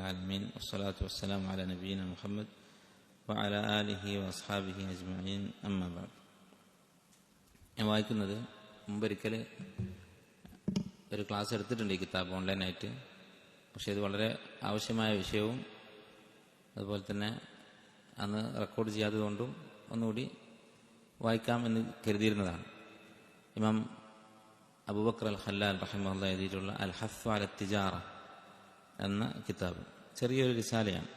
العالمين والصلاة والسلام على نبينا محمد وعلى آله وأصحابه أجمعين أما بعد. ഞാൻ വായിക്കുന്നത് മുമ്പൊരിക്കൽ ഒരു ക്ലാസ് എടുത്തിട്ടുണ്ട് ഈ കിതാബ് ഓൺലൈനായിട്ട്. പക്ഷേ ഇത് വളരെ ആവശ്യമായ വിഷയവും അതുപോലെ തന്നെ അന്ന് റെക്കോർഡ് ചെയ്യാത്തതുകൊണ്ടും ഒന്നുകൂടി വായിക്കാം എന്ന് കരുതിയിരുന്നതാണ്. ഇമാം അബൂബക്കർ അൽ ഖല്ലാൽ റഹിമഹുല്ലാഹ് എഴുതിയിട്ടുള്ള അൽ ഹസ്സ് അല തിജാറ എന്ന കിതാബ് ചെറിയൊരു റിസാലയാണ്.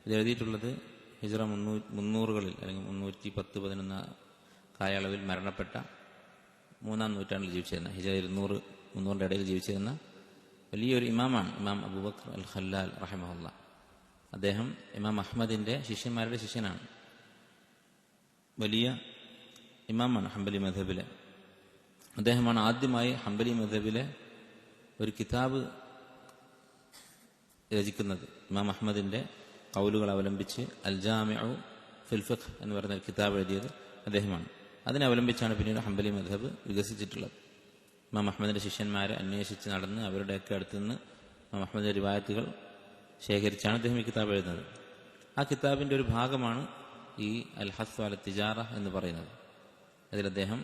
ഇത് എഴുതിയിട്ടുള്ളത് ഹിജ്റ 300-കളിൽ അല്ലെങ്കിൽ 310-11 കാലയളവിൽ മരണപ്പെട്ട 3-ാം നൂറ്റാണ്ടിൽ ജീവിച്ചിരുന്ന ഹിജ്റ 200-300 ഇടയിൽ ജീവിച്ചിരുന്ന വലിയൊരു ഇമാമാണ് ഇമാം അബൂബക്കർ അൽ ഖല്ലാൽ റഹിമഹുല്ലാഹ്. അദ്ദേഹം ഇമാം അഹ്മദിൻ്റെ ശിഷ്യന്മാരുടെ ശിഷ്യനാണ്. വലിയ ഇമാമാണ് ഹംബലി മദ്ഹബിലെ. അദ്ദേഹമാണ് ആദ്യമായി ഹംബലി മദ്ഹബിലെ ഒരു കിതാബ് രചിക്കുന്നത്. ഇമാം അഹ്മദിൻ്റെ ഖൗലുകൾ അവലംബിച്ച് അൽ ജാമിഉ ഫിൽ ഫിഖ് എന്ന് പറയുന്ന ഒരു കിതാബ് എഴുതിയത് അദ്ദേഹമാണ്. അതിനെ അവലംബിച്ചാണ് പിന്നീട് ഹംബലി മദ്ഹബ് വികസിച്ചിട്ടുള്ളത്. ഇമാം അഹ്മദിൻ്റെ ശിഷ്യന്മാരെ അന്വേഷിച്ച് നടന്ന് അവരുടെയൊക്കെ അടുത്തുനിന്ന് ഇമാം അഹ്മദിൻ്റെ റിവായത്തുകൾ ശേഖരിച്ചാണ് അദ്ദേഹം ഈ കിതാബ് എഴുതുന്നത്. ആ കിതാബിൻ്റെ ഒരു ഭാഗമാണ് ഈ അൽ ഹസ്സ് അല തിജാറ എന്ന് പറയുന്നത്. അതിൽ അദ്ദേഹം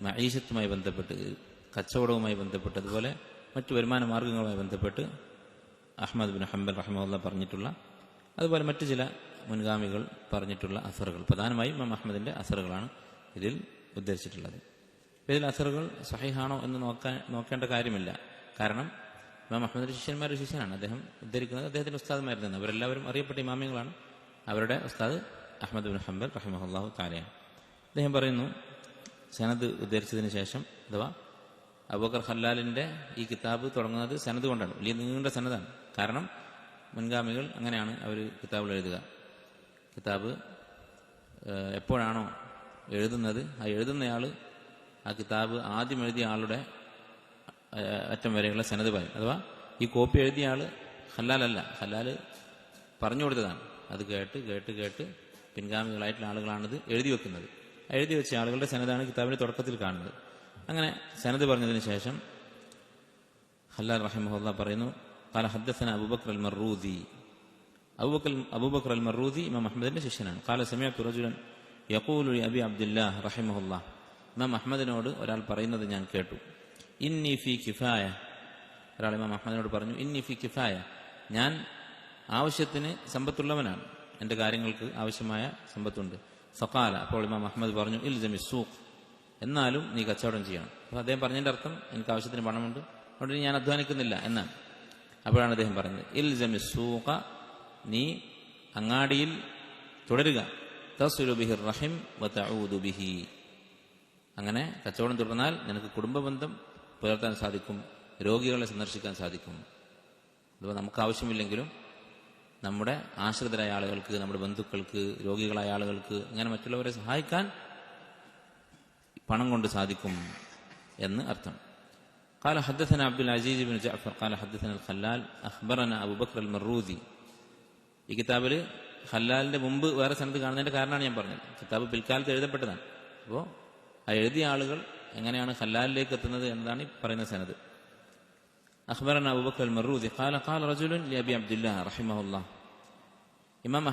മഈശത്തുമായി ബന്ധപ്പെട്ട്, കച്ചവടവുമായി ബന്ധപ്പെട്ട്, അതുപോലെ മറ്റു വരുമാന മാർഗങ്ങളുമായി ബന്ധപ്പെട്ട് അഹ്മദ് ബിൻ ഹംബൽ റഹിമഹുല്ലാഹ് പറഞ്ഞിട്ടുള്ള, അതുപോലെ മറ്റു ചില മുൻഗാമികൾ പറഞ്ഞിട്ടുള്ള അസറുകൾ, പ്രധാനമായും ഇമാം അഹ്മദിൻ്റെ അസറുകളാണ് ഇതിൽ ഉദ്ധരിച്ചിട്ടുള്ളത്. ഇതിൽ അസറുകൾ സഹീഹാണോ എന്ന് നോക്കേണ്ട കാര്യമില്ല. കാരണം ഇമാം അഹ്മദിൻ്റെ ശിഷ്യന്മാരുടെ ശിഷ്യനാണ്. അദ്ദേഹം ഉദ്ധരിക്കുന്നത് അദ്ദേഹത്തിൻ്റെ ഉസ്താദുമാരിൽ നിന്ന്. അവരെല്ലാവരും അറിയപ്പെട്ട ഇമാമിയങ്ങളാണ്. അവരുടെ ഉസ്താദ് അഹ്മദ് ബിൻ ഹംബൽ റഹിമഹുല്ലാഹു തആലയാണ്. അദ്ദേഹം പറയുന്നു, സനദ് ഉദ്ധരിച്ചതിന് ശേഷം, അഥവാ അബൂബക്കർ ഖല്ലാലിൻ്റെ ഈ കിതാബ് തുടങ്ങുന്നത് സനദ് കൊണ്ടാണ്. വലിയ നീണ്ട സനദാണ്. കാരണം മുൻഗാമികൾ അങ്ങനെയാണ് അവർ കിതാബുകൾ എഴുതുക. കിതാബ് എപ്പോഴാണോ എഴുതുന്നത്, ആ എഴുതുന്നയാൾ ആ കിതാബ് ആദ്യം എഴുതിയ ആളുടെ അറ്റം വരെയുള്ള സനദ് പറയും. അഥവാ ഈ കോപ്പി എഴുതിയ ആൾ ഖല്ലാലല്ല, ഖല്ലാൽ പറഞ്ഞു കൊടുത്തതാണ്. അത് കേട്ട് കേട്ട് കേട്ട് പിൻഗാമികളായിട്ടുള്ള ആളുകളാണിത് എഴുതി വെക്കുന്നത്. എഴുതി വെച്ച ആളുകളുടെ സനദാണ് കിതാബിന്റെ തുടക്കത്തിൽ കാണുന്നത്. അങ്ങനെ സനദ് പറഞ്ഞതിന് ശേഷം ഖല്ലാൽ റഹിമഹുല്ലാഹ് പറയുന്നു, ഖാല ഹദ്ദസന അബൂബക്കർ അൽ മർറൂദി. അബൂബക്കർ അൽ മർറൂദി ഇമാം അഹ്മദിന്റെ ശിഷ്യനാണ്. ഖാല സമിഅതു റജുലൻ യഖൂലു ലി അബി അബ്ദുല്ലാഹ് റഹിമഹുല്ലാഹ്. ഇമാം അഹ്മദിനോട് ഒരാൾ പറയുന്നത് ഞാൻ കേട്ടു. ഇന്നി ഫി കിഫായ. ഒരാൾ ഇമാം അഹ്മദിനോട് പറഞ്ഞു, ഇന്നി ഫി കിഫായ, ഞാൻ ആവശ്യത്തിന് സമ്പത്തുള്ളവനാണ്, എൻ്റെ കാര്യങ്ങൾക്ക് ആവശ്യമായ സമ്പത്തുണ്ട്. ഫഖാല, അപ്പോൾ ഇമാം അഹ്മദ് പറഞ്ഞു, ഇൽസമി സൂഖ്, എന്നാലും നീ കച്ചവടം ചെയ്യണം. അപ്പോൾ അദ്ദേഹം പറഞ്ഞതിൻ്റെ അർത്ഥം എനിക്ക് ആവശ്യത്തിന് പണമുണ്ട്, അതുകൊണ്ട് ഞാൻ അധ്വാനിക്കുന്നില്ല എന്നാണ്. അപ്പോഴാണ് അദ്ദേഹം പറഞ്ഞത്, ഇൽസമി സൂഖ, നീ അങ്ങാടിയിൽ തുടരുക, തസ്ലു ബിഹിർ റഹിം വതഊദു ബിഹി, അങ്ങനെ കച്ചവടം തുടർന്നാൽ നിനക്ക് കുടുംബബന്ധം പുലർത്താൻ സാധിക്കും, രോഗികളെ സന്ദർശിക്കാൻ സാധിക്കും. അഥവാ നമുക്ക് ആവശ്യമില്ലെങ്കിലും നമ്മുടെ ആശ്രിതരായ ആളുകൾക്ക്, നമ്മുടെ ബന്ധുക്കൾക്ക്, രോഗികളായ ആളുകൾക്ക്, അങ്ങനെ മറ്റുള്ളവരെ സഹായിക്കാൻ പണം കൊണ്ട് സാധിക്കും എന്ന് അർത്ഥം. قال حدثنا عبد العزيز بن جعفر قال حدثنا الخلال أخبرنا أبو بكر المروذي. ഈ കിതാബിൽ ഖല്ലാലിന്റെ മുമ്പ് വേറെ സനദ് കാണുന്നതിന്റെ കാരണമാണ് ഞാൻ പറഞ്ഞത്. കിതാബ് പിൽക്കാലത്ത് എഴുതപ്പെട്ടതാണ്. അപ്പോൾ ആ എഴുതിയ ആളുകൾ എങ്ങനെയാണ് ഖല്ലാലിലേക്ക് എത്തുന്നത് എന്നതാണ് ഈ പറയുന്ന സനദ്. അഖ്ബറന അബൂബക്കർ അൽ മർറൂദി ഖാല ഖാല റജുലുൻ ലി അബി അബ്ദുല്ലാഹ് റഹിമഹുല്ലാഹ്. ഇമാം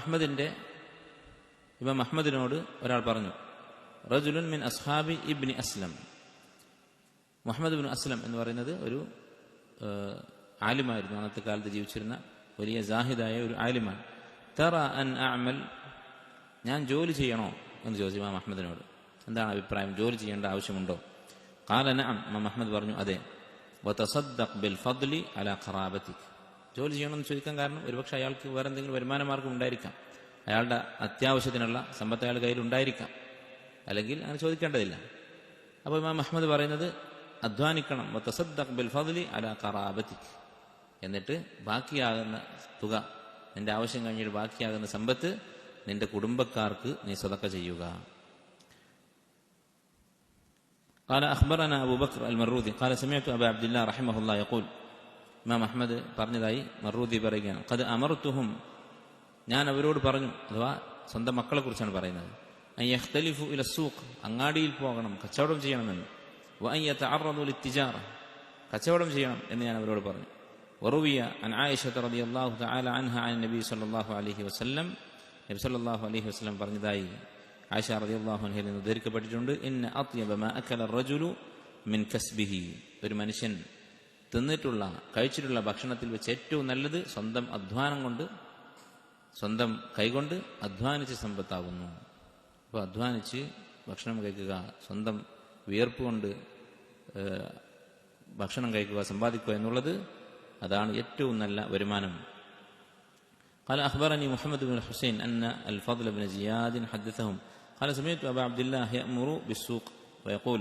അഹ്മദിനോട് ഒരാൾ പറഞ്ഞു, റജുലുൻ മിൻ അസ്ഹാബി ഇബ്നി അസ്ലം. മുഹമ്മദ് ഇബ്നു അസ്ലം എന്ന് പറയുന്നത് ഒരു ആലിമായിരുന്നു, അന്നത്തെ കാലത്ത് ജീവിച്ചിരുന്ന വലിയ സാഹിദായ ഒരു ആലിമാണ്. തറ അൻ അഅമൽ, ഞാൻ ജോലി ചെയ്യണോ എന്ന് ചോദിച്ചു ഇമാം അഹ്മദിനോട്. എന്താണ് അഭിപ്രായം, ജോലി ചെയ്യേണ്ട ആവശ്യമുണ്ടോ? ഖാല നഅം, ഇമാം അഹ്മദ് പറഞ്ഞു അതെ. വതസദ്ദഖ് ബിൽ ഫദ്ലി അലാ ഖറാബതിക്, ജോലി ചെയ്യണമെന്ന് ചോദിക്കാൻ കാരണം ഒരുപക്ഷെ അയാൾക്ക് വേറെ എന്തെങ്കിലും വരുമാന മാർഗം ഉണ്ടായിരിക്കാം, അയാളുടെ അത്യാവശ്യത്തിനുള്ള സമ്പത്ത് അയാളുടെ കയ്യിൽ ഉണ്ടായിരിക്കാം, അല്ലെങ്കിൽ അങ്ങനെ ചോദിക്കേണ്ടതില്ല. അപ്പോൾ ഇമാം അഹ്മദ് പറയുന്നത് അധ്വാനിക്കണം, വതസദ്ദഖ് ബിൽ ഫദ്ലി അലാ ഖറാബതിക്, എന്നിട്ട് ബാക്കിയാകുന്ന തുക, നിന്റെ ആവശ്യം കഴിഞ്ഞിട്ട് ബാക്കിയാകുന്ന സമ്പത്ത് നിന്റെ കുടുംബക്കാർക്ക് നീ സദഖ ചെയ്യുക. قال أخبرنا أبو بكر المروذي قال سمعت أبا عبد الله رحمه الله يقول. ഇമാം അഹ്മദ് പറഞ്ഞതായി മർറൂദി പറയുകയാണ്, ഖദ് അമർതുഹും, ഞാൻ അവരോട് പറഞ്ഞു, അഥവാ സ്വന്തം മക്കളെ കുറിച്ചാണ് പറയുന്നത്, അൻ യഖ്തലിഫു ഇല സൂഖ്, അങ്ങാടിയിൽ പോകണം, കച്ചവടം ചെയ്യണമെന്ന്, വ അൻ യതഅറദു ലിത്തിജാറ, കച്ചവടം ചെയ്യണം എന്ന് ഞാൻ അവരോട് പറഞ്ഞു. وروي عن عائشة رضي الله تعالى عنها عن النبي صلى الله عليه وسلم നബി സല്ലല്ലാഹു അലൈഹി വസല്ലം പറഞ്ഞതായി ആയിഷ റളിയല്ലാഹു അൻഹയിൽ നിന്ന് ഉദ്ധരിക്കപ്പെട്ടിട്ടുണ്ട്. ഇന്ന അത്യബ മാ അകല റജുലു മിൻ കസ്ബിഹി, ഒരു മനുഷ്യൻ തിന്നിട്ടുള്ള കഴിച്ചിട്ടുള്ള ഭക്ഷണത്തിൽ വെച്ച് ഏറ്റവും നല്ലത് സ്വന്തം അധ്വാനം കൊണ്ട്, സ്വന്തം കൈകൊണ്ട് അധ്വാനിച്ച് സമ്പത്താകുന്നു. അപ്പോൾ അധ്വാനിച്ച് ഭക്ഷണം കഴിക്കുക, സ്വന്തം വിയർപ്പ് കൊണ്ട് ഭക്ഷണം കഴിക്കുക, സമ്പാദിക്കുക എന്നുള്ളത് അതാണ് ഏറ്റവും നല്ല വരുമാനം. قال أخبرني محمد بن الحسين أن الفضل بن زياد حدثهم قال سمعت أبا عبد الله يأمر بالسوق ويقول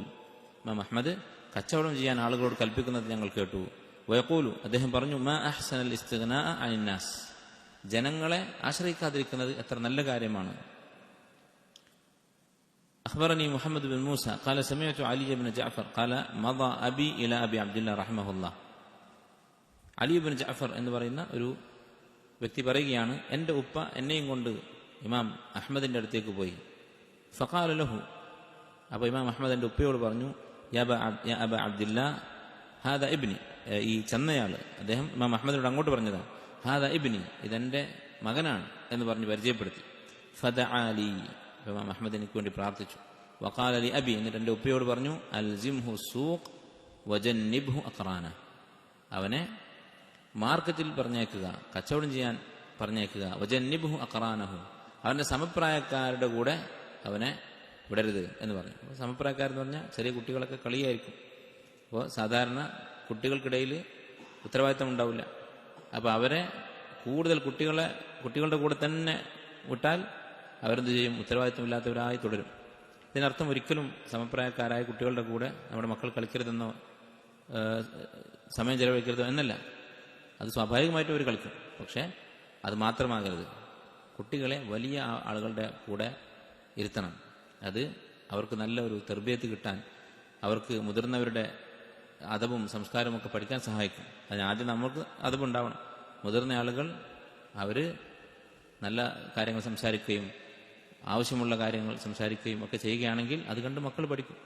ما محمد കച്ചവടം ചെയ്യാൻ ആളുകളോട് കൽപ്പിക്കുന്നത് ഞങ്ങൾ കേട്ടു. വയഖൂലു, അദ്ദേഹം പറഞ്ഞു, മാ അഹ്സനൽ ഇസ്തിഗ്നാഅ അനിൻ നാസ്, ജനങ്ങളെ ആശ്രയിക്കാതിരിക്കുന്നത് എത്ര നല്ല കാര്യമാണ്. أخبرني محمد بن موسى قال سمعت علي بن جعفر قال مضى أبي إلى أبي عبد الله رحمه الله. അലി ഇബ്നു ജഅഫർ എന്ന് പറയുന്ന ഒരു വ്യക്തി പറയുകയാണ്, എൻ്റെ ഉപ്പ എന്നെയും കൊണ്ട് ഇമാം അഹ്മദിൻ്റെ അടുത്തേക്ക് പോയി. ഫഖാല ലഹു, അപ്പോൾ ഇമാം അഹ്മദ് എൻ്റെ ഉപ്പയോട് പറഞ്ഞു, യാ അബ അബ്ദില്ലാ ഹാദ ഇബ്നി, ഈ ചെന്നയാൾ അദ്ദേഹം ഇമാം അഹ്മദിനോട് അങ്ങോട്ട് പറഞ്ഞതാണ്, ഹാദ ഇബ്നി, ഇതെൻ്റെ മകനാണ് എന്ന് പറഞ്ഞ് പരിചയപ്പെടുത്തി. ഫദഅ ലി, ഇമാം അഹ്മദ് എനിക്ക് വേണ്ടി പ്രാർത്ഥിച്ചു. വഖാല ലി അബി, എന്നിട്ട് എൻ്റെ ഉപ്പയോട് പറഞ്ഞു, അൽസിംഹു സൂഖ് വജന്നിബ്ഹു അഖറാന, അവനെ മാർക്കറ്റിൽ പറഞ്ഞേക്കുക, കച്ചവടം ചെയ്യാൻ പറഞ്ഞേക്കുക. വജന്നിബ്ഹു അഖറാനഹു, അവൻ്റെ സമപ്രായക്കാരുടെ കൂടെ അവനെ വിടരുത് എന്ന് പറഞ്ഞു. അപ്പോൾ സമപ്രായക്കാരെന്ന് പറഞ്ഞാൽ ചെറിയ കുട്ടികളൊക്കെ കളിയായിരിക്കും. അപ്പോൾ സാധാരണ കുട്ടികൾക്കിടയിൽ ഉത്തരവാദിത്തം ഉണ്ടാവില്ല. അപ്പോൾ അവരെ കൂടുതൽ കുട്ടികളുടെ കൂടെ തന്നെ വിട്ടാൽ അവരെന്ത് ചെയ്യും? ഉത്തരവാദിത്തമില്ലാത്തവരായി തുടരും. ഇതിനർത്ഥം ഒരിക്കലും സമപ്രായക്കാരായ കുട്ടികളുടെ കൂടെ നമ്മുടെ മക്കൾ കളിക്കരുതെന്നോ സമയം ചെലവഴിക്കരുതോ എന്നല്ല. അത് സ്വാഭാവികമായിട്ടും അവർ കളിക്കും. പക്ഷേ അത് മാത്രമാകരുത്. കുട്ടികളെ വലിയ ആളുകളുടെ കൂടെ ഇരുത്തണം. അത് അവർക്ക് നല്ല ഒരു തർബിയത്ത് കിട്ടാൻ, അവർക്ക് മുതിർന്നവരുടെ അദബും സംസ്കാരവും ഒക്കെ പഠിക്കാൻ സഹായിക്കും. അതിന് ആദ്യം നമുക്ക് അദബുണ്ടാവണം. മുതിർന്ന ആളുകൾ അവർ നല്ല കാര്യങ്ങൾ സംസാരിക്കുകയും ആവശ്യമുള്ള കാര്യങ്ങൾ സംസാരിക്കുകയും ഒക്കെ ചെയ്യുകയാണെങ്കിൽ അത് കണ്ട് മക്കൾ പഠിക്കും.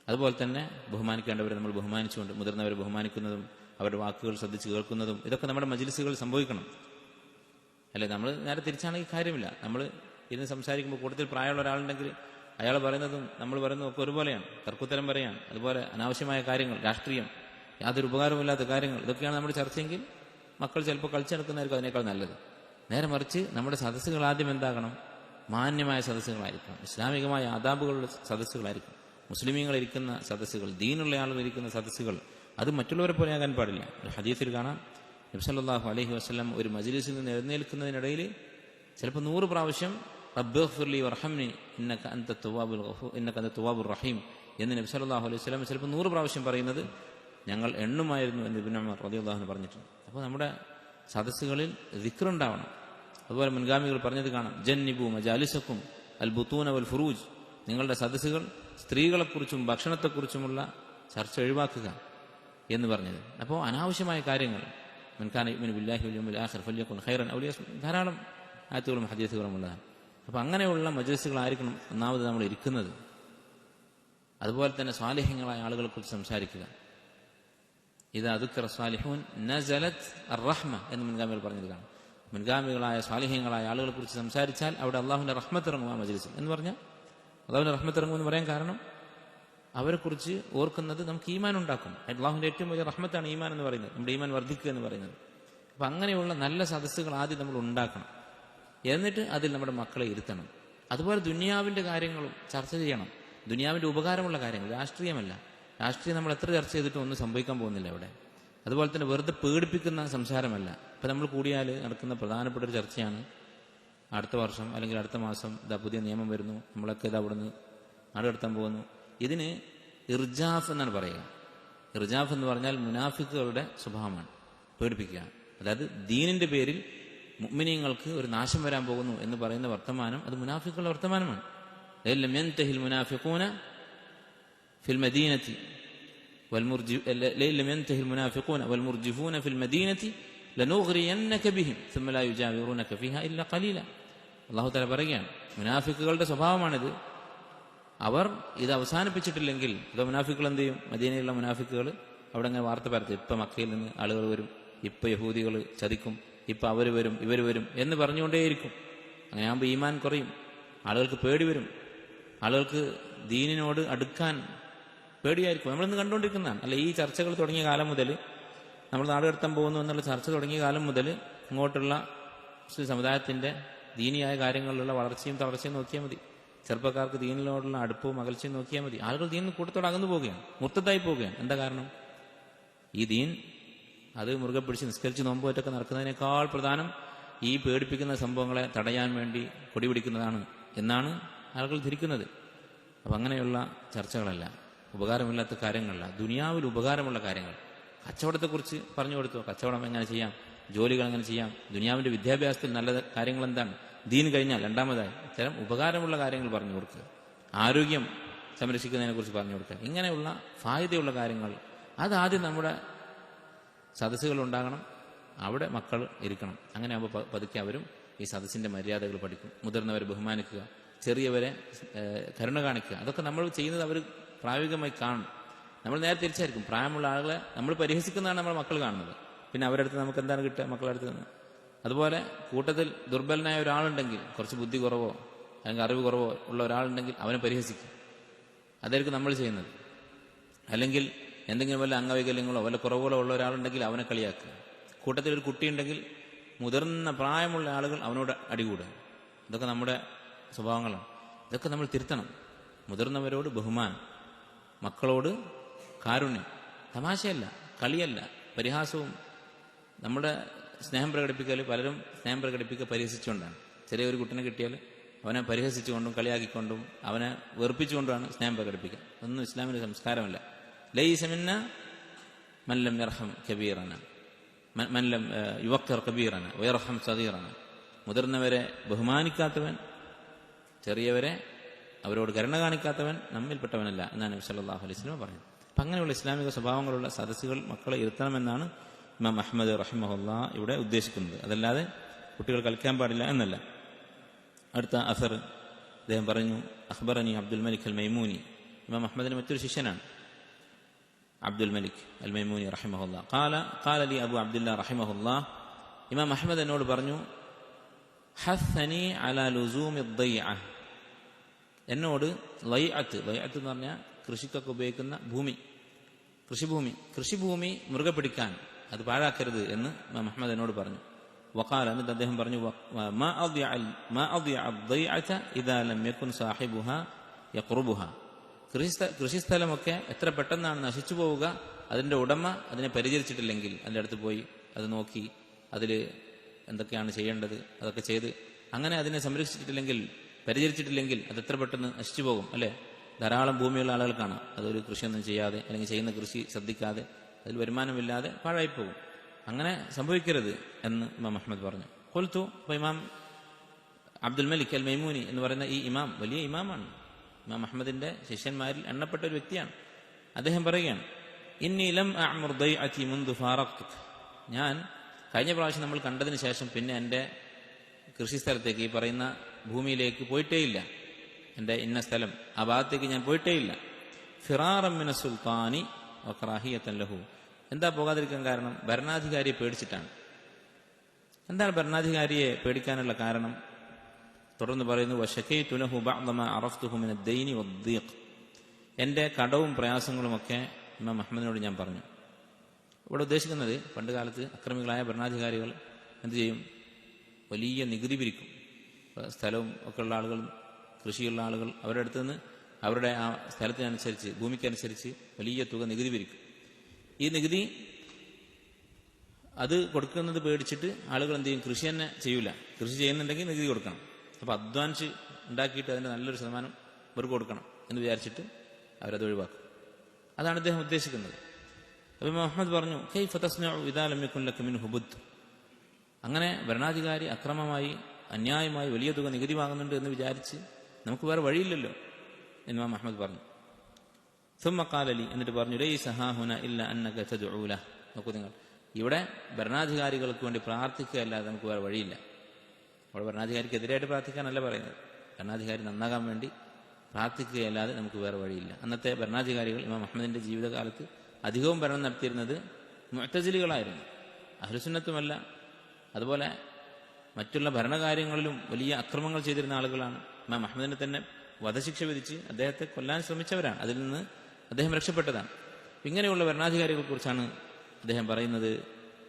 അതുപോലെ തന്നെ ബഹുമാനിക്കേണ്ടവരെ നമ്മൾ ബഹുമാനിച്ചുകൊണ്ട്, മുതിർന്നവരെ ബഹുമാനിക്കുന്നതും അവരുടെ വാക്കുകൾ ശ്രദ്ധിച്ച് കേൾക്കുന്നതും ഇതൊക്കെ നമ്മുടെ മജ്ലിസുകളിൽ സംഭവിക്കണം. അല്ലെ, നമ്മൾ നേരെ തിരിച്ചാണെങ്കിൽ കാര്യമില്ല. നമ്മൾ ഇരുന്ന് സംസാരിക്കുമ്പോൾ കൂടുതൽ പ്രായമുള്ള ഒരാളുണ്ടെങ്കിൽ അയാൾ പറയുന്നതും നമ്മൾ പറയുന്നതും ഒക്കെ ഒരുപോലെയാണ്, തർക്കുത്തരം പറയാൻ. അതുപോലെ അനാവശ്യമായ കാര്യങ്ങൾ, രാഷ്ട്രീയം, യാതൊരു ഉപകാരമില്ലാത്ത കാര്യങ്ങൾ, ഇതൊക്കെയാണ് നമ്മുടെ ചർച്ചയെങ്കിൽ മക്കൾ ചിലപ്പോൾ കളിച്ചെടുക്കുന്നതായിരിക്കും അതിനേക്കാൾ നല്ലത്. നേരെ മറിച്ച് നമ്മുടെ സദസ്സുകൾ ആദ്യം എന്താകണം? മാന്യമായ സദസ്സുകളായിരിക്കണം, ഇസ്ലാമികമായ ആദാബുകളുടെ സദസ്സുകളായിരിക്കും. മുസ്ലിമീങ്ങൾ ഇരിക്കുന്ന സദസ്സുകൾ, ദീനുള്ള ആളുകൾ ഇരിക്കുന്ന സദസ്സുകൾ, അത് മറ്റുള്ളവരെ പോലെ ആകാൻ പാടില്ല. ഒരു ഹദീസിൽ കാണാം, നബി സല്ലല്ലാഹു അലൈഹി വസല്ലം ഒരു മജ്ലിസിൽ നിന്ന് എഴുന്നേൽക്കുന്നതിനിടയിൽ ചിലപ്പോൾ 100 പ്രാവശ്യം റബ്ബിഗ്ഫിർലി വർഹംനി ഇന്നക അൻത തവ്വാബുർ റഹീം എന്ന് നബി സല്ലല്ലാഹു അലൈഹി വസല്ലം ചിലപ്പോൾ 100 പ്രാവശ്യം പറയുന്നത് ഞങ്ങൾ എണ്ണുമായിരുന്നു എന്ന് ഇബ്നു ഉമർ റളിയല്ലാഹു അൻഹു പറഞ്ഞിട്ടുണ്ട്. അപ്പോൾ നമ്മുടെ സദസ്സുകളിൽ ദിക്റുണ്ടാവണം. അതുപോലെ മുൻഗാമികൾ പറഞ്ഞത് കാണാം, ജന്നിബു മജാലിസക്കും അൽ ബുത്തൂന വൽ ഫുറൂജ്, നിങ്ങളുടെ സദസ്സുകൾ സ്ത്രീകളെക്കുറിച്ചും ഭക്ഷണത്തെക്കുറിച്ചുമുള്ള ചർച്ച ഒഴിവാക്കുക എന്ന് പറഞ്ഞത്. അപ്പോൾ അനാവശ്യമായ കാര്യങ്ങൾ, മൻ കാന യുഅ്മിനു ബില്ലാഹി വൽ യൗമിൽ ആഖിർ ഫല്യകുൻ ഖൈറൻ ഔ ലിയസ്മുത്, ധാരാളം ആയത്തുകളും ഹദീസുകളും ഉള്ളതാണ്. അപ്പോൾ അങ്ങനെയുള്ള മജ്ലിസുകളായിരിക്കണം ഒന്നാമത് നമ്മൾ ഇരിക്കുന്നത്. അതുപോലെ തന്നെ സ്വാലിഹ്യങ്ങളായ ആളുകളെക്കുറിച്ച് സംസാരിക്കുക. ഇദാ ദുക്കിറ സ്വാലിഹൂൻ നസലത് അർറഹ്മ എന്ന് മുൻഗാമികൾ പറഞ്ഞത് കാണാം. മുൻഗാമികളായ സ്വാലിഹ്യങ്ങളായ ആളുകളെക്കുറിച്ച് സംസാരിച്ചാൽ അവിടെ അള്ളാഹുവിന്റെ റഹ്മത്ത് ഇറങ്ങും ആ മജ്ലിസിൽ. എന്ന് പറഞ്ഞാൽ അള്ളാഹുവിന്റെ റഹ്മത്ത് ഇറങ്ങുമെന്ന് പറയാൻ കാരണം അവരെക്കുറിച്ച് ഓർക്കുന്നത് നമുക്ക് ഈമാൻ ഉണ്ടാക്കും. അള്ളാഹുവിന്റെ ഏറ്റവും വലിയ റഹ്മത്താണ് ഈമാൻ എന്ന് പറയുന്നത്, നമ്മുടെ ഈമാൻ വർദ്ധിക്കുക എന്ന് പറയുന്നത്. അപ്പം അങ്ങനെയുള്ള നല്ല സദസ്സുകൾ ആദ്യം നമ്മൾ ഉണ്ടാക്കണം. എന്നിട്ട് അതിൽ നമ്മുടെ മക്കളെ ഇരുത്തണം. അതുപോലെ ദുനിയാവിന്റെ കാര്യങ്ങളും ചർച്ച ചെയ്യണം. ദുനിയാവിന്റെ ഉപകാരമുള്ള കാര്യങ്ങൾ, രാഷ്ട്രീയമല്ല. രാഷ്ട്രീയം നമ്മൾ എത്ര ചർച്ച ചെയ്തിട്ടും ഒന്നും സംഭവിക്കാൻ പോകുന്നില്ല ഇവിടെ. അതുപോലെ തന്നെ വെറുതെ പേടിപ്പിക്കുന്ന സംസാരമല്ല. ഇപ്പം നമ്മൾ കൂടിയാൽ നടക്കുന്ന പ്രധാനപ്പെട്ട ഒരു ചർച്ചയാണ്, അടുത്ത വർഷം അല്ലെങ്കിൽ അടുത്ത മാസം ഇതാ പുതിയ നിയമം വരുന്നു, നമ്മളൊക്കെ ഇതാ അവിടുന്ന് നാടുകടത്താൻ പോകുന്നു. ഇതിന് ഇർജാഫ് എന്നാണ് പറയുക. ഇർജാഫ് എന്ന് പറഞ്ഞാൽ മുനാഫിക്കുകളുടെ സ്വഭാവമാണ്, പേടിപ്പിക്കുക. അതായത് ദീനിന്റെ പേരിൽ മുഅ്മിനീങ്ങൾക്ക് ഒരു നാശം വരാൻ പോകുന്നു എന്ന് പറയുന്ന വർത്തമാനം അത് മുനാഫിക്കുകളുടെ വർത്തമാനമാണ്. ലം യൻതഹിൽ മുനാഫിഖൂന ഫിൽ മദീനതി ലം യൻതഹിൽ മുനാഫിഖൂന വൽ മുർജിഫൂന ഫിൽ മദീനതി ലനുഗ്രിയന്നക ബിഹിം ثم لا يجاورونك فيها الا قليلا. അല്ലാഹു തആല പറയുകയാണ്, മുനാഫിക്കുകളുടെ സ്വഭാവമാണിത്. അവർ ഇത് അവസാനിപ്പിച്ചിട്ടില്ലെങ്കിൽ മുനാഫിക്കുകൾ എന്ത് ചെയ്യും? മദീനയിലുള്ള മുനാഫിക്കുകൾ അവിടെ അങ്ങനെ വാർത്ത പരത്തും, ഇപ്പം മക്കയിൽ നിന്ന് ആളുകൾ വരും, ഇപ്പം യഹൂദികൾ ചതിക്കും, ഇപ്പം അവർ വരും ഇവർ വരും എന്ന് പറഞ്ഞുകൊണ്ടേയിരിക്കും. അങ്ങനെ ആകുമ്പോൾ ഈമാൻ കുറയും, ആളുകൾക്ക് പേടി വരും, ആളുകൾക്ക് ദീനിനോട് അടുക്കാൻ പേടിയായിരിക്കും. നമ്മളിന്ന് കണ്ടുകൊണ്ടിരിക്കുന്നതാണ് അല്ല, ഈ ചർച്ചകൾ തുടങ്ങിയ കാലം മുതൽ, നമ്മൾ നാട് കടത്താൻ പോകുന്നു എന്നുള്ള ചർച്ച തുടങ്ങിയ കാലം മുതൽ ഇങ്ങോട്ടുള്ള മുസ്ലിം സമുദായത്തിൻ്റെ ദീനിയായ കാര്യങ്ങളിലുള്ള വളർച്ചയും തളർച്ചയും നോക്കിയാൽ മതി. ചെറുപ്പക്കാർക്ക് ദീനിനോടുള്ള അടുപ്പവും അകൽച്ചയും നോക്കിയാൽ മതി. ആളുകൾ ദീനിന് കൂട്ടത്തോടെ അകന്നു പോവുകയാണ്, മുർത്തതായി പോവുകയാണ്. എന്താ കാരണം? ഈ ദീൻ അത് മുറുകെ പിടിച്ച് നിസ്കരിച്ച് നോമ്പുമായിട്ടൊക്കെ നടക്കുന്നതിനേക്കാൾ പ്രധാനം ഈ പേടിപ്പിക്കുന്ന സംഭവങ്ങളെ തടയാൻ വേണ്ടി കൊടിപിടിക്കുന്നതാണ് എന്നാണ് ആളുകൾ ധരിക്കുന്നത്. അപ്പം അങ്ങനെയുള്ള ചർച്ചകളല്ല, ഉപകാരമില്ലാത്ത കാര്യങ്ങളല്ല, ദുനിയാവിൽ ഉപകാരമുള്ള കാര്യങ്ങൾ. കച്ചവടത്തെക്കുറിച്ച് പറഞ്ഞു കൊടുത്തു, കച്ചവടം എങ്ങനെ ചെയ്യാം, ജോലികൾ എങ്ങനെ ചെയ്യാം, ദുനിയാവിൻ്റെ വിദ്യാഭ്യാസത്തിൽ നല്ല കാര്യങ്ങൾ എന്താണ്, ദീൻ കഴിഞ്ഞാൽ രണ്ടാമതായി ഇത്തരം ഉപകാരമുള്ള കാര്യങ്ങൾ പറഞ്ഞു കൊടുക്കുക, ആരോഗ്യം സംരക്ഷിക്കുന്നതിനെക്കുറിച്ച് പറഞ്ഞു കൊടുക്കുക. ഇങ്ങനെയുള്ള ഫായതയുള്ള കാര്യങ്ങൾ അതാദ്യം നമ്മുടെ സദസ്സുകൾ ഉണ്ടാകണം, അവിടെ മക്കൾ ഇരിക്കണം. അങ്ങനെ ആകുമ്പോൾ പതുക്കെ അവരും ഈ സദസ്സിൻ്റെ മര്യാദകൾ പഠിക്കും. മുതിർന്നവരെ ബഹുമാനിക്കുക, ചെറിയവരെ കരുണ കാണിക്കുക, അതൊക്കെ നമ്മൾ ചെയ്യുന്നത് അവർ പ്രായോഗികമായി കാണും. നമ്മൾ നേരെ തിരിച്ചായിരിക്കും, പ്രായമുള്ള ആളുകളെ നമ്മൾ പരിഹസിക്കുന്നതാണ് നമ്മുടെ മക്കൾ കാണുന്നത്. പിന്നെ അവരുടെ അടുത്ത് നമുക്ക് എന്താണ് കിട്ടുക മക്കളുടെ അടുത്ത് നിന്ന്? അതുപോലെ കൂട്ടത്തിൽ ദുർബലനായ ഒരാളുണ്ടെങ്കിൽ, കുറച്ച് ബുദ്ധി കുറവോ അല്ലെങ്കിൽ അറിവ് കുറവോ ഉള്ള ഒരാളുണ്ടെങ്കിൽ അവനെ പരിഹസിക്കും. അതായിരിക്കും നമ്മൾ ചെയ്യുന്നത്. അല്ലെങ്കിൽ എന്തെങ്കിലും വല്ല അംഗവൈകല്യങ്ങളോ വല്ല കുറവുകളോ ഉള്ള ഒരാളുണ്ടെങ്കിൽ അവനെ കളിയാക്കുക. കൂട്ടത്തിൽ ഒരു കുട്ടിയുണ്ടെങ്കിൽ മുതിർന്ന പ്രായമുള്ള ആളുകൾ അവനോട് അടികൂടുക. ഇതൊക്കെ നമ്മുടെ സ്വഭാവങ്ങളാണ്. ഇതൊക്കെ നമ്മൾ തിരുത്തണം. മുതിർന്നവരോട് ബഹുമാനം, മക്കളോട് കാരുണ്യം, തമാശയല്ല, കളിയല്ല, പരിഹാസവും. നമ്മുടെ സ്നേഹം പ്രകടിപ്പിക്കൽ, പലരും സ്നേഹം പ്രകടിപ്പിക്കുക പരിഹസിച്ചുകൊണ്ടാണ്. ചെറിയൊരു കുട്ടിനെ കിട്ടിയാൽ അവനെ പരിഹസിച്ചുകൊണ്ടും കളിയാക്കിക്കൊണ്ടും അവനെ വെറുപ്പിച്ചുകൊണ്ടുമാണ് സ്നേഹം പ്രകടിപ്പിക്കുക. അതൊന്നും ഇസ്ലാമിൻ്റെ സംസ്കാരമല്ല. ലൈസ മിന്ന മൻ ലം യർഹം കബീറന, മൻ ലം യുവക്കിർ കബീറന വയർഹം സഗീറന. മുതിർന്നവരെ ബഹുമാനിക്കാത്തവൻ, ചെറിയവരെ അവരോട് കരുണ കാണിക്കാത്തവൻ നമ്മിൽപ്പെട്ടവനല്ല എന്നാണ് നബി സല്ലല്ലാഹു അലൈഹി വസല്ലം പറയുന്നത്. അപ്പം അങ്ങനെയുള്ള ഇസ്ലാമിക സ്വഭാവങ്ങളുള്ള സദസ്സുകൾ മക്കളെ ഇരുത്തണമെന്നാണ് ഇമാം അഹ്മദ് റഹിമഹുല്ലാ ഇവിടെ ഉദ്ദേശിക്കുന്നത്. അതല്ലാതെ കുട്ടികൾ കളിക്കാൻ പാടില്ല എന്നല്ല. അടുത്ത അസർ അദ്ദേഹം പറഞ്ഞു, അഖ്ബറനി അബ്ദുൽ മലിക് അൽ മൈമൂനി. ഇമാം അഹ്മദിന്റെ മറ്റൊരു ശിഷ്യനാണ് അബ്ദുൽ മലിക് അൽ മൈമൂനി റഹിമഹുല്ലാ. ഖാല ലി അബു അബ്ദുല്ലാ റഹിമഹുല്ലാ, ഇമാം അഹ്മദ് എന്നോട് പറഞ്ഞു, ഹസ്സനി അലാ ലുസൂമി ദയ്അ, എന്നോട് ലയ്അത്ത് എന്ന് പറഞ്ഞാൽ കൃഷിക്കൊക്കെ ഉപയോഗിക്കുന്ന ഭൂമി, കൃഷിഭൂമി മുറുകെ പിടിക്കാൻ, അത് പാഴാക്കരുത് എന്ന് ഇമാം അഹ്മദ് എന്നോട് പറഞ്ഞു. വഖാല, എന്നിട്ട് അദ്ദേഹം പറഞ്ഞു, മാ അദ്യഅ ദയ്അത ഇദാ ലം യകുൻ സാഹിബുഹാ യഖ്റുബുഹാ. കൃഷിസ്ഥലമൊക്കെ എത്ര പെട്ടെന്നാണ് നശിച്ചു പോവുക, അതിൻ്റെ ഉടമ അതിനെ പരിചരിച്ചിട്ടില്ലെങ്കിൽ, അതിൻ്റെ അടുത്ത് പോയി അത് നോക്കി അതിൽ എന്തൊക്കെയാണ് ചെയ്യേണ്ടത് അതൊക്കെ ചെയ്ത് അങ്ങനെ അതിനെ സംരക്ഷിച്ചിട്ടില്ലെങ്കിൽ, പരിചരിച്ചിട്ടില്ലെങ്കിൽ അത് എത്ര പെട്ടെന്ന് നശിച്ചു പോകും അല്ലേ? ധാരാളം ഭൂമിയുള്ള ആളുകൾ കാണാം, അതൊരു കൃഷിയൊന്നും ചെയ്യാതെ അല്ലെങ്കിൽ ചെയ്യുന്ന കൃഷി ശ്രദ്ധിക്കാതെ അതിൽ വരുമാനമില്ലാതെ പാഴായിപ്പോകും. അങ്ങനെ സംഭവിക്കരുത് എന്ന് ഇമാം അഹ്മദ് പറഞ്ഞു. ഖുൽതു, അപ്പോൾ ഇമാം അബ്ദുൽ മലിക് അൽ മൈമൂനി എന്ന് പറയുന്ന ഈ ഇമാം വലിയ ഇമാമാണ്, ഇമാം അഹ്മദിന്റെ ശിഷ്യന്മാരിൽ എണ്ണപ്പെട്ട ഒരു വ്യക്തിയാണ്. അദ്ദേഹം പറയുകയാണ്, ഇന്നി ലം അഅ്മുർ ദയ്അതി മുൻദു ഫാറഖ്തുക, ഞാൻ കഴിഞ്ഞ പ്രാവശ്യം നമ്മൾ കണ്ടതിന് ശേഷം പിന്നെ എൻ്റെ കൃഷിസ്ഥലത്തേക്ക്, ഈ പറയുന്ന ഭൂമിയിലേക്ക് പോയിട്ടേയില്ല. എൻ്റെ ഇന്ന സ്ഥലം, ആ ഭാഗത്തേക്ക് ഞാൻ പോയിട്ടേയില്ല. ഫിറാറൻ മിന സുൽത്താനി വകറാഹിയതൻ ലഹു. എന്താ പോകാതിരിക്കാൻ കാരണം? ഭരണാധികാരിയെ പേടിച്ചിട്ടാണ്. എന്താണ് ഭരണാധികാരിയെ പേടിക്കാനുള്ള കാരണം? തുടർന്ന് പറയുന്നു, വശകൈതു ലഹു ബഅദ മാ അറഫ്തുഹു മിന അദ്ദൈനി വദ്ദീഖ്. എൻ്റെ കടവും പ്രയാസങ്ങളുമൊക്കെ ഇമാം അഹ്മദിനോട് ഞാൻ പറഞ്ഞു. ഇവിടെ ഉദ്ദേശിക്കുന്നത്, പണ്ട് കാലത്ത് അക്രമികളായ ഭരണാധികാരികൾ എന്ത് ചെയ്യും? വലിയ നികുതി പിരിക്കും. സ്ഥലവും ഒക്കെ ഉള്ള ആളുകൾ, കൃഷിയുള്ള ആളുകൾ, അവരുടെ അടുത്ത് നിന്ന് അവരുടെ ആ സ്ഥലത്തിനനുസരിച്ച്, ഭൂമിക്കനുസരിച്ച് വലിയ തുക നികുതി പിരിക്കും. ഈ നികുതി അത് കൊടുക്കുന്നത് പേടിച്ചിട്ട് ആളുകൾ എന്ത് ചെയ്യും? കൃഷി തന്നെ ചെയ്യൂല. കൃഷി ചെയ്യുന്നുണ്ടെങ്കിൽ നികുതി കൊടുക്കണം. അപ്പോൾ അധ്വാനിച്ച് ഉണ്ടാക്കിയിട്ട് അതിൻ്റെ നല്ലൊരു ശതമാനം ഇവർക്ക് കൊടുക്കണം എന്ന് വിചാരിച്ചിട്ട് അവരത് ഒഴിവാക്കും. അതാണ് അദ്ദേഹം ഉദ്ദേശിക്കുന്നത്. അപ്പോൾ മുഹമ്മദ് പറഞ്ഞു, കൈഫ തസ്നഉ ഇദാ ലം യകുൻ ലക മിൻഹു ബുദ്. അങ്ങനെ ഭരണാധികാരി അക്രമമായി അന്യായമായി വലിയ തുക നികുതി വാങ്ങുന്നുണ്ട് എന്ന് വിചാരിച്ച് നമുക്ക് വേറെ വഴിയില്ലല്ലോ എന്ന് ഇമാം അഹ്മദ് പറഞ്ഞു. സുമ്മ ഖാല ലി, എന്നിട്ട് പറഞ്ഞു, ലൈസ ഹാഹുന ഇല്ല അന്നക തദ്ഉ ലഹു. നോക്കൂ നിങ്ങൾ, ഇവിടെ ഭരണാധികാരികൾക്ക് വേണ്ടി പ്രാർത്ഥിക്കുക അല്ലാതെ നമുക്ക് വേറെ വഴിയില്ല. അവിടെ ഭരണാധികാരിക്കെതിരായിട്ട് പ്രാർത്ഥിക്കാനല്ല പറയുന്നത്, ഭരണാധികാരി നന്നാകാൻ വേണ്ടി പ്രാർത്ഥിക്കുകയല്ലാതെ നമുക്ക് വേറെ വഴിയില്ല. അന്നത്തെ ഭരണാധികാരികൾ ഇമാം അഹ്മദിന്റെ ജീവിതകാലത്ത് അധികവും ഭരണം നടത്തിയിരുന്നത് മുഅ്തസിലികളായിരുന്നു. അഹ്ലുസുന്നത്തുമല്ല. അതുപോലെ മറ്റുള്ള ഭരണകാര്യങ്ങളിലും വലിയ അക്രമങ്ങൾ ചെയ്തിരുന്ന ആളുകളാണ്. ഇമാം അഹ്മദിനെ തന്നെ വധശിക്ഷ വിധിച്ച് അദ്ദേഹത്തെ കൊല്ലാൻ ശ്രമിച്ചവരാണ്. അതിൽ നിന്ന് അദ്ദേഹം രക്ഷപ്പെട്ടതാണ്. ഇങ്ങനെയുള്ള ഭരണാധികാരികളെ കുറിച്ചാണ് അദ്ദേഹം പറയുന്നത്,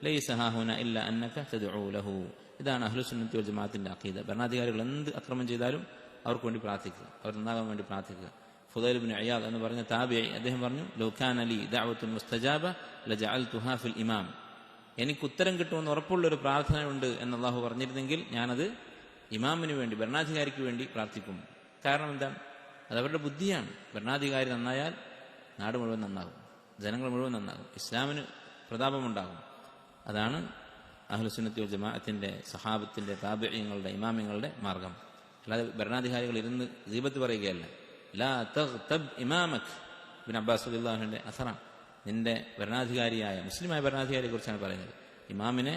ലൈസ ഹാഹുന ഇല്ല അന്നക തദ്ഉ ലഹു. ഇതാണ് അഹ്ലുസുന്നത്തി വൽ ജമാഅത്തിന്റെ അഖീദ. ഭരണാധികാരികൾ എന്ത് അക്രമം ചെയ്താലും അവർക്ക് വേണ്ടി പ്രാർത്ഥിക്കുക, അവർ നന്നാകാൻ വേണ്ടി പ്രാർത്ഥിക്കുക. ഫുദൈൽ ഇബ്നു ഇയാദ് എന്ന് പറഞ്ഞ താബിഈ അദ്ദേഹം പറഞ്ഞു, ലൗ കാന ലി ദഅവത്തുൻ മുസ്തജാബ ലജഅൽതുഹാ ഫിൽ ഇമാം. എനിക്ക് ഉത്തരം കിട്ടുമെന്ന് ഉറപ്പുള്ളൊരു പ്രാർത്ഥനയുണ്ട് എന്ന് അള്ളാഹു പറഞ്ഞിരുന്നെങ്കിൽ ഞാനത് ഇമാമിന് വേണ്ടി, ഭരണാധികാരിക്ക് വേണ്ടി പ്രാർത്ഥിക്കും. കാരണം എന്താണ്? അതവരുടെ ബുദ്ധിയാണ്. ഭരണാധികാരി നന്നായാൽ നാട് മുഴുവൻ നന്നാകും, ജനങ്ങൾ മുഴുവൻ നന്നാകും, ഇസ്ലാമിന് പ്രതാപമുണ്ടാകും. അതാണ് അഹ്ലുസുന്നത്തി വൽ ജമാഅത്തിന്റെ, സഹാബത്തിന്റെ, താബിഈങ്ങളുടെ, ഇമാമിങ്ങളുടെ മാർഗം. അല്ലാതെ ഭരണാധികാരികൾ ഇരുന്ന് ഗീബത്ത് പറയുകയല്ല. ലാ തഗ്തബ് ഇമാമക്. ഇബ്നു അബ്ബാസ് റളിയല്ലാഹു അൻഹുവിന്റെ അസറാണ്. നിന്റെ ഭരണാധികാരിയായ, മുസ്ലിമായ ഭരണാധികാരിയെ കുറിച്ചാണ് പറയുന്നത്, ഇമാമിനെ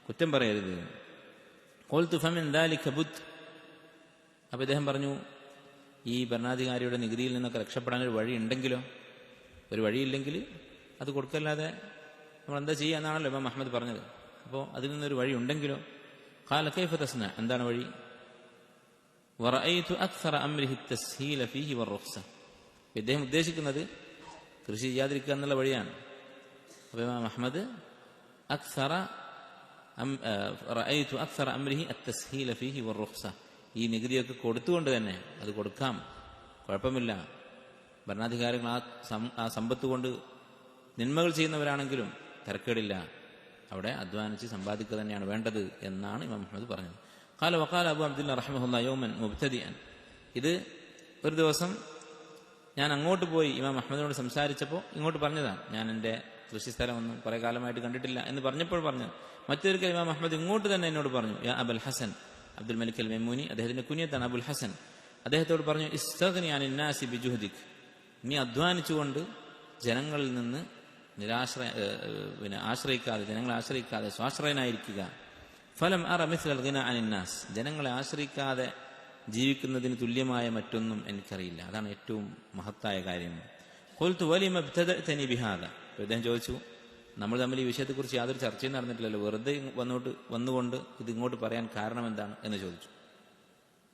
കുറ്റം പറയരുത്. ഖുൽതു ഫമിൻ ദാലിക ബുദ്. അപ്പോൾ ഇദ്ദേഹം പറഞ്ഞു, ഈ ഭരണാധികാരിയുടെ നികുതിയിൽ നിന്നൊക്കെ രക്ഷപ്പെടാൻ ഒരു വഴി ഉണ്ടെങ്കിലോ? ഒരു വഴിയില്ലെങ്കിൽ അത് കൊടുക്കല്ലാതെ നമ്മൾ എന്താ ചെയ്യുക എന്നാണല്ലോ ഇമാം അഹ്മദ് പറഞ്ഞത്. അപ്പോൾ അതിൽ നിന്നൊരു വഴി ഉണ്ടെങ്കിലോ? ഖാല കൈഫ തസ്ന. എന്താണ് വഴി? വറഅയ്തു അക്സറ അംരിഹി തസ്ഹീല ഫീഹി വറുഖ്സ. ഇദ്ദേഹം ഉദ്ദേശിക്കുന്നത് കൃഷി ചെയ്യാതിരിക്കുക എന്നുള്ള വഴിയാണ്. അപ്പോൾ ഇമാം അഹ്മദ് റഅയ്തു അക്സറ അംരിഹി അത്തസ്ഹീല ഫീഹി വറുഖ്സ, ഈ നികുതിയൊക്കെ കൊടുത്തുകൊണ്ട് തന്നെ, അത് കൊടുക്കാം, കുഴപ്പമില്ല, ഭരണാധികാരികൾ ആ സമ്പത്ത് കൊണ്ട് നന്മകൾ ചെയ്യുന്നവരാണെങ്കിലും തിരക്കേടില്ല, അവിടെ അധ്വാനിച്ച് സമ്പാദിക്കുക തന്നെയാണ് വേണ്ടത് എന്നാണ് ഇമാം അഹ്മദ് പറഞ്ഞത്. ഖാല വഖാല അബൂ അബ്ദുല്ലാ റഹിമഹുല്ലാഹ് യൗമൻ മുബ്തദിഅൻ. ഇത് ഒരു ദിവസം ഞാൻ അങ്ങോട്ട് പോയി ഇമാം അഹ്മദിനോട് സംസാരിച്ചപ്പോൾ ഇങ്ങോട്ട് പറഞ്ഞതാണ്. ഞാൻ എൻ്റെ കൃഷിസ്ഥലമൊന്നും കുറേ കാലമായിട്ട് കണ്ടിട്ടില്ല എന്ന് പറഞ്ഞപ്പോൾ പറഞ്ഞത്. മറ്റൊരിക്കൽ ഇമാം അഹ്മദ് ഇങ്ങോട്ട് തന്നെ എന്നോട് പറഞ്ഞു, യാ അബുൽ ഹസൻ, അബ്ദുൽ മലിക് അൽ മൈമൂനി അദ്ദേഹത്തിന്റെ കുനിയത്താണ് അബുൽ ഹസൻ. അദ്ദേഹത്തോട് പറഞ്ഞു, ഇസ്തഗ്നി അനിൻ നാസി ബിജുഹദിക്. നീ അധ്വാനിച്ചുകൊണ്ട് ജനങ്ങളിൽ നിന്ന് ആശ്രയിക്കാതെ, ജനങ്ങളെ ആശ്രയിക്കാതെ സ്വാശ്രയനായിരിക്കുക. ഫലം അറ മിസ്ലൽ ഗിന അനിൻ നാസ്. ജനങ്ങളെ ആശ്രയിക്കാതെ ജീവിക്കുന്നതിന് തുല്യമായ മറ്റൊന്നും എനിക്കറിയില്ല. അതാണ് ഏറ്റവും മഹത്തായ കാര്യം. ഖുൽതു വലിമ ഇബ്തദഅതനി ബിഹാദ. അദ്ദേഹം ചോദിച്ചു, നമ്മൾ തമ്മിൽ ഈ വിഷയത്തെക്കുറിച്ച് യാതൊരു ചർച്ചയും നടന്നിട്ടില്ലല്ലോ, വെറുതെ വന്നുകൊണ്ട് ഇത് ഇങ്ങോട്ട് പറയാൻ കാരണം എന്താണ് എന്ന് ചോദിച്ചു.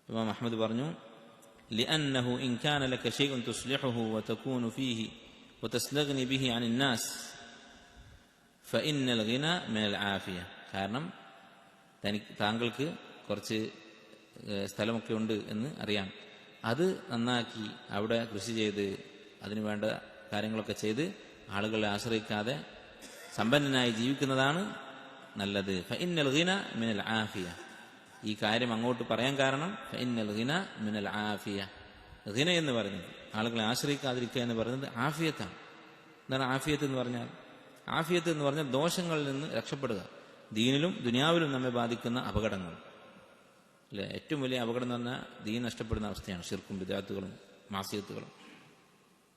ഇമാം അഹ്മദ് പറഞ്ഞു, ലിഅന്നഹു ഇൻ കാന ലക ശൈഉൻ തുസ്ലിഹുഹു വതകൂനു ഫീഹി വതസ്തഗ്നി ബിഹി അനിൻ നാസ് ഫഇന്നൽ ഗിന മിനൽ ആഫിയ. കാരണം താങ്കൾക്ക് കുറച്ച് സ്ഥലമൊക്കെ ഉണ്ട് എന്ന് അറിയാം, അത് നന്നാക്കി അവിടെ കൃഷി ചെയ്ത് അതിനു വേണ്ട കാര്യങ്ങളൊക്കെ ചെയ്ത് ആളുകളെ ആശ്രയിക്കാതെ സമ്പന്നനായി ജീവിക്കുന്നതാണ് നല്ലത്. ഫഇന്നൽ ഗിന മിനൽ ആഫിയ. ഈ കാര്യം അങ്ങോട്ട് പറയാൻ കാരണം ഫഇന്നൽ ഗിന മിനൽ ആഫിയ. ഗിന എന്ന് പറയുന്നത്, ആളുകളെ ആശ്രയിക്കാതിരിക്കുക എന്ന് പറയുന്നത് ആഫിയത്താണ്. എന്താണ് ആഫിയത്ത് എന്ന് പറഞ്ഞാൽ? ആഫിയത്ത് എന്ന് പറഞ്ഞാൽ ദോഷങ്ങളിൽ നിന്ന് രക്ഷപ്പെടുക, ദീനിലും ദുനിയാവിലും നമ്മെ ബാധിക്കുന്ന അപകടങ്ങൾ. അല്ലെ, ഏറ്റവും വലിയ അപകടം എന്ന് പറഞ്ഞാൽ ദീൻ നഷ്ടപ്പെടുന്ന അവസ്ഥയാണ്. ശിർക്കും ബിദ്അത്തുകളും മാസിയത്തുകളും,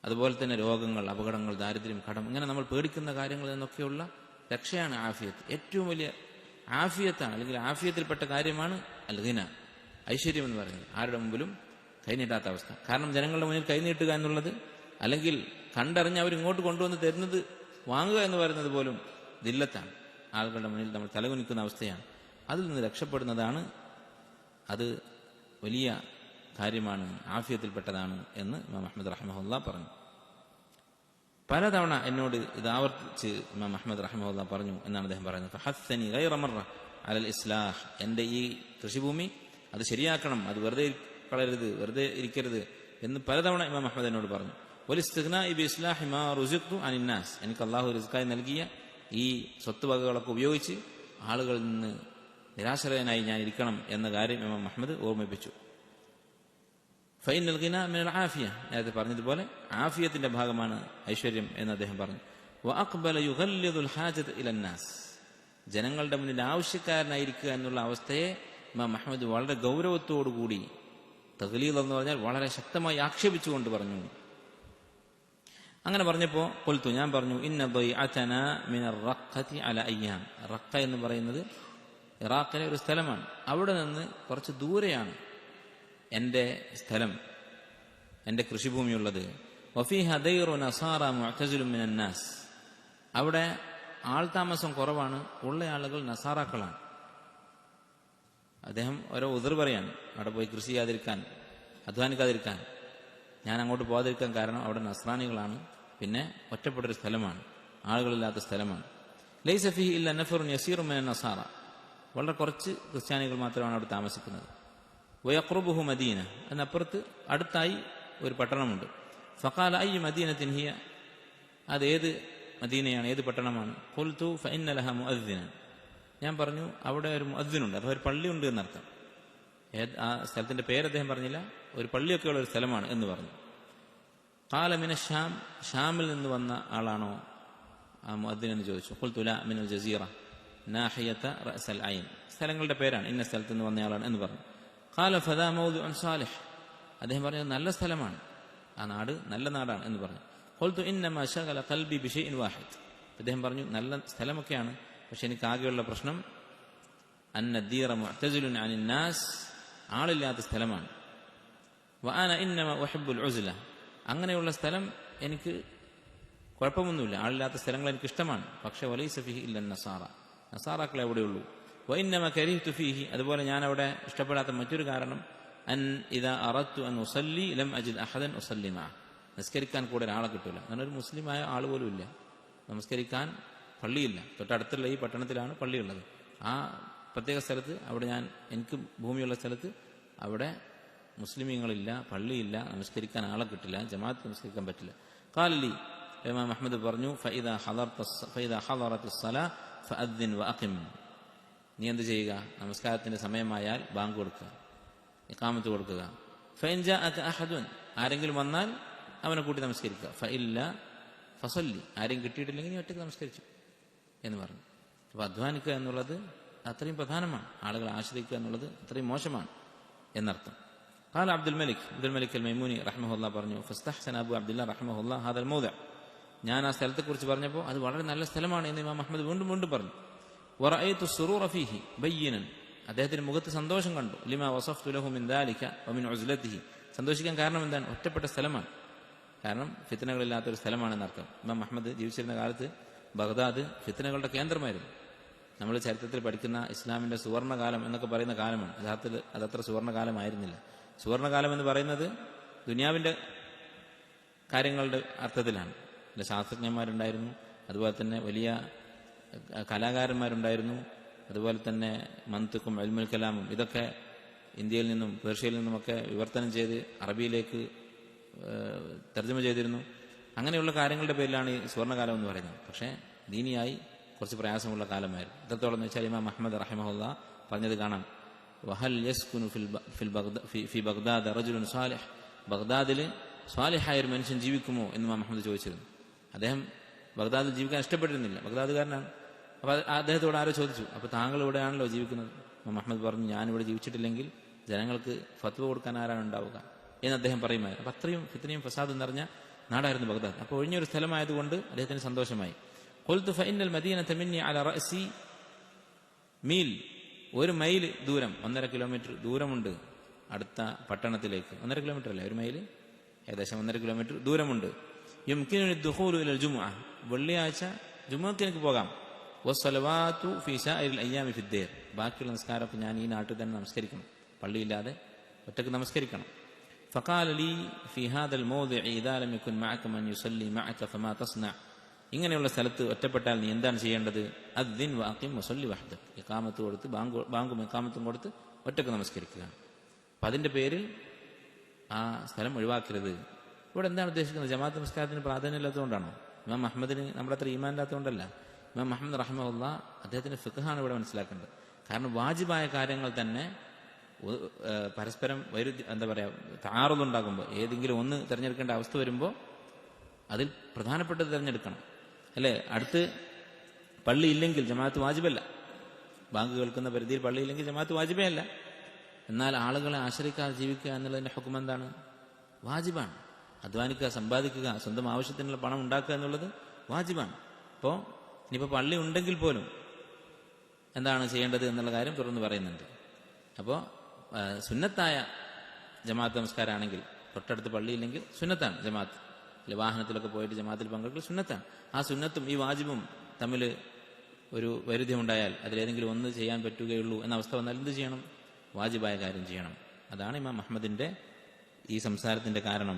അതുപോലെ തന്നെ രോഗങ്ങൾ, അപകടങ്ങൾ, ദാരിദ്ര്യം, കടം, ഇങ്ങനെ നമ്മൾ പേടിക്കുന്ന കാര്യങ്ങളിൽ നിന്നൊക്കെയുള്ള രക്ഷയാണ് ആഫിയത്ത്. ഏറ്റവും വലിയ ആഫിയത്താണ്, അല്ലെങ്കിൽ ആഫിയത്തിൽപ്പെട്ട കാര്യമാണ് അൽ ഗിന, ഐശ്വര്യം എന്ന് പറയുന്നത്. ആരുടെ മുമ്പിലും കൈനീട്ടാത്ത അവസ്ഥ. കാരണം ജനങ്ങളുടെ മുന്നിൽ കൈനീട്ടുക എന്നുള്ളത്, അല്ലെങ്കിൽ കണ്ടറിഞ്ഞ് അവരിങ്ങോട്ട് കൊണ്ടുവന്ന് തരുന്നത് വാങ്ങുക എന്ന് പറയുന്നത് പോലും ദില്ലത്താണ്. ആളുകളുടെ മുന്നിൽ നമ്മൾ തലകുനിക്കുന്ന അവസ്ഥയാണ്. അതിൽ നിന്ന് രക്ഷപ്പെടുന്നതാണ്, അത് വലിയ കാര്യമാണ്, ആഫിയത്തിൽപ്പെട്ടതാണ് എന്ന് ഇമാം അഹ്മദ് റഹിമഹുല്ലാഹ് പറഞ്ഞു. പലതവണ എന്നോട് ഇത് ആവർത്തിച്ച് ഇമാം അഹ്മദ് റഹിമഹുല്ലാഹ് പറഞ്ഞു എന്നാണ് അദ്ദേഹം പറയുന്നത്. ഫഹസ്സനി ഗൈറ മർറ അലൽ ഇസ്ലാഹ്. എൻ്റെ ഈ കൃഷിഭൂമി അത് ശരിയാക്കണം, അത് വെറുതെ കളയരുത്, വെറുതെ ഇരിക്കരുത് എന്ന് പലതവണ ഇമാം അഹ്മദ് എന്നോട് പറഞ്ഞു. വലിസ്തിഗ്നാഇ ബിഇസ്ലാഹി മാ റുസിഖ്തു അനിൻ നാസ്. എനിക്ക് അല്ലാഹു റിസ്ക്കായി നൽകിയ ഈ സ്വത്ത് വകകളൊക്കെ ഉപയോഗിച്ച് ആളുകളിൽ നിന്ന് നിരാശ്രയനായി ഞാൻ ഇരിക്കണം എന്ന കാര്യം ഇമാം അഹ്മദ് ഓർമ്മിപ്പിച്ചു. ഫഇന്നൽ ഗിന മിനൽ ആഫിയ. നേരത്തെ പറഞ്ഞതുപോലെ ആഫിയത്തിന്റെ ഭാഗമാണ് ഐശ്വര്യം എന്ന് അദ്ദേഹം പറഞ്ഞു. വഅഖ്ബല യുഗല്ലിദുൽ ഹാജത ഇലൻ നാസ്. ജനങ്ങളുടെ മുന്നിൽ ആവശ്യക്കാരനായിരിക്കുക എന്നുള്ള അവസ്ഥയെ ഇമാം അഹ്മദ് വളരെ ഗൗരവത്തോടുകൂടി, തഗ്ലീദ് എന്ന് പറഞ്ഞാൽ വളരെ ശക്തമായി ആക്ഷേപിച്ചുകൊണ്ട് പറഞ്ഞു. അങ്ങനെ പറഞ്ഞപ്പോൾ ഖുൽതു, ഞാൻ പറഞ്ഞു, ഇന്ന ബൈഅതനാ മിനർ റഖ്ഖതി അല അയ്യാം. റഖ്ഖ എന്ന് പറയുന്നത് ഇറാഖിലെ ഒരു സ്ഥലമാണ്. അവിടെ നിന്ന് കുറച്ച് ദൂരെയാണ് എൻ്റെ സ്ഥലം, എൻ്റെ കൃഷിഭൂമിയുള്ളത്. വഫീഹ ദൈറു നസാറ മുഅ്തസിലുൻ മിനൻ നാസ്. അവിടെ ആൾതാമസം കുറവാണ്, ഉള്ള ആളുകൾ നസാറാക്കളാണ്. അദ്ദേഹം ഓരോ ഉദർ പറയാണ്, അവിടെ പോയി കൃഷി ചെയ്യാതിരിക്കാൻ, അധ്വാനിക്കാതിരിക്കാൻ, ഞാൻ അങ്ങോട്ട് പോകാതിരിക്കാൻ കാരണം അവിടെ നസ്രാനികളാണ്, പിന്നെ ഒറ്റപ്പെട്ടൊരു സ്ഥലമാണ്, ആളുകളില്ലാത്ത സ്ഥലമാണ്. ലൈസ ഫീഹി ഇല്ല നഫറുൻ യസീറുൻ മിനൻ നസാറ, വളരെ കുറച്ച് ക്രിസ്ത്യാനികൾ മാത്രമാണ് അവിടെ താമസിക്കുന്നത്. വയഖ്റുബുഹു മദീന, അതിനപ്പുറത്ത് അടുത്തായി ഒരു പട്ടണമുണ്ട്. ഫഖാല അയ്യു മദീനത്തിൻ ഹിയ, അതേത് മദീനയാണ്, ഏത് പട്ടണമാണ്? ഖുൽതു ഫഇന്ന ലഹ മുഅദ്ദിനൻ, ഞാൻ പറഞ്ഞു അവിടെ ഒരു മുഅദ്ദിനുണ്ട്, അഥവാ ഒരു പള്ളിയുണ്ട് എന്നർത്ഥം. ആ സ്ഥലത്തിന്റെ പേര് അദ്ദേഹം പറഞ്ഞില്ല, ഒരു പള്ളിയൊക്കെയുള്ള ഒരു സ്ഥലമാണ് എന്ന് പറഞ്ഞു. ഖാല മിന ഷാം, ഷാമിൽ നിന്ന് വന്ന ആളാണോ ആ മുഅദ്ദിൻ എന്ന് ചോദിച്ചു. ഖുൽതു ലാ മിനൽ ജസീറ നാഹിയത റഅസൽ ഐൻ, സ്ഥലങ്ങളുടെ പേരാണ്, ഇന്ന സ്ഥലത്ത് നിന്ന് വന്നയാളാണ് എന്ന് പറഞ്ഞു. ഖാല ഫദാ മൗദിഉൻ സാലിഹ്, അദ്ദേഹം പറഞ്ഞത് നല്ല സ്ഥലമാണ്, ആ നാട് നല്ല നാടാണ് എന്ന് പറഞ്ഞു. ഖുൽതു ഇന്നമാ ശഗല ഖൽബി ബിശൈഇൻ വാഹിദ്, അദ്ദേഹം പറഞ്ഞു നല്ല സ്ഥലമൊക്കെയാണ്, പക്ഷെ എനിക്ക് ആകെയുള്ള പ്രശ്നം അന്ന ദീറ മുഅ്തസിലുൻ അനിൻ നാസ്, ആളില്ലാത്ത സ്ഥലമാണ്. വഅന ഇന്നമാ ഉഹിബ്ബുൽ ഉസ്ല, അങ്ങനെയുള്ള സ്ഥലം എനിക്ക് കുഴപ്പമൊന്നുമില്ല, ആളില്ലാത്ത സ്ഥലങ്ങൾ എനിക്ക് ഇഷ്ടമാണ്. പക്ഷെ വലൈസ ഫീഹി ഇല്ല നസാറ, നസാറാക്കളെ എവിടെയുള്ളൂ. വഇന്നമാ കരീഹ്തു ഫീഹി, അതുപോലെ ഞാൻ അവിടെ ഇഷ്ടപ്പെടാത്ത മറ്റൊരു കാരണം അൻ ഇദാ അറദ്തു അൻ ഉസല്ലി ലം അജിദ് അഹദൻ ഉസല്ലി മഅ, നമസ്കരിക്കാൻ കൂടെ ഒരാളെ കിട്ടില്ല. അങ്ങനെ ഒരു മുസ്ലിമായ ആൾ പോലും ഇല്ല, നമസ്കരിക്കാൻ പള്ളിയില്ല. തൊട്ടടുത്തുള്ള ഈ പട്ടണത്തിലാണ് പള്ളിയുള്ളത്. ആ പ്രത്യേക സ്ഥലത്ത്, അവിടെ ഞാൻ എനിക്ക് ഭൂമിയുള്ള സ്ഥലത്ത് അവിടെ മുസ്ലിമീങ്ങളില്ല, പള്ളിയില്ല, നമസ്കരിക്കാൻ ആളെ കിട്ടില്ല, ജമാഅത്ത് നമസ്കരിക്കാൻ പറ്റില്ല. ഖാലി ഇമാം അഹ്മദ് പറഞ്ഞു ഫഇദാ ഹദറത്തിസ് സലാ ഫഅദ്ദിൻ വഅഖിം, നീ എന്ത് ചെയ്യുക, നമസ്കാരത്തിന്റെ സമയമായാൽ ബാങ്ക് കൊടുക്കുക, ഇഖാമത്ത് കൊടുക്കുക. ഫഇൻ ജാഅക അഹദുൻ, ആരെങ്കിലും വന്നാൽ അവനെ കൂട്ടി നമസ്കരിക്കുക. ഫഇല്ല ഫസല്ലി, ആരെയും കിട്ടിയിട്ടില്ലെങ്കിൽ നീ ഒറ്റയ്ക്ക് നമസ്കരിച്ചു എന്ന് പറഞ്ഞു. അപ്പോൾ അധ്വാനിക്കുക എന്നുള്ളത് അത്രയും പ്രധാനമാണ്, ആളുകളെ ആശ്രയിക്കുക എന്നുള്ളത് അത്രയും മോശമാണ് എന്നർത്ഥം. قال عبد الملك الميموني رحمه الله പറഞ്ഞു فاستحسن ابو عبد الله رحمه الله هذا الموضع, ഞാൻ ആ സ്ഥലത്തെക്കുറിച്ച് പറഞ്ഞപ്പോൾ അത് വളരെ നല്ല സ്ഥലമാണ് എന്ന് ഇമാം അഹ്മദ് വീണ്ടും വീണ്ടും പറഞ്ഞു. വറഅയ്തു السرور فيه ബയ്യനൻ, അദ്ദേഹത്തിന്റെ മുഖത്ത് സന്തോഷം കണ്ടു. ലിമാ വസഫ്തു ലഹു മിൻ ദാലിക വമിൻ ഉസ്ലതിഹി, സന്തോഷിക്കാൻ കാരണം എന്താണ്? ഒറ്റപ്പെട്ട സ്ഥലമാണ്, കാരണം ഫിത്നകളില്ലാത്തൊരു സ്ഥലമാണെന്നർത്ഥം. ഇമാം അഹ്മദ് ജീവിച്ചിരുന്ന കാലത്ത് ബഗ്ദാദ് ഫിത്നകളുടെ കേന്ദ്രമായിരുന്നു. നമ്മൾ ചരിത്രത്തിൽ പഠിക്കുന്ന ഇസ്ലാമിന്റെ സുവർണ്ണകാലം എന്നൊക്കെ പറയുന്ന കാലമാണ്. യഥാർത്ഥത്തിൽ അതത്ര സുവർണ്ണകാലമായിരുന്നില്ല. സുവർണ്ണകാലം എന്ന് പറയുന്നത് ദുനിയാവിന്റെ കാര്യങ്ങളുടെ അർത്ഥത്തിലാണ്. ശാസ്ത്രജ്ഞന്മാരുണ്ടായിരുന്നു, അതുപോലെ തന്നെ വലിയ കലാകാരന്മാരുണ്ടായിരുന്നു, അതുപോലെ തന്നെ മന്തിക്കും ഇൽമുൽ കലാമും ഇതൊക്കെ ഇന്ത്യയിൽ നിന്നും പേർഷ്യയിൽ നിന്നുമൊക്കെ വിവർത്തനം ചെയ്ത് അറബിയിലേക്ക് തർജ്ജമ ചെയ്തിരുന്നു. അങ്ങനെയുള്ള കാര്യങ്ങളുടെ പേരിലാണ് ഈ സുവർണ്ണകാലം എന്ന് പറയുന്നത്. പക്ഷേ ദീനിയായി കുറച്ച് പ്രയാസമുള്ള കാലമായിരുന്നു. എത്രത്തോളം എന്ന് വെച്ചാൽ ഇമാം അഹ്മദ് റഹിമഹുല്ലാ പറഞ്ഞത് കാണാം. വഹൽ യസ്കുനു ഫി ബഗ്ദാദ് റജുലുൻ സാലിഹ്, ബഗ്ദാദിൽ സ്വാലിഹായ ഒരു മനുഷ്യൻ ജീവിക്കുമോ എന്ന് ഇമാം അഹ്മദ് ചോദിച്ചിരുന്നു. അദ്ദേഹം ബഗ്ദാദിൽ ജീവിക്കാൻ ഇഷ്ടപ്പെട്ടിരുന്നില്ല, ബഗ്ദാദുകാരനാണ്. അപ്പോൾ അദ്ദേഹത്തോട് ആരോ ചോദിച്ചു, അപ്പോൾ താങ്കൾ ഇവിടെയാണല്ലോ ജീവിക്കുന്നത്. ഇമാം അഹ്മദ് പറഞ്ഞു, ഞാനിവിടെ ജീവിച്ചിട്ടില്ലെങ്കിൽ ജനങ്ങൾക്ക് ഫത്വ കൊടുക്കാൻ ആരാണ് ഉണ്ടാവുക എന്ന് അദ്ദേഹം പറയുമായിരുന്നു. അപ്പം അത്രയും ഫിത്നയും ഫസാദും നിറഞ്ഞ നാടായിരുന്നു ബഗ്ദാദ്. അപ്പോൾ ഒഴിഞ്ഞൊരു സ്ഥലമായതുകൊണ്ട് അദ്ദേഹത്തിന് സന്തോഷമായി. ഖുൽതു ഫഇന്നൽ മദീനത മിന്നി അലാ റഅസി മീൽ, ഒരു മൈൽ ദൂരം, 1.5 കിലോമീറ്റർ ദൂരമുണ്ട് അടുത്ത പട്ടണത്തിലേക്ക്. 1.5 കിലോമീറ്റർ അല്ലേ, ഒരു മൈൽ ഏകദേശം 1.5 കിലോമീറ്റർ ദൂരമുണ്ട്. യുംകിനുനി ദുഖൂലു ഇലൽ ജുമുഅ, വെള്ളിയാഴ്ച ജുമുഅക്ക് എനിക്ക് പോകാം. വസ്സലവാതു ഫീ സാഇരിൽ അയ്യാമി ഫിദ്ദീർ, ബാക്കിയുള്ള നിസ്കാരമൊക്കെ ഞാൻ ഈ നാട്ടിൽ തന്നെ നമസ്കരിക്കണം, പള്ളിയില്ലാതെ ഒറ്റക്ക് നമസ്കരിക്കണം. ഫഖാല ലീ ഫീ ഹാദൽ മൗദിഇ ഇദാ ലം യകുൻ മഅക മൻ യുസല്ലി മഅക ഫമാ തസ്ന, ഇങ്ങനെയുള്ള സ്ഥലത്ത് ഒറ്റപ്പെട്ടാൽ നീ എന്താണ് ചെയ്യേണ്ടത്? അദ്ദിൻ വഅഖിം വസല്ലി വഹ്ദക്, ഇഖാമത്ത് കൊടുത്ത് ബാങ്കും ഇഖാമത്തും കൊടുത്ത് ഒറ്റക്ക് നമസ്കരിക്കുക. അപ്പം അതിൻ്റെ പേരിൽ ആ സ്ഥലം ഒഴിവാക്കരുത്. ഇവിടെ എന്താണ് ഉദ്ദേശിക്കുന്നത്? ജമാഅത്ത് നമസ്കാരത്തിന് പ്രാധാന്യമില്ലാത്തതുകൊണ്ടാണോ? ഇമാം അഹ്മദിന് നമ്മുടെ അത്ര ഈമാൻ ഇല്ലാത്തതുകൊണ്ടല്ല. ഇമാം അഹ്മദ് റഹിമഹുല്ലാ അദ്ദേഹത്തിന്റെ ഫിഖ്ഹാണ് ഇവിടെ മനസ്സിലാക്കേണ്ടത്. കാരണം വാജിബായ കാര്യങ്ങൾ തന്നെ പരസ്പരം എന്താ പറയുക, തആറുദുണ്ടാകുമ്പോൾ, ഏതെങ്കിലും ഒന്ന് തിരഞ്ഞെടുക്കേണ്ട അവസ്ഥ വരുമ്പോൾ അതിൽ പ്രധാനപ്പെട്ടത് തിരഞ്ഞെടുക്കണം, അല്ലേ? അടുത്ത് പള്ളി ഇല്ലെങ്കിൽ ജമാഅത്ത് വാജിബല്ല. ബാങ്ക് കേൾക്കുന്ന പരിധിയിൽ പള്ളിയില്ലെങ്കിൽ ജമാഅത്ത് വാജിബേ അല്ല. എന്നാൽ ആളുകളെ ആശ്രയിക്കാതെ ജീവിക്കുക എന്നുള്ളതിന്റെ ഹുക്ം എന്താണ്? വാജിബാണ്. അധ്വാനിക്കുക, സമ്പാദിക്കുക, സ്വന്തം ആവശ്യത്തിനുള്ള പണം ഉണ്ടാക്കുക എന്നുള്ളത് വാജിബാണ്. അപ്പോൾ ഇനിയിപ്പോൾ പള്ളി ഉണ്ടെങ്കിൽ പോലും എന്താണ് ചെയ്യേണ്ടത് എന്നുള്ള കാര്യം തുറന്ന് പറയുന്നുണ്ട്. അപ്പോൾ സുന്നത്തായ ജമാഅത്ത് നമസ്കാരമാണെങ്കിൽ, തൊട്ടടുത്ത് പള്ളിയില്ലെങ്കിൽ സുന്നത്താണ് ജമാഅത്ത്, അല്ലെ? വാഹനത്തിലൊക്കെ പോയിട്ട് ജമാഅത്തിൽ പങ്കെടുക്കൽ സുന്നത്താണ്. ആ സുന്നത്തും ഈ വാജിബും തമ്മിൽ ഒരു വൈരുദ്ധ്യമുണ്ടായാൽ അതിലേതെങ്കിലും ഒന്ന് ചെയ്യാൻ പറ്റുകയുള്ളൂ എന്ന അവസ്ഥ വന്നാൽ എന്ത് ചെയ്യണം? വാജിബായ കാര്യം ചെയ്യണം. അതാണ് ഇമാം അഹ്മദിന്റെ ഈ സംസാരത്തിന്റെ കാരണം.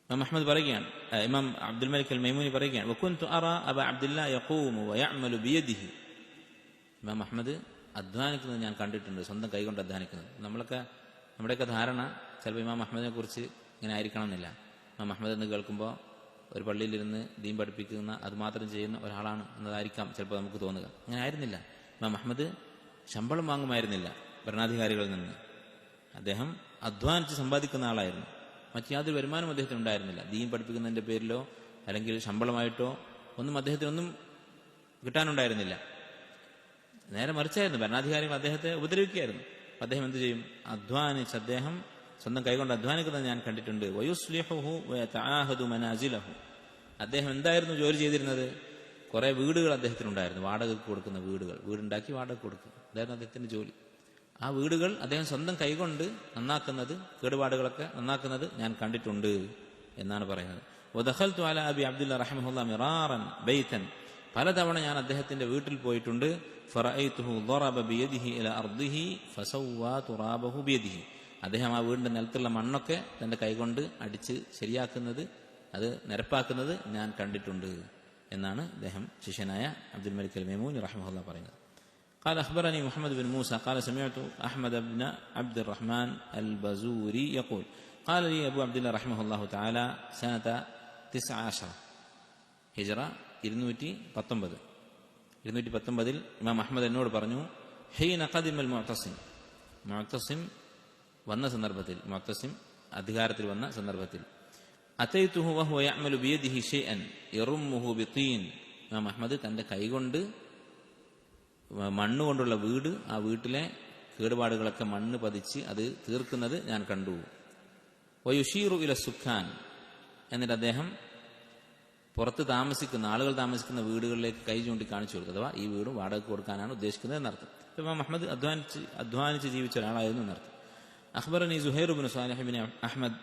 ഇമാം അഹ്മദ് പറയുകയാണ്, ഇമാം അബ്ദുൽ മലിക് അൽ മൈമൂനി പറയുകയാണ്, വകുന്തു അറ അബ അബ്ദുല്ലാ യഖൂമു വയഅമലു ബിയദിഹി. ഇമാം അഹ്മദ് അധ്വാനിക്കുന്നത് ഞാൻ കണ്ടിട്ടുണ്ട്, സ്വന്തം കൈകൊണ്ട് അധ്വാനിക്കുന്നത്. നമ്മുടെയൊക്കെ ധാരണ ചിലപ്പോൾ ഇമാം അഹ്മദിനെ കുറിച്ച് ഇങ്ങനെ ആയിരിക്കണം എന്നില്ല. ഇമാം അഹ്മദ് എന്ന് കേൾക്കുമ്പോൾ ഒരു പള്ളിയിലിരുന്ന് ദീൻ പഠിപ്പിക്കുന്ന അതുമാത്രം ചെയ്യുന്ന ഒരാളാണ് എന്നതായിരിക്കാം ചിലപ്പോൾ നമുക്ക് തോന്നുക. അങ്ങനെ ആയിരുന്നില്ല. ഇമാം അഹ്മദ് ശമ്പളം വാങ്ങുമായിരുന്നില്ല ഭരണാധികാരികളിൽ നിന്ന്. അദ്ദേഹം അധ്വാനിച്ച് സമ്പാദിക്കുന്ന ആളായിരുന്നു. മറ്റ് യാതൊരു വരുമാനവും അദ്ദേഹത്തിന് ഉണ്ടായിരുന്നില്ല. ദീൻ പഠിപ്പിക്കുന്നതിന്റെ പേരിലോ അല്ലെങ്കിൽ ശമ്പളമായിട്ടോ ഒന്നും അദ്ദേഹത്തിനൊന്നും കിട്ടാനുണ്ടായിരുന്നില്ല. നേരെ മറിച്ചായിരുന്നു. ഭരണാധികാരികൾ അദ്ദേഹത്തെ ഉപദ്രവിക്കുകയായിരുന്നു. അദ്ദേഹം എന്ത് ചെയ്യും? അധ്വാനിച്ച് അദ്ദേഹം സ്വന്തം കൈകൊണ്ട് അധ്വാനിക്കുന്നത് ഞാൻ കണ്ടിട്ടുണ്ട്. വയുസ്ലിഹുഹു വയതആഹദു മനാസിലഹു. അദ്ദേഹം എന്തായിരുന്നു ജോലി ചെയ്തിരുന്നത്? കുറെ വീടുകൾ അദ്ദേഹത്തിനുണ്ടായിരുന്നു, വാടകയ്ക്ക് കൊടുക്കുന്ന വീടുകൾ. വീടുണ്ടാക്കി വാടക കൊടുക്കുക, അതായിരുന്നു അദ്ദേഹത്തിന്റെ ജോലി. ആ വീടുകൾ അദ്ദേഹം സ്വന്തം കൈകൊണ്ട് നന്നാക്കുന്നത്, കേടുപാടുകളൊക്കെ നന്നാക്കുന്നത് ഞാൻ കണ്ടിട്ടുണ്ട് എന്നാണ് പറയുന്നത്. വദഖൽതു അലാ അബി അബ്ദുല്ലാ റഹിമഹുല്ലാഹി മിറാറൻ ബൈതൻ. പലതവണ ഞാൻ അദ്ദേഹത്തിന്റെ വീട്ടിൽ പോയിട്ടുണ്ട്. ഫറഅയ്തുഹു ളറബ ബിയദിഹി ഇലാ അർദിഹി ഫസവ്വാ തുറാബഹു ബിയദിഹി. അദ്ദേഹം ആ വീടിന്റെ നിലത്തുള്ള മണ്ണൊക്കെ തന്റെ കൈകൊണ്ട് അടിച്ച് ശരിയാക്കുന്നത്, അത് നിരപ്പാക്കുന്നത് ഞാൻ കണ്ടിട്ടുണ്ട് എന്നാണ് അദ്ദേഹം ശിഷ്യനായ അബ്ദുൽ മലിക് അൽ മൈമൂനി റഹിമഹുല്ലാഹ് പറയുന്നത്. قال أخبرني محمد بن موسى قال سمعت أحمد بن عبد الرحمن البزوري يقول قال لي أبو عبد الله رحمه الله تعالى سنة 19 ഹിജ്റ 219 ഇമാം അഹ്മദ് എന്നോട് പറഞ്ഞു, ഹീന ഖദിമൽ മുഅ്തസിം വന്ന സന്ദർഭത്തിൽ, മുഅ്തസിം അധികാരത്തിൽ വന്ന സന്ദർഭത്തിൽ, അതൈതുഹു വഹുവ യഅമലു ബിയദിഹി ഷൈഅൻ യറുമ്മുഹു ബിതീൻ. ഇമാം അഹ്മദ് തന്റെ കൈകൊണ്ട് മണ്ണുകൊണ്ടുള്ള വീട്, ആ വീട്ടിലെ കേടുപാടുകളൊക്കെ മണ്ണ് പതിച്ച് അത് തീർക്കുന്നത് ഞാൻ കണ്ടു. വയുഷീറു ഇല സുഖാൻ. എന്നിട്ട് അദ്ദേഹം പുറത്ത് താമസിക്കുന്ന ആളുകൾ താമസിക്കുന്ന വീടുകളിലേക്ക് കൈ ചൂണ്ടി കാണിച്ചു കൊടുക്കുക. അഥവാ ഈ വീട് വാടകയ്ക്ക് കൊടുക്കാനാണ് ഉദ്ദേശിക്കുന്നത് എന്നർത്ഥം. ഇമാം അഹ്മദ് അധ്വാനിച്ച് ജീവിച്ച ഒരാളായിരുന്നു എന്നർത്ഥം. അഖ്ബറനി സുഹൈർ ഇബ്നു സാലിഹ് ഇബ്നു അഹ്മദ്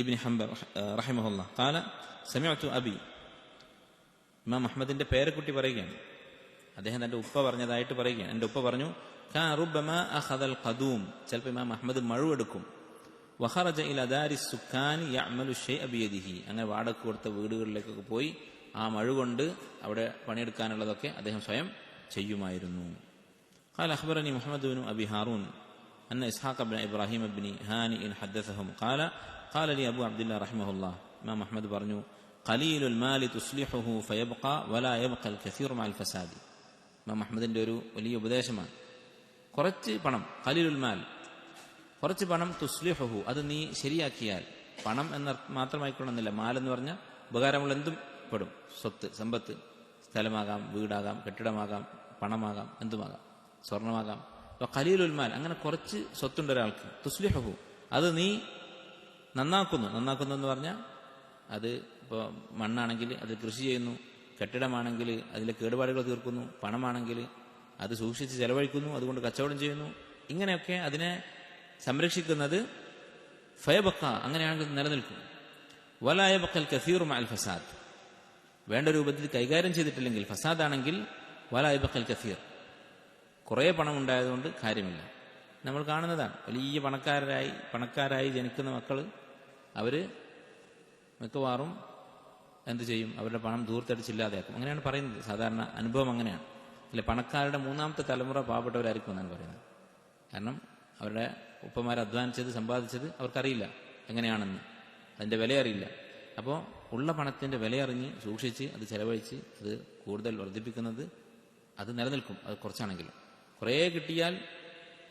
ഇബ്നു ഹംബൽ റഹിമഹുല്ലാഹ് ഖാല സമിഅതു അബി. ഇമാം അഹ്മദിന്റെ പേരക്കുട്ടി പറയുകയാണ്, അദ്ദേഹം തന്റെ ഉപ്പ പറഞ്ഞതായിട്ട് പറയുകയാണ്. എന്റെ ഉപ്പ പറഞ്ഞു, കാന റുബ്ബമാ അഖദൽ ഖദൂം. ചിലപ്പോൾ ഇമാം അഹ്മദ് മഴുവെടുക്കും. വഖറജ ഇലാ ദാരി സുക്കാനി യഅമലു ഷൈഅ ബിയദിഹി. അങ്ങനെ വാടക കൊടുത്ത വീടുകളിലേക്കൊക്കെ പോയി ആ മഴുകൊണ്ട് അവിടെ പണിയെടുക്കാനുള്ളതൊക്കെ അദ്ദേഹം സ്വയം ചെയ്യുമായിരുന്നു. ഖാല അഖ്ബറനി മുഹമ്മദ് ഇബ്നു അബി ഹാറൂൻ അന്ന ഇസ്ഹാഖ് ഇബ്നു ഇബ്രാഹിം ഇബ്നു ഹാനി ഹദ്ദസഹും ഖാല ലി അബു അബ്ദുല്ലാ റഹിമഹുല്ലാഹ്. ഇമാം അഹ്മദ് പറഞ്ഞു, ഖലീലുൽ മാലി തുസ്ലിഹുഹു ഫയബ്ഖ വലാ യബ്ഖൽ കസീറു മഅൽ ഫസാദി. ഇമാം അഹ്മദിന്റെ ഒരു വലിയ ഉപദേശമാണ്. കുറച്ച് പണം, ഖലീലുൽ മാൽ, കുറച്ച് പണം, തുസ്ലിഹുഹു, അത് നീ ശരിയാക്കിയാൽ. പണം എന്ന് മാത്രമായിക്കൊള്ളുന്നില്ല, മാൽ എന്ന് പറഞ്ഞാൽ ഉപകാരമുള്ള എന്തും പെടും. സ്വത്ത്, സമ്പത്ത്, സ്ഥലമാകാം, വീടാകാം, കെട്ടിടമാകാം, പണമാകാം, എന്തുമാകാം, സ്വർണമാകാം. അപ്പൊ ഖലീലുൽ മാൽ, അങ്ങനെ കുറച്ച് സ്വത്തുണ്ട് ഒരാൾക്ക്. തുസ്ലിഹുഹു, അത് നീ നന്നാക്കുന്നു എന്ന് പറഞ്ഞാൽ അത് ഇപ്പോൾ മണ്ണാണെങ്കിൽ അത് കൃഷി ചെയ്യുന്നു, കെട്ടിടമാണെങ്കിൽ അതിലെ കേടുപാടുകൾ തീർക്കുന്നു, പണമാണെങ്കിൽ അത് സൂക്ഷിച്ച് ചെലവഴിക്കുന്നു, അതുകൊണ്ട് കച്ചവടം ചെയ്യുന്നു. ഇങ്ങനെയൊക്കെ അതിനെ സംരക്ഷിക്കുന്നത് ഫയബക്ക, അങ്ങനെയാണെങ്കിൽ നിലനിൽക്കും. വലാ യബ്ഖൽ കസീറു മഅൽ ഫസാദ്, വേണ്ട രൂപത്തിൽ കൈകാര്യം ചെയ്തിട്ടില്ലെങ്കിൽ, ഫസാദാണെങ്കിൽ വലാ യബ്ഖൽ കസീർ, കുറേ പണം ഉണ്ടായതുകൊണ്ട് കാര്യമില്ല. നമ്മൾ കാണുന്നതാണ്, വലിയ പണക്കാരായി ജനിക്കുന്ന മക്കൾ അവര് മിക്കവാറും എന്ത് ചെയ്യും? അവരുടെ പണം ദൂർത്തടിച്ചില്ലാതെയാക്കും. അങ്ങനെയാണ് പറയുന്നത്, സാധാരണ അനുഭവം അങ്ങനെയാണ്. അല്ലെ, പണക്കാരുടെ മൂന്നാമത്തെ തലമുറ പാവപ്പെട്ടവരായിരിക്കും എന്നാണ് പറയുന്നത്. കാരണം അവരുടെ ഉപ്പമാർ അധ്വാനിച്ചത്, സമ്പാദിച്ചത് അവർക്കറിയില്ല എങ്ങനെയാണെന്ന്, അതിന്റെ വില അറിയില്ല. അപ്പോൾ ഉള്ള പണത്തിന്റെ വിലയറിഞ്ഞ് സൂക്ഷിച്ച് അത് ചെലവഴിച്ച് അത് കൂടുതൽ വർദ്ധിപ്പിക്കുന്നത് അത് നിലനിൽക്കും. അത് കുറച്ചാണെങ്കിലും. കുറേ കിട്ടിയാൽ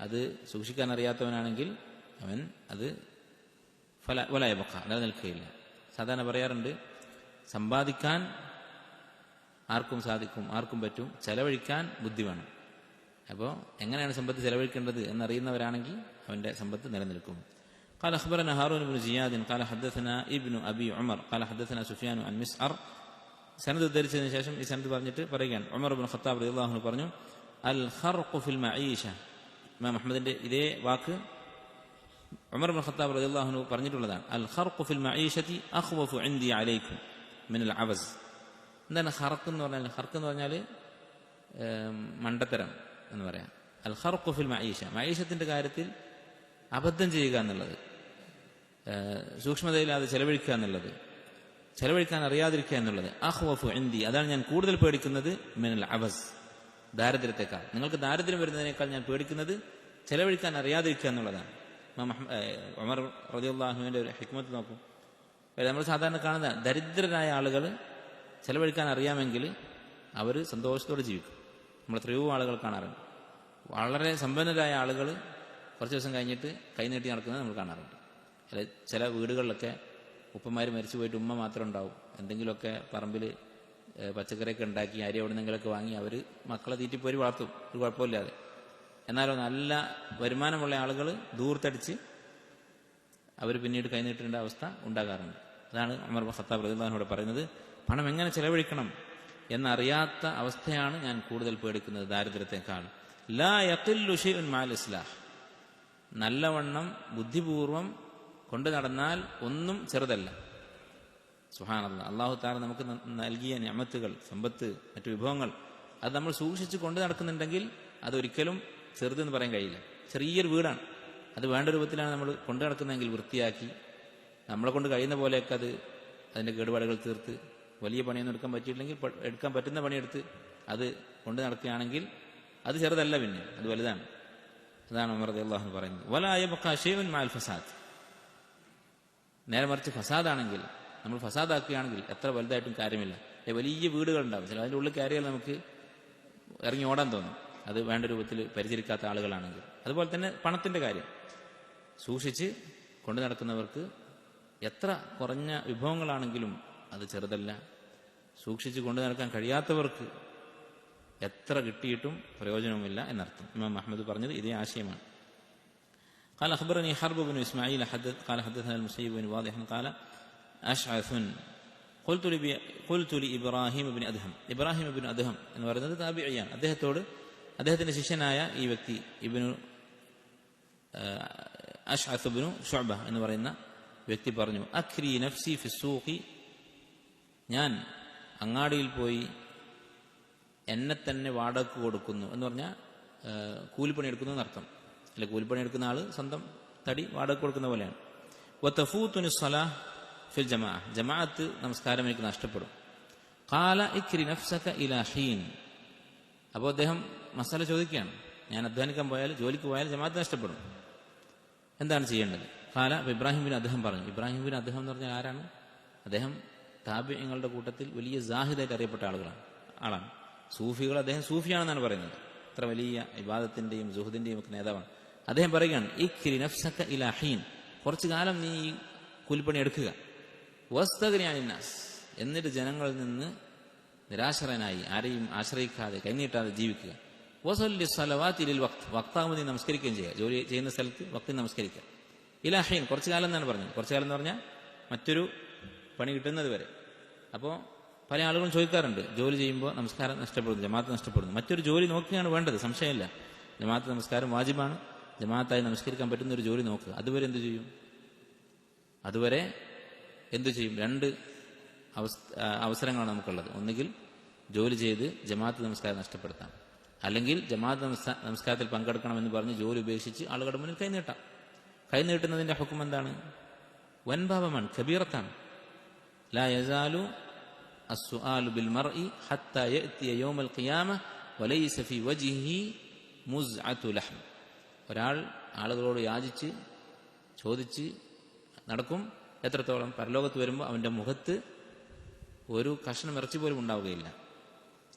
അത് സൂക്ഷിക്കാൻ അറിയാത്തവനാണെങ്കിൽ അവൻ അത് വലയബക്ക, നിലനിൽക്കുകയില്ല. സാധാരണ പറയാറുണ്ട്, സമ്പാദിക്കാൻ ആർക്കും സാധിക്കും, ആർക്കും പറ്റും, ചെലവഴിക്കാൻ ബുദ്ധി വേണം. അപ്പോൾ എങ്ങനെയാണ് സമ്പത്ത് ചെലവഴിക്കേണ്ടത് എന്നറിയുന്നവരാണെങ്കിൽ അവന്റെ സമ്പത്ത് നിലനിൽക്കും. قال أخبرنا هارون بن زياد قال حدثنا ابن أبي عمر قال حدثنا سفيان عن مسعر. സനദ് ഉദ്ധരിച്ചതിന് ശേഷം ഈ സനദ് പറഞ്ഞിട്ട് പറയുകയാണ്, ഉമർ ഇബ്നു ഖത്താബ് റളിയല്ലാഹു അൻഹു പറഞ്ഞു, അൽ ഖർഖു ഫിൽ മഈഷ. ഇമാം അഹ്മദിന്റെ ഇതേ വാക്ക് ഉമർ ഇബ്നു ഖത്താബ് റളിയല്ലാഹു അൻഹു പറഞ്ഞിട്ടുള്ളതാണ്. അൽ ഖർഖു ഫിൽ മഈഷതി അഖ്വഫു ഇൻദി അലൈക്കും മിനൽ അവസ്. എന്താണ് ഹർക്ക് എന്ന് പറഞ്ഞാൽ? ഹർക്ക് എന്ന് പറഞ്ഞാൽ മണ്ടത്തരം എന്ന് പറയാം. അൽ ഖർഖു ഫിൽ മഈഷ, മഈഷത്തിന്റെ കാര്യത്തിൽ അബദ്ധം ചെയ്യുക എന്നുള്ളത്, സൂക്ഷ്മതയില്ലാതെ ചെലവഴിക്കുക എന്നുള്ളത്, ചെലവഴിക്കാൻ അറിയാതിരിക്കുക എന്നുള്ളത്. അഖ്വഫു ഇൻദി, അതാണ് ഞാൻ കൂടുതൽ പേടിക്കുന്നത്, മിനൽ അബസ്, ദാരിദ്ര്യത്തെക്കാൾ. നിങ്ങൾക്ക് ദാരിദ്ര്യം വരുന്നതിനേക്കാൾ ഞാൻ പേടിക്കുന്നത് ചെലവഴിക്കാൻ അറിയാതിരിക്കുക എന്നുള്ളതാണ്. ഉമർ റളിയല്ലാഹു അൻഹുവിന്റെ ഒരു ഹിക്മത്ത് നോക്കും. നമ്മൾ സാധാരണ കാണുന്ന ദരിദ്രരായ ആളുകൾ ചെലവഴിക്കാൻ അറിയാമെങ്കിൽ അവർ സന്തോഷത്തോടെ ജീവിക്കും. നമ്മൾ എത്രയോ ആളുകൾ കാണാറുണ്ട്. വളരെ സമ്പന്നരായ ആളുകൾ കുറച്ച് ദിവസം കഴിഞ്ഞിട്ട് കൈനീട്ടി നടക്കുന്നത് നമ്മൾ കാണാറുണ്ട്. ചില വീടുകളിലൊക്കെ ഉപ്പമാർ മരിച്ചു പോയിട്ട് ഉമ്മ മാത്രം ഉണ്ടാവും. എന്തെങ്കിലുമൊക്കെ പറമ്പിൽ പച്ചക്കറിയൊക്കെ ഉണ്ടാക്കി അരി എവിടെ നിന്നെങ്കിലൊക്കെ വാങ്ങി അവർ മക്കളെ തീറ്റിപ്പോരി വളർത്തും, ഒരു കുഴപ്പമില്ലാതെ. എന്നാലോ നല്ല വരുമാനമുള്ള ആളുകൾ ദൂർത്തടിച്ച് അവർ പിന്നീട് കൈനീട്ടേണ്ട അവസ്ഥ ഉണ്ടാകാറുണ്ട്. അതാണ് ഉമർ ഇബ്നു ഖത്താബ് റളിയല്ലാഹു അൻഹു പറയുന്നത്, പണം എങ്ങനെ ചെലവഴിക്കണം എന്നറിയാത്ത അവസ്ഥയാണ് ഞാൻ കൂടുതൽ പേടിക്കുന്നത് ദാരിദ്ര്യത്തെക്കാൾ. ലാ യഖില്ലു ഷൈഉൻ മഅൽ ഇസ്ലാഹ്, നല്ലവണ്ണം ബുദ്ധിപൂർവം കൊണ്ടു നടന്നാൽ ഒന്നും ചെറുതല്ല. സുബ്ഹാനല്ലാഹ്, അല്ലാഹു തആല നമുക്ക് നൽകിയ നിഅമത്തുകൾ, സമ്പത്ത്, മറ്റു വിഭവങ്ങൾ, അത് നമ്മൾ സൂക്ഷിച്ച് കൊണ്ടു നടക്കുന്നുണ്ടെങ്കിൽ അതൊരിക്കലും ചെറുതെന്ന് പറയാൻ കഴിയില്ല. ചെറിയൊരു വീടാണ്, അത് വേണ്ട രൂപത്തിലാണ് നമ്മൾ കൊണ്ടു നടക്കുന്നതെങ്കിൽ വൃത്തിയാക്കി നമ്മളെ കൊണ്ട് കഴിയുന്ന പോലെയൊക്കെ അത് അതിൻ്റെ കേടുപാടുകൾ തീർത്ത്, വലിയ പണിയൊന്നും എടുക്കാൻ പറ്റിയില്ലെങ്കിൽ എടുക്കാൻ പറ്റുന്ന പണിയെടുത്ത് അത് കൊണ്ടു നടക്കുകയാണെങ്കിൽ അത് ചെറുതല്ല, പിന്നെ അത് വലുതാണ്. അതാണ് ഉമർ റളിയല്ലാഹു അൻഹു പറയുന്നത്. വലാ യബ്ഖാ ശൈഉൻ മഅൽ ഫസാദ്, നേരെ മറിച്ച് ഫസാദാണെങ്കിൽ, നമ്മൾ ഫസാദാക്കുകയാണെങ്കിൽ എത്ര വലുതായിട്ടും കാര്യമില്ല. വലിയ വീടുകളുണ്ടാവും, ചില അതിൻ്റെ ഉള്ളിൽ കയറിയാൽ നമുക്ക് ഇറങ്ങി ഓടാൻ തോന്നും, അത് വേണ്ട രൂപത്തിൽ പരിചരിക്കാത്ത ആളുകളാണെങ്കിൽ. അതുപോലെ തന്നെ പണത്തിൻ്റെ കാര്യം സൂക്ഷിച്ച് കൊണ്ടു നടക്കുന്നവർക്ക് എത്ര കുറഞ്ഞ വിഭവങ്ങളാണെങ്കിലും അത് ചെറുതല്ല. സൂക്ഷിച്ച് കൊണ്ടു നടക്കാൻ കഴിയാത്തവർക്ക് എത്ര കിട്ടിയിട്ടും പ്രയോജനവുമില്ല എന്നർത്ഥം. ഇമാം അഹ്മദ് പറഞ്ഞത് ഇതേ ആശയമാണ്. قال أخبرني حرب بن إسماعيل قال حدثنا المسيب بن واضح قال أشعث قلت لإبراهيم بن أدهم, ഇബ്രാഹിം ഇബ്നു അദ്ഹം എന്ന് പറയുന്നത് താബിഇയാണ്. അദ്ദേഹത്തോട് അദ്ദേഹത്തിന്റെ ശിഷ്യനായ ഈ വ്യക്തി ഇബ്നു അശ്അസ് ഇബ്നു ശുഅബ എന്ന് പറയുന്ന വ്യക്തി പറഞ്ഞു, അക്രി നഫ്സി ഫി സൂഖി, ഞാൻ അങ്ങാടിയിൽ പോയി എന്നെ തന്നെ വാടകയ്ക്ക് കൊടുക്കുന്നു എന്ന് പറഞ്ഞാൽ കൂലിപ്പണി എടുക്കുന്നു എന്നർത്ഥം. അല്ലെ, കൂലിപ്പണി എടുക്കുന്ന ആള് സ്വന്തം തടി വാടക കൊടുക്കുന്ന പോലെയാണ്. വതഫൂതുനി സ്വലാഹ് ഫിൽ ജമാഅ, ജമാഅത്ത് നമസ്കാരം എനിക്ക് നഷ്ടപ്പെടും. ഖാല ഇക്രി നഫ്സക ഇലാ ഹീൻ, അപ്പോൾ അദ്ദേഹം മസാല ചോദിക്കുകയാണ്, ഞാൻ അധ്വാനിക്കാൻ പോയാൽ, ജോലിക്ക് പോയാൽ ജമാഅത്ത് നഷ്ടപ്പെടും, എന്താണ് ചെയ്യേണ്ടത്? ഖാല, ഇബ്രാഹിം ബിൻ അദ്ഹം പറഞ്ഞു. ഇബ്രാഹിം ബിൻ അദ്ഹം എന്ന് പറഞ്ഞാൽ ആരാണ്? അദ്ദേഹം താബിഈങ്ങളുടെ കൂട്ടത്തിൽ വലിയ സാഹിദായിട്ട് അറിയപ്പെട്ട ആളാണ്. സൂഫികൾ, അദ്ദേഹം സൂഫിയാണെന്നാണ് പറയുന്നത്. അത്ര വലിയ ഇബാദത്തിന്റെയും സുഹദിന്റെയും ഒക്കെ നേതാവാണ്. അദ്ദേഹം പറയുകയാണ്, ഇക്രി നഫ്സക ഇലാ ഹീൻ, കുറച്ചു കാലം നീ ഈ കൂലിപ്പണി എടുക്കുക. വസ്തഗ്നി അനിൻ നാസ്, എന്നിട്ട് ജനങ്ങളിൽ നിന്ന് നിരാശരനായി ആരെയും ആശ്രയിക്കാതെ കൈനീട്ടാതെ ജീവിക്കുക. വസല്ലി സ്വലവാതി ലിൽ വഖ്ത്, വഖ്താകുമ്പോൾ നീ നമസ്കരിക്കുകയും ചെയ്യുക, ജോലി ചെയ്യുന്ന സ്ഥലത്ത് വഖ്തിൽ നമസ്കരിക്കുക. ഇലാ ഹീൻ, കുറച്ചു കാലം എന്നാണ് പറഞ്ഞത്. കുറച്ചു കാലം എന്ന് പറഞ്ഞാൽ മറ്റൊരു പണി കിട്ടുന്നത് വരെ. അപ്പോൾ പല ആളുകളും ചോദിക്കാറുണ്ട്, ജോലി ചെയ്യുമ്പോൾ നമസ്കാരം നഷ്ടപ്പെടുന്നു, ജമാഅത്ത് നഷ്ടപ്പെടുന്നു. മറ്റൊരു ജോലി നോക്കുകയാണ് വേണ്ടത്, സംശയമില്ല. ജമാഅത്ത് നമസ്കാരം വാജിബാണ്, ജമാഅത്തായി നമസ്കരിക്കാൻ പറ്റുന്ന ഒരു ജോലി നോക്കുക. അതുവരെ എന്തു ചെയ്യും? അതുവരെ എന്തു ചെയ്യും? രണ്ട് അവസരങ്ങളാണ് നമുക്കുള്ളത്. ഒന്നുകിൽ ജോലി ചെയ്ത് ജമാഅത്ത് നമസ്കാരം നഷ്ടപ്പെടുത്താം, അല്ലെങ്കിൽ ജമാഅത്ത് നമസ്കാരത്തിൽ പങ്കെടുക്കണമെന്ന് പറഞ്ഞ് ജോലി ഉപേക്ഷിച്ച് ആളുകളുടെ മുന്നിൽ കൈനീട്ടാം. കൈനീട്ടുന്നതിന്റെ ഹുക്കം എന്താണ്? വൻപാപമാണ്, കബീറത്താണ്. ലാ യസാലു അസ്സുആലു ബിൽ മർഇ ഹത്താ യഅതിയ യൗമൽ ഖിയാമ വലൈസ ഫീ വജ്ഹിഹി മുസ്അതു ലഹ്ം. ഒരാൾ ആളുകളോട് യാചിച്ച് ചോദിച്ച് നടക്കും, എത്രത്തോളം? പരലോകത്ത് വരുമ്പോൾ അവന്റെ മുഖത്ത് ഒരു കഷ്ണം ഇറച്ചി പോലും ഉണ്ടാവുകയില്ല.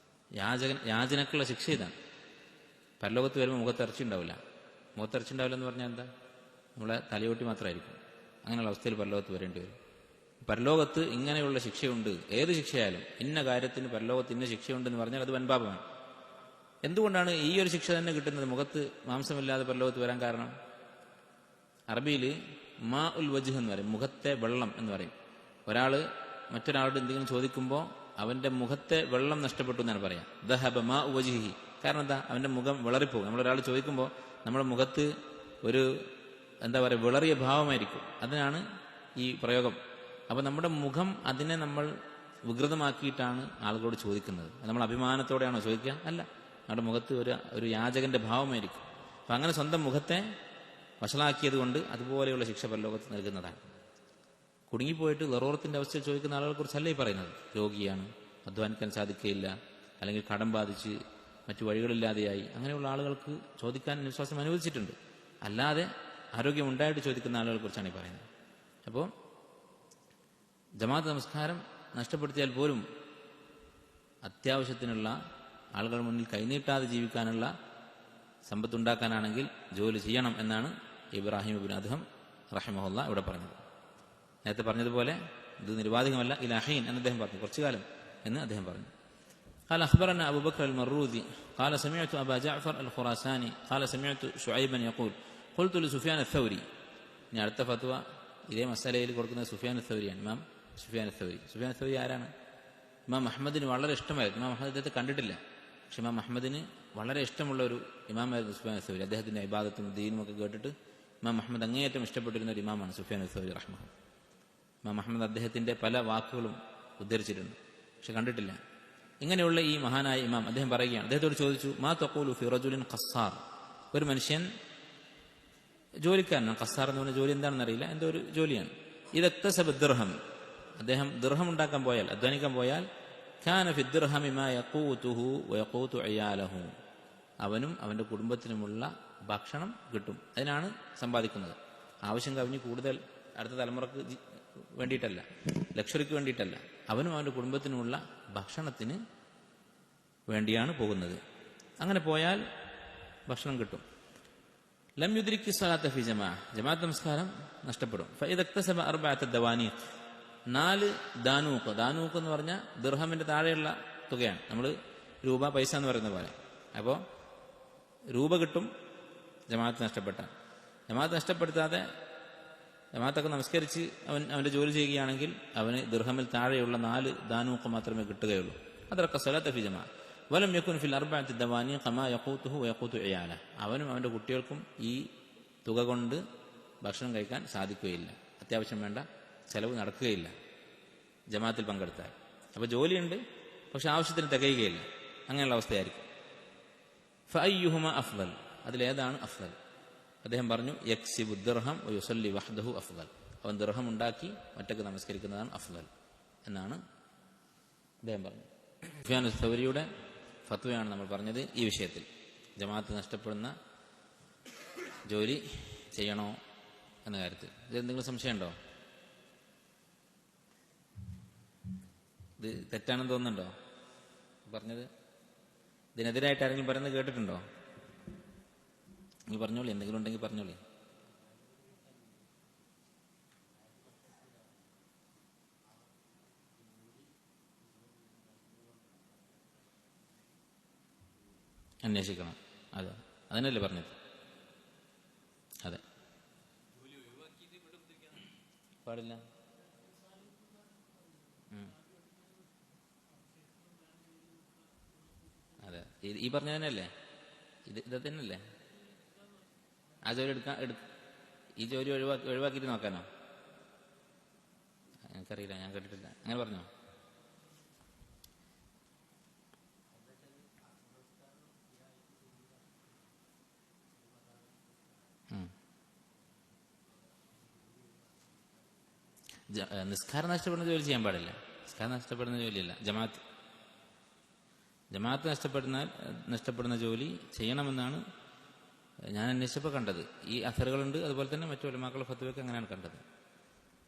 യാചനക്കുള്ള ശിക്ഷ ഇതാണ്. പരലോകത്ത് വരുമ്പോൾ മുഖത്ത് ഇറച്ചി ഉണ്ടാവില്ല. മുഖത്ത് ഇറച്ചി ഉണ്ടാവില്ല എന്ന് പറഞ്ഞാൽ എന്താ? നമ്മളെ തലയോട്ടി മാത്രമായിരിക്കും. അങ്ങനെയുള്ള അവസ്ഥയിൽ പരലോകത്ത് വരേണ്ടി വരും. പരലോകത്ത് ഇങ്ങനെയുള്ള ശിക്ഷയുണ്ട്. ഏത് ശിക്ഷയായാലും ഇന്ന കാര്യത്തിന് പരലോകത്ത് ഇന്ന ശിക്ഷയുണ്ടെന്ന് പറഞ്ഞാൽ അത് വൻപാപമാണ്. എന്തുകൊണ്ടാണ് ഈ ഒരു ശിക്ഷ തന്നെ കിട്ടുന്നത്? മുഖത്ത് മാംസമില്ലാതെ പരലോകത്ത് വരാൻ കാരണം, അറബിയിൽ മാ ഉൽ വജ്ഹ് എന്ന് പറയും, മുഖത്തെ വെള്ളം എന്ന് പറയും. ഒരാള് മറ്റൊരാളോട് എന്തെങ്കിലും ചോദിക്കുമ്പോൾ അവന്റെ മുഖത്തെ വെള്ളം നഷ്ടപ്പെട്ടു എന്നാണ് പറയാം. ദഹബ മാ വജ്ഹിഹി. കാരണം എന്താ? അവന്റെ മുഖം വിളറിപ്പോകും. നമ്മളൊരാൾ ചോദിക്കുമ്പോൾ നമ്മുടെ മുഖത്ത് ഒരു എന്താ പറയുക, വിളറിയ ഭാവമായിരിക്കും. അതിനാണ് ഈ പ്രയോഗം. അപ്പൊ നമ്മുടെ മുഖം അതിനെ നമ്മൾ വികൃതമാക്കിയിട്ടാണ് ആളുകളോട് ചോദിക്കുന്നത്. നമ്മൾ അഭിമാനത്തോടെയാണോ ചോദിക്കുക? അല്ല, നമ്മുടെ മുഖത്ത് ഒരു യാചകന്റെ ഭാവമായിരിക്കും. അപ്പം അങ്ങനെ സ്വന്തം മുഖത്തെ വഷളാക്കിയത് കൊണ്ട് അതുപോലെയുള്ള ശിക്ഷ പരലോകത്ത് നൽകുന്നതാണ്. കുടുങ്ങിപ്പോയിട്ട് ലറൂറത്തിന്റെ അവസ്ഥയിൽ ചോദിക്കുന്ന ആളുകളെ കുറിച്ചല്ല ഈ പറയുന്നത്. രോഗിയാണ്, അധ്വാനിക്കാൻ സാധിക്കുകയില്ല, അല്ലെങ്കിൽ കടം ബാധിച്ച് മറ്റു വഴികളില്ലാതെയായി, അങ്ങനെയുള്ള ആളുകൾക്ക് ചോദിക്കാൻ വിശ്വാസം അനുവദിച്ചിട്ടുണ്ട്. അല്ലാതെ ആരോഗ്യമുണ്ടായിട്ട് ചോദിക്കുന്ന ആളുകളെ കുറിച്ചാണ് ഈ പറയുന്നത്. അപ്പോൾ ജമാഅത്ത് നമസ്കാരം നഷ്ടപ്പെടുത്തിയാൽ പോലും അത്യാവശ്യത്തിനുള്ള ആളുകൾ മുന്നിൽ കൈനീട്ടാതെ ജീവിക്കാനുള്ള സമ്പത്തുണ്ടാക്കാനാണെങ്കിൽ ജോലി ചെയ്യണം എന്നാണ് ഇബ്രാഹിം ഇബ്നു അദ്ഹം റഹിമഹുല്ലാ ഇവിടെ പറഞ്ഞത്. നേരത്തെ പറഞ്ഞതുപോലെ ഇത് നിരുപാധികമല്ല, ഇലാഹീൻ എന്ന് അദ്ദേഹം പറഞ്ഞു, കുറച്ചു കാലം എന്ന് അദ്ദേഹം പറഞ്ഞു. قال أخبرنا أبو بكر المروذي قال سمعت أبا جعفر الخراساني قال سمعت شعيبا يقول قلت لسفيان الثوري. ഇനി അടുത്ത ഫത്വ ഇതേ മസലയിൽ കൊടുക്കുന്നത് സുഫിയാൻ അസ്സൗരിയാണ്. ഇമാം സുഫിയാൻ അസ്സൗരി. സുഫിയാൻ അസ്സൗരി ആരാണ്? ഇമാം അഹ്മദിന് വളരെ ഇഷ്ടമായിരുന്നു. ഇമാം അഹ്മദ് അദ്ദേഹത്തെ കണ്ടിട്ടില്ല, പക്ഷെ ഇമാം അഹ്മദിന് വളരെ ഇഷ്ടമുള്ള ഒരു ഇമാമായിരുന്നു സുഫിയാൻ അസ്സൗരി. അദ്ദേഹത്തിന്റെ ഇബാദത്തും ദീനും ഒക്കെ കേട്ടിട്ട് ഇമാം അഹ്മദ് അങ്ങേയറ്റം ഇഷ്ടപ്പെട്ടിരുന്ന ഒരു ഇമാമാണ് സുഫിയാൻ അസ്സൗരി റഹ്മഹു. ഇമാം അഹ്മദ് അദ്ദേഹത്തിന്റെ പല വാക്കുകളും ഉദ്ധരിച്ചിട്ടുണ്ട്, പക്ഷെ കണ്ടിട്ടില്ല. ഇങ്ങനെയുള്ള ഈ മഹാനായ ഇമാം അദ്ദേഹം പറയുകയാണ്, അദ്ദേഹത്തോട് ചോദിച്ചു, മാ തഖൂലു ഫി റജുലിൻ ഖസ്സാർ, ഒരു മനുഷ്യൻ ജോലിക്കാരനാണ്. ഖസ്സാർ എന്ന് പറഞ്ഞ ജോലി എന്താണെന്ന് അറിയില്ല, എന്തോ ഒരു ജോലിയാണ്. ഇദക്തസബ ദിർഹം, അദ്ദേഹം ദിർഹം ഉണ്ടാക്കാൻ പോയാൽ, അധ്വാനിക്കാൻ പോയാൽ, കാന ഫി ദിർഹമി മാ യഖൂതുഹു വയഖൂതു ഇയാലഹു, അവനും അവന്റെ കുടുംബത്തിനുമുള്ള ഭക്ഷണം കിട്ടും. അതിനാണ് സമ്പാദിക്കുന്നത്. ആവശ്യം കവിഞ്ഞ് കൂടുതൽ അടുത്ത തലമുറക്ക് വേണ്ടിയിട്ടല്ല, ലക്ഷറിക്ക് വേണ്ടിയിട്ടല്ല, അവനും അവന്റെ കുടുംബത്തിനുമുള്ള ഭക്ഷണത്തിന് വേണ്ടിയാണ് പോകുന്നത്. അങ്ങനെ പോയാൽ ഭക്ഷണം കിട്ടും. ലം യുദ്രിക്കി സ്വലാത്ത ഫി ജമാ, ജമാഅത്ത് നമസ്കാരം നഷ്ടപ്പെടും. ഫഇദക്തസബ അർബഅത ദവാനീഖ്, 4 ദാനൂഖ്. ദാനൂഖ് എന്ന് പറഞ്ഞാൽ ദിർഹമിന്റെ താഴെയുള്ള തുകയാണ്. നമ്മൾ രൂപ പൈസ എന്ന് പറയുന്ന പോലെ. അപ്പോൾ രൂപ കിട്ടും ജമാഅത്ത് നഷ്ടപ്പെട്ടാൽ. ജമാഅത്ത് നഷ്ടപ്പെടുത്താതെ ജമാഅത്തൊക്കെ നമസ്കരിച്ച് അവന്റെ ജോലി ചെയ്യുകയാണെങ്കിൽ അവന് ദിർഹമിൽ താഴെയുള്ള 4 ദാനൂഖ് മാത്രമേ കിട്ടുകയുള്ളൂ. അദ്റക സ്വലാത്ത ഫി ജമാ വലം യകുൻ ഫിൽ അർബഅത്തി ദവാനീഖ് കമാ യഖൂതുഹു വയഖൂതു ഇയാല, അവനും അവന്റെ കുട്ടികൾക്കും ഈ തുക കൊണ്ട് ഭക്ഷണം കഴിക്കാൻ സാധിക്കുകയില്ല, അത്യാവശ്യം വേണ്ട ചെലവ് നടക്കുകയില്ല ജമാഅത്തിൽ പങ്കെടുത്താൽ. അപ്പോൾ ജോലിയുണ്ട്, പക്ഷെ ആവശ്യത്തിന് തികയുകയില്ല. അങ്ങനെയുള്ള അവസ്ഥയായിരിക്കും. ഫഅയ്യുഹുമ അഫ്ളൽ, അതിലേതാണ് അഫ്ളൽ? അദ്ദേഹം പറഞ്ഞു, യക്സിബു ദിർഹം വയുസല്ലി വഹ്ദഹു അഫ്ളൽ, അവൻ ദിർഹം ഉണ്ടാക്കി ഒറ്റക്ക് നമസ്കരിക്കുന്നതാണ് അഫ്ളൽ എന്നാണ് അദ്ദേഹം പറഞ്ഞത്. സുഫിയാൻ അസ്സൗരിയുടെ ഫത്വയാണ് നമ്മൾ പറഞ്ഞത് ഈ വിഷയത്തിൽ. ജമാഅത്ത് നഷ്ടപ്പെടുന്ന ജോലി ചെയ്യണോ എന്ന കാര്യത്തിൽ ഇതെന്തെങ്കിലും സംശയമുണ്ടോ? ഇത് തെറ്റാണെന്ന് തോന്നുന്നുണ്ടോ പറഞ്ഞത്? ഇതിനെതിരായിട്ട് ആരെങ്കിലും പറയുന്നത് കേട്ടിട്ടുണ്ടോ? നിങ്ങൾ പറഞ്ഞോളി, എന്തെങ്കിലും ഉണ്ടെങ്കിൽ പറഞ്ഞോളി. അന്വേഷിക്കണം. അതെ, അതിനല്ലേ പറഞ്ഞത്. അതെ, പാടില്ല. അതെ, ഈ പറഞ്ഞ തന്നെയല്ലേ, ഇത് തന്നെയല്ലേ ആ ജോലി ഈ ജോലി ഒഴിവാക്കിയിട്ട് നോക്കാനോ? എനിക്കറിയില്ല, ഞാൻ കേട്ടിട്ടില്ല. അങ്ങനെ പറഞ്ഞോ? നിസ്കാരം നഷ്ടപ്പെടുന്ന ജോലി ചെയ്യാൻ പാടില്ല. നിസ്കാരം നഷ്ടപ്പെടുന്ന ജോലിയല്ല ജമാഅത്ത് നഷ്ടപ്പെടുന്ന ജോലി ചെയ്യണമെന്നാണ് ഞാൻ അന്വേഷിച്ചപ്പോൾ കണ്ടത്. ഈ അസറുകളുണ്ട്, അതുപോലെ തന്നെ മറ്റു ഉലമാക്കളുടെ ഫത്വയൊക്കെ അങ്ങനെയാണ് കണ്ടത്.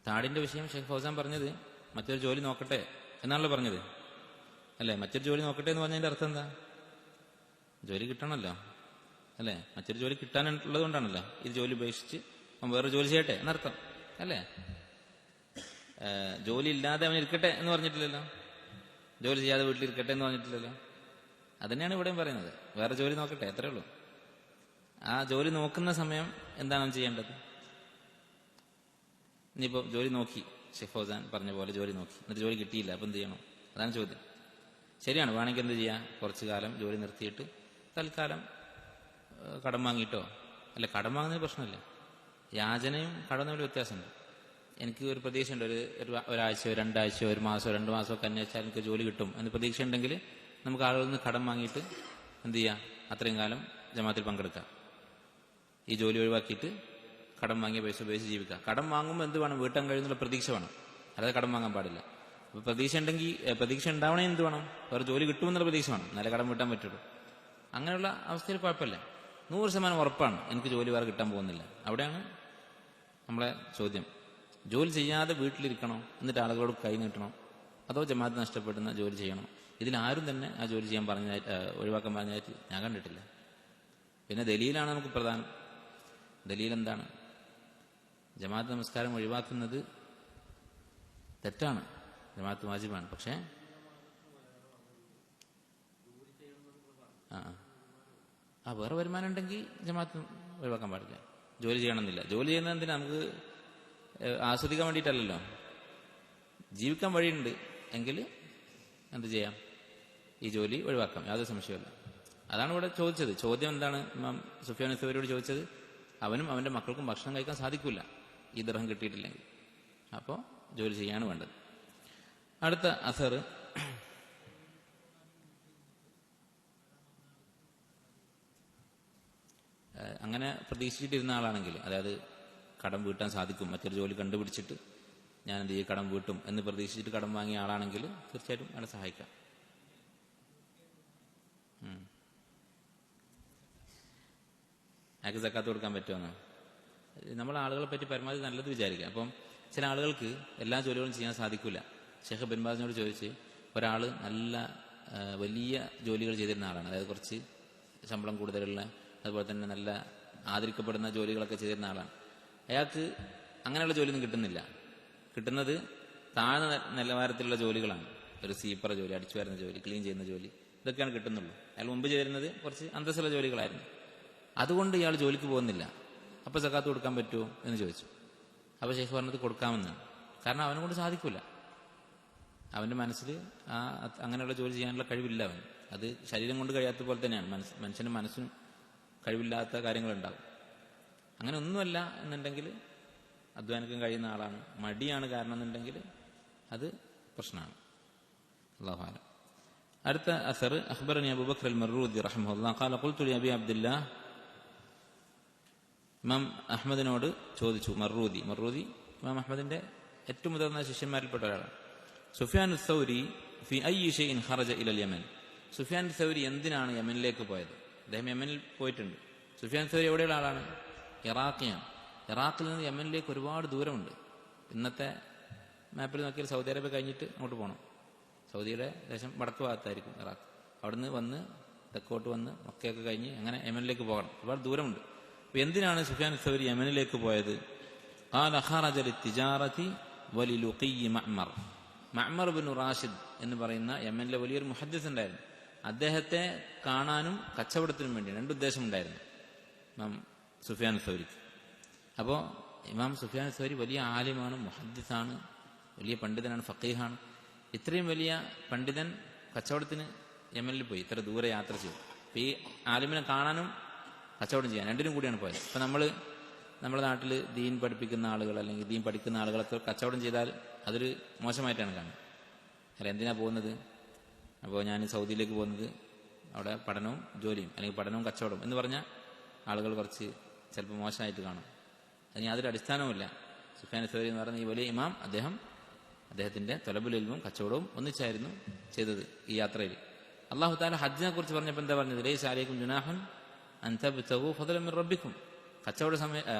താടിന്റെ വിഷയം ഷെയ്ഖ് ഫൗസാൻ പറഞ്ഞത് മറ്റൊരു ജോലി നോക്കട്ടെ എന്നാണല്ലോ പറഞ്ഞത്, അല്ലേ? മറ്റൊരു ജോലി നോക്കട്ടെ എന്ന് പറഞ്ഞതിന്റെ അർത്ഥം എന്താ? ജോലി കിട്ടണമല്ലോ, അല്ലേ? മറ്റൊരു ജോലി കിട്ടാനുള്ളത് കൊണ്ടാണല്ലോ ഈ ജോലി ഉപേക്ഷിച്ച് അവൻ വേറെ ജോലി ചെയ്യട്ടെ എന്നർത്ഥം, അല്ലേ? ജോലി ഇല്ലാതെ അവൻ ഇരിക്കട്ടെ എന്ന് പറഞ്ഞിട്ടില്ലല്ലോ, ജോലി ചെയ്യാതെ വീട്ടിലിരിക്കട്ടെ എന്ന് പറഞ്ഞിട്ടില്ലല്ലോ. അതന്നെയാണ് ഇവിടെയും പറയുന്നത്. വേറെ ജോലി നോക്കട്ടെ, അത്രേ ഉള്ളൂ. ആ ജോലി നോക്കുന്ന സമയം എന്താണ് അവൻ ചെയ്യേണ്ടത്? ഇനിയിപ്പോൾ ജോലി നോക്കി, ഷെയ്ഖ് ഫൗസാൻ പറഞ്ഞ പോലെ ജോലി നോക്കി, എന്നിട്ട് ജോലി കിട്ടിയില്ല, അപ്പം എന്ത് ചെയ്യണം? അതാണ് ചോദ്യം. ശരിയാണ്, വേണമെങ്കിൽ എന്ത് ചെയ്യാം, കുറച്ചു കാലം ജോലി നിർത്തിയിട്ട് തൽക്കാലം കടം വാങ്ങിയിട്ടോ, അല്ല കടം വാങ്ങുന്നതിന് പ്രശ്നമില്ല, യാചനയും കടം തമ്മിൽ വ്യത്യാസമുണ്ട്. എനിക്ക് ഒരു പ്രതീക്ഷയുണ്ട്, ഒരാഴ്ചയോ 2 ആഴ്ചയോ 1 മാസമോ 2 മാസമോ ഒക്കെ അന്വേഷിച്ചാൽ എനിക്ക് ജോലി കിട്ടും എന്ന് പ്രതീക്ഷ ഉണ്ടെങ്കിൽ നമുക്ക് ആളുകളിൽ നിന്ന് കടം വാങ്ങിയിട്ട് എന്ത് ചെയ്യാം, അത്രയും കാലം ജമാഅത്തിൽ പങ്കെടുക്കാം. ഈ ജോലി ഒഴിവാക്കിയിട്ട് കടം വാങ്ങിയ പൈസ ഉപയോഗിച്ച് ജീവിക്കാം. കടം വാങ്ങുമ്പോൾ എന്ത് വേണം, വീട്ടാൻ കഴിയുന്നുള്ള പ്രതീക്ഷ വേണം, അല്ലാതെ കടം വാങ്ങാൻ പാടില്ല. അപ്പോൾ പ്രതീക്ഷ ഉണ്ടാവണേ എന്ത് വേണം, വേറെ ജോലി കിട്ടുമെന്നുള്ള പ്രതീക്ഷ വേണം, എന്നാലേ കടം വീട്ടാൻ പറ്റുള്ളൂ. അങ്ങനെയുള്ള അവസ്ഥയിൽ കുഴപ്പമില്ല. 100% ഉറപ്പാണ് എനിക്ക് ജോലി വേറെ കിട്ടാൻ പോകുന്നില്ല. അവിടെയാണ് നമ്മളെ ചോദ്യം. ജോലി ചെയ്യാതെ വീട്ടിലിരിക്കണോ, എന്നിട്ട് ആളുകളോട് കൈ നീട്ടണോ, അതോ ജമാഅത്ത് നഷ്ടപ്പെടുന്ന ജോലി ചെയ്യണോ? ഇതിലാരും തന്നെ ആ ജോലി ചെയ്യാൻ ഒഴിവാക്കാൻ പറഞ്ഞായിട്ട് ഞാൻ കണ്ടിട്ടില്ല. പിന്നെ ദലീലാണ് നമുക്ക് പ്രധാനം. ദലീൽ എന്താണ്? ജമാഅത്ത് നമസ്കാരം ഒഴിവാക്കുന്നത് തെറ്റാണ്, ജമാഅത്ത് വാജിബാണ്. പക്ഷേ വേറെ വരുമാനം ഉണ്ടെങ്കിൽ ജമാഅത്ത് ഒഴിവാക്കാൻ പാടില്ല. ജോലി ചെയ്യണമെന്നില്ല. ജോലി ചെയ്യുന്നത് എന്തിനാ? നമുക്ക് ആസ്വദിക്കാൻ വേണ്ടിയിട്ടല്ലല്ലോ. ജീവിക്കാൻ വഴിയുണ്ട് എങ്കിൽ എന്ത് ചെയ്യാം, ഈ ജോലി ഒഴിവാക്കാം, യാതൊരു സംശയമല്ല. അതാണ് ഇവിടെ ചോദിച്ചത്. ചോദ്യം എന്താണ്? ഇമാം സുഫിയാൻ സൗരിയോട് ചോദിച്ചത്, അവനും അവന്റെ മക്കൾക്കും ഭക്ഷണം കഴിക്കാൻ സാധിക്കില്ല ഈ ദിർഹം കിട്ടിയിട്ടില്ലെങ്കിൽ, അപ്പോൾ ജോലി ചെയ്യാണ് വേണ്ടത്. അടുത്ത അസർ, അങ്ങനെ പ്രതീക്ഷിച്ചിട്ടിരുന്ന ആളാണെങ്കിൽ, അതായത് കടം വീട്ടാൻ സാധിക്കും, മറ്റൊരു ജോലി കണ്ടുപിടിച്ചിട്ട് ഞാൻ എന്ത് ചെയ്യും, കടം വീട്ടും എന്ന് പ്രതീക്ഷിച്ചിട്ട് കടം വാങ്ങിയ ആളാണെങ്കിൽ തീർച്ചയായിട്ടും അയാളെ സഹായിക്കാം. അയാൾക്ക് സക്കാത്ത് കൊടുക്കാൻ പറ്റുമെന്ന് നമ്മൾ ആളുകളെ പറ്റി പരമാവധി നല്ലത് വിചാരിക്കുക. അപ്പം ചില ആളുകൾക്ക് എല്ലാ ജോലികളും ചെയ്യാൻ സാധിക്കില്ല. ഷെയ്ഖ് ബിൻ ബാസിനോട് ചോദിച്ച്, ഒരാൾ നല്ല വലിയ ജോലികൾ ചെയ്തിരുന്ന ആളാണ്, അതായത് കുറച്ച് ശമ്പളം കൂടുതലുള്ള, അതുപോലെ തന്നെ നല്ല ആദരിക്കപ്പെടുന്ന ജോലികളൊക്കെ ചെയ്തിരുന്ന ആളാണ്. അയാൾക്ക് അങ്ങനെയുള്ള ജോലിയൊന്നും കിട്ടുന്നില്ല. കിട്ടുന്നത് താഴ്ന്ന നിലവാരത്തിലുള്ള ജോലികളാണ്. ഒരു സീപ്പർ ജോലി, അടിച്ചു വരുന്ന ജോലി, ക്ലീൻ ചെയ്യുന്ന ജോലി, ഇതൊക്കെയാണ് കിട്ടുന്നുള്ളൂ. അയാൾ മുമ്പ് ചെയ്തിരുന്നത് കുറച്ച് അന്തസ്സുള്ള ജോലികളായിരുന്നു. അതുകൊണ്ട് ഇയാൾ ജോലിക്ക് പോകുന്നില്ല. അപ്പോൾ സക്കാത്ത് കൊടുക്കാൻ പറ്റുമോ എന്ന് ചോദിച്ചു. അപ്പോൾ ഷെയ്ഖ് പറഞ്ഞത് കൊടുക്കാമെന്നാണ്. കാരണം അവനെ കൊണ്ട് സാധിക്കില്ല. അവന്റെ മനസ്സിൽ അങ്ങനെയുള്ള ജോലി ചെയ്യാനുള്ള കഴിവില്ല അവൻ. അത് ശരീരം കൊണ്ട് കഴിയാത്ത പോലെ തന്നെയാണ്. മനുഷ്യന്റെ മനസ്സിന് കഴിവില്ലാത്ത കാര്യങ്ങളുണ്ടാകും. അങ്ങനെ ഒന്നുമല്ല എന്നുണ്ടെങ്കിൽ, അധ്വാനിക്കാൻ കഴിയുന്ന ആളാണ്, മടിയാണ് കാരണം എന്നുണ്ടെങ്കിൽ അത് പ്രശ്നമാണ്. അല്ലാഹു അഅലം. അടുത്ത അസർ, അഖ്ബറനി അബൂബക്കർ അൽ-മർറൂദി റഹിമഹുല്ലാഹ് ഖാല ഖുൽതു ലി അബി അബ്ദുല്ലാഹ്, ഇമാം അഹ്മദിനോട് ചോദിച്ചു. മർറൂദി ഇമാം അഹ്മദിന്റെ ഏറ്റവും മുതിർന്ന ശിഷ്യന്മാരിൽപ്പെട്ട ഒരാളാണ്. സുഫിയാൻ സൗരി ഫി അയ്യി ഷൈഇൻ ഖറജ ഇലൽ യമൻ. സുഫിയാൻ സൗരി എന്തിനാണ് യമനിലേക്ക് പോയത്? അദ്ദേഹം യമനിൽ പോയിട്ടുണ്ട്. സുഫിയാൻ സൗരി എവിടെയുള്ള ആളാണ്? ഇറാഖിയാണ്. ഇറാഖിൽ നിന്ന് യമനിലേക്ക് ഒരുപാട് ദൂരമുണ്ട്. ഇന്നത്തെ മാപ്പിൽ നോക്കിയാൽ സൗദി അറേബ്യ കഴിഞ്ഞിട്ട് അങ്ങോട്ട് പോകണം. സൗദിയുടെ ദേശം വടക്ക് ഭാഗത്തായിരിക്കും ഇറാഖ്. അവിടുന്ന് വന്ന് തെക്കോട്ട് വന്ന് മക്കയൊക്കെ കഴിഞ്ഞ് അങ്ങനെ യമനിലേക്ക് പോകണം. ഒരുപാട് ദൂരമുണ്ട്. അപ്പൊ എന്തിനാണ് സുഫിയാൻ സൗരി യമനിലേക്ക് പോയത്? മഅ്മർ ബിൻ റാഷിദ് എന്ന് പറയുന്ന യമനിലെ വലിയൊരു മുഹദ്ദിസ് ഉണ്ടായിരുന്നു. അദ്ദേഹത്തെ കാണാനും കച്ചവടത്തിനും വേണ്ടി 2 ഉദ്ദേശമുണ്ടായിരുന്നു ഇമാം സുഫിയാൻ സൗരിക്ക്. അപ്പോൾ ഇമാം സുഫിയാൻ സൗരി വലിയ ആലിമാണ്, മുഹദ്ദിസാണ്, വലിയ പണ്ഡിതനാണ്, ഫഖീഹാണ്. ഇത്രയും വലിയ പണ്ഡിതൻ കച്ചവടത്തിന് യമനിൽ പോയി, ഇത്ര ദൂരെ യാത്ര ചെയ്തു. ഈ ആലിമിനെ കാണാനും കച്ചവടം ചെയ്യാൻ 2നും കൂടിയാണ് പോയത്. ഇപ്പം നമ്മുടെ നാട്ടിൽ ദീൻ പഠിപ്പിക്കുന്ന ആളുകൾ അല്ലെങ്കിൽ ദീൻ പഠിക്കുന്ന ആളുകളൊക്കെ കച്ചവടം ചെയ്താൽ അതൊരു മോശമായിട്ടാണ് കാണുന്നത്. അല്ല, എന്തിനാ പോകുന്നത്? അപ്പോൾ ഞാൻ സൗദിയിലേക്ക് പോകുന്നത് അവിടെ പഠനവും ജോലിയും, അല്ലെങ്കിൽ പഠനവും കച്ചവടവും എന്ന് പറഞ്ഞാൽ ആളുകൾ കുറച്ച് ചിലപ്പോൾ മോശമായിട്ട് കാണും. അതിന് യാതൊരു അടിസ്ഥാനവുമില്ല. സുഫിയാൻ സൗരി എന്ന് പറയുന്ന ഈ വലിയ ഇമാം, അദ്ദേഹത്തിന്റെ തൊലബുൽ ഇൽമും കച്ചവടവും ഒന്നിച്ചായിരുന്നു ചെയ്തത് ഈ യാത്രയിൽ. അല്ലാഹു തആല ഹജ്ജിനെ കുറിച്ച് പറഞ്ഞപ്പോൾ എന്താ പറഞ്ഞത്? ലൈസ അലൈക്കും ജുനാഹുൻ അൻ തബ്തഗൂ ഫദ്ലൻ മിൻ റബ്ബിക്കും.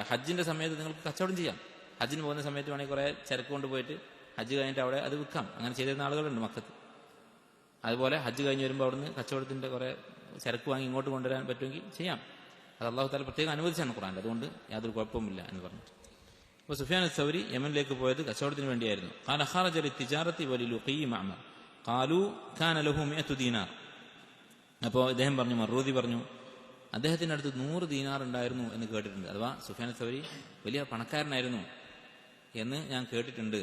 ഹജ്ജിന്റെ സമയത്ത് നിങ്ങൾക്ക് കച്ചവടം ചെയ്യാം. ഹജ്ജിന് പോകുന്ന സമയത്ത് വേണമെങ്കിൽ കുറെ ചരക്ക് കൊണ്ടുപോയിട്ട് ഹജ്ജ് കഴിഞ്ഞിട്ട് അവിടെ അത് വിൽക്കാം. അങ്ങനെ ചെയ്തിരുന്ന ആളുകളുണ്ട് മക്കത്ത്. അതുപോലെ ഹജ്ജ് കഴിഞ്ഞ് വരുമ്പോൾ അവിടുന്ന് കച്ചവടത്തിന്റെ കുറെ ചരക്ക് വാങ്ങി ഇങ്ങോട്ട് കൊണ്ടുവരാൻ പറ്റുമെങ്കിൽ ചെയ്യാം. അത് അല്ലാഹു തആല പ്രത്യേകം അനുവദിച്ചാണ് ഖുർആനിൽ. അതുകൊണ്ട് യാതൊരു കുഴപ്പവുമില്ല എന്ന് പറഞ്ഞിട്ട്. അപ്പോൾ സുഫിയാൻ സൗരി യമനിലേക്ക് പോയത് കച്ചവടത്തിന് വേണ്ടിയായിരുന്നു. ഖാല ഖറജ ലിത്തിജാറത്തി വലിലുഖി മഅ്മർ ഖാലു കാന ലഹു 100 ദീനാർ. അപ്പോൾ ഇദ്ദേഹം പറഞ്ഞു, മർറൂദി പറഞ്ഞു, അദ്ദേഹത്തിന്റെ അടുത്ത് 100 ദീനാർ ഉണ്ടായിരുന്നു എന്ന് കേട്ടിട്ടുണ്ട്. അഥവാ സുഫിയാൻ സൗരി വലിയ പണക്കാരനായിരുന്നു എന്ന് ഞാൻ കേട്ടിട്ടുണ്ട്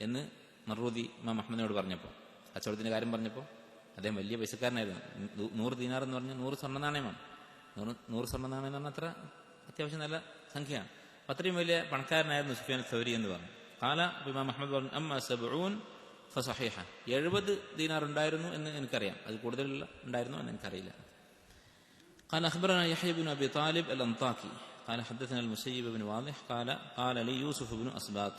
എന്ന് മർറൂദി ഇമാം അഹ്മദിനോട് പറഞ്ഞപ്പോൾ, കച്ചവടത്തിന്റെ കാര്യം പറഞ്ഞപ്പോൾ, അദ്ദേഹം വലിയ പൈസക്കാരനായിരുന്നു. 100 ദീനാർ എന്ന് പറഞ്ഞാൽ 100 സ്വർണ്ണ നാണയമാണ്. 100 സ്വർണ്ണ നാണയം എന്ന് പറഞ്ഞാൽ അത്ര അത്യാവശ്യം നല്ല സംഖ്യയാണ്. അത്രയും വലിയ പണക്കാരനായിരുന്നു സുഫിയാൻ സൗരി എന്ന് പറഞ്ഞു. ഖാല ഇമാം അഹ്മദ് പറഞ്ഞു അമ്മ 70 ഫസഹീഹ, 70 ദീനാർ ഉണ്ടായിരുന്നു എന്ന് എനിക്കറിയാം, അത് കൂടുതൽ ഉണ്ടായിരുന്നു എന്ന് എനിക്കറിയില്ല. قال أخبرنا يحيى بن أبي طالب الأنطاكي قال حدثنا المسيب بن واضح قال لي يوسف بن أسباط,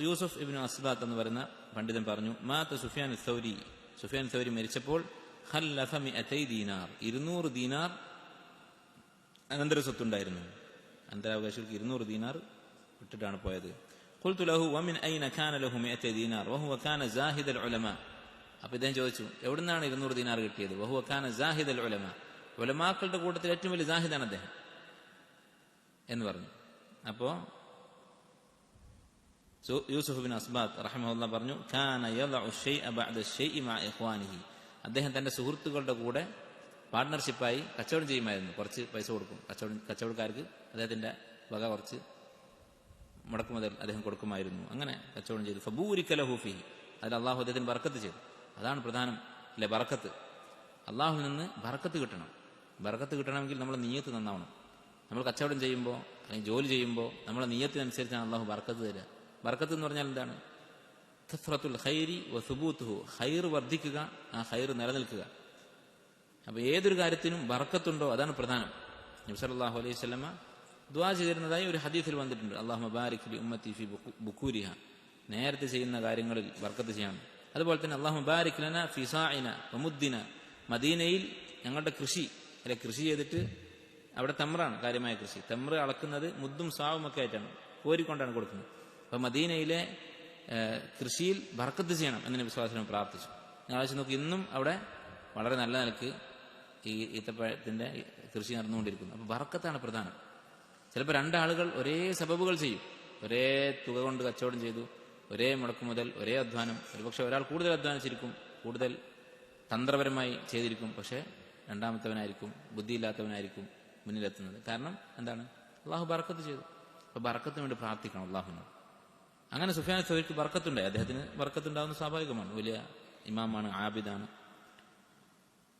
യൂസുഫ് ഇബ്നു അസ്ബാത്ത് എന്ന് പറയുന്ന പണ്ഡിതൻ പറഞ്ഞു മാത സുഫിയാൻ സൗരി, സുഫിയാൻ സൗരി മരിച്ചപ്പോൾ ഖല്ലഫ 200 ദീനാർ, 200 ദീനാർ അനന്തര സ്വത്തുണ്ടായിരുന്നു. അനന്തരാവകാശികൾക്ക് 200 ദീനാർ വിട്ടിട്ടാണ് പോയത്. ഖുൽതു ലഹു വമിൻ ഐന കാന ലഹു 200 ദീനാർ വഹുവ കാന സാഹിദൽ ഉലമ. അപ്പോൾ ഇദ്ദേഹം ചോദിച്ചു എവിടുന്നാണ് 200 ദീനാർ കിട്ടിയത്? വഹുവ കാന സാഹിദൽ ഉലമ, ഉലമാക്കളുടെ കൂട്ടത്തിൽ ഏറ്റവും വലിയ സാഹിദാണ് അദ്ദേഹം എന്ന് പറഞ്ഞു. അപ്പോൾ യൂസുഫ് ബിൻ അസ്ബാത്ത് റഹിമഹുല്ലാഹ് പറഞ്ഞു കാന യദഉ ശൈഅ ബഅദ ശൈഇ മഅ ഇഖ്വാനിഹി, അദ്ദേഹം തന്റെ സുഹൃത്തുക്കളുടെ കൂടെ പാർട്ട്ണർഷിപ്പായി കച്ചവടം ചെയ്യുമായിരുന്നു. കുറച്ച് പൈസ കൊടുക്കും, കച്ചവടക്കാർക്ക് അദ്ദേഹത്തിന്റെ വക കുറച്ച് മുടക്ക് മുതൽ അദ്ദേഹം കൊടുക്കുമായിരുന്നു. അങ്ങനെ കച്ചവടം ചെയ്തു. ഫബൂരിക ലഹു ഫീഹി, അതിൽ അള്ളാഹു അദ്ദേഹത്തിന് ബർക്കത്ത് ചെയ്തു. അതാണ് പ്രധാനം അല്ലെ, ബർക്കത്ത്. അള്ളാഹുവിൽ നിന്ന് ബർക്കത്ത് കിട്ടണം. ബർക്കത്ത് കിട്ടണമെങ്കിൽ നമ്മുടെ നിയ്യത്ത് നന്നാവണം. നമ്മൾ കച്ചവടം ചെയ്യുമ്പോൾ അല്ലെങ്കിൽ ജോലി ചെയ്യുമ്പോൾ നമ്മുടെ നിയ്യത്തിനനുസരിച്ചാണ് അള്ളാഹു ബർക്കത്ത് തരിക. ബർക്കത്ത് എന്ന് പറഞ്ഞാൽ എന്താണ്? കസ്റത്തുൽ ഖൈരി വ സുബൂതുഹു, ഖൈർ വർദ്ധിക്കുക, ആ ഖൈർ നിലനിൽക്കുക. അപ്പോൾ ഏതൊരു കാര്യത്തിനും ബർക്കത്തുണ്ടോ അതാണ് പ്രധാനം. നബി സല്ലല്ലാഹു അലൈഹി വസല്ലമ ദുആ ചെയ്തിരുന്നതായി ഒരു ഹദീസിൽ വന്നിട്ടുണ്ട്. അല്ലാഹുമ്മ ബാരിക് ലി ഉമ്മത്തി ഫി ബുകൂരിഹ, നേരത്തെ ചെയ്യുന്ന കാര്യങ്ങളിൽ ബർക്കത്ത് ചെയ്യണം. അതുപോലെ തന്നെ അല്ലാഹുമ്മ ബാരിക് ലനാ ഫി സാഇന വ മുദ്ദിന, മദീനയിൽ ഞങ്ങളുടെ കൃഷി കൃഷി ചെയ്തിട്ട് അവിടെ തമ്രാണ് കാര്യമായ കൃഷി. തമ്ര അളക്കുന്നത് മുദ്ദും സാവും ഒക്കെ ആയിട്ടാണ്, കോരിക്കൊണ്ടാണ് കൊടുക്കുന്നത്. അപ്പോൾ മദീനയിലെ കൃഷിയിൽ ബർക്കത്ത് ചെയ്യണം എന്ന് നബി സ്വല്ലല്ലാഹു അലൈഹി വസല്ലം പ്രാർത്ഥിച്ചു. ആലോചിച്ച് നോക്കി, ഇന്നും അവിടെ വളരെ നല്ല നിലക്ക് ഈ ഈത്തപ്പഴത്തിന്റെ കൃഷി നടന്നുകൊണ്ടിരിക്കുന്നു. അപ്പോൾ ബർക്കത്താണ് പ്രധാനം. ചിലപ്പോൾ രണ്ടാളുകൾ ഒരേ സബബുകൾ ചെയ്യും, ഒരേ തുക കൊണ്ട് കച്ചവടം ചെയ്തു, ഒരേ മുടക്ക് മുതൽ, ഒരേ അധ്വാനം. ഒരുപക്ഷെ ഒരാൾ കൂടുതൽ അധ്വാനിച്ചിരിക്കും, കൂടുതൽ തന്ത്രപരമായി ചെയ്തിരിക്കും, പക്ഷേ രണ്ടാമത്തവനായിരിക്കും, ബുദ്ധിയില്ലാത്തവനായിരിക്കും മുന്നിലെത്തുന്നത്. കാരണം എന്താണ്? അള്ളാഹു ബർക്കത്ത് ചെയ്തു. അപ്പോൾ ബർക്കത്തിന് വേണ്ടി പ്രാർത്ഥിക്കണം അള്ളാഹുവിനോട്. അങ്ങനെ സുഫിയാൻ സൗരിക്ക് ബർക്കത്തുണ്ടായി. അദ്ദേഹത്തിന് ബർക്കത്തുണ്ടാകുന്ന സ്വാഭാവികമാണ്, വലിയ ഇമാമാണ്, ആബിദാണ്.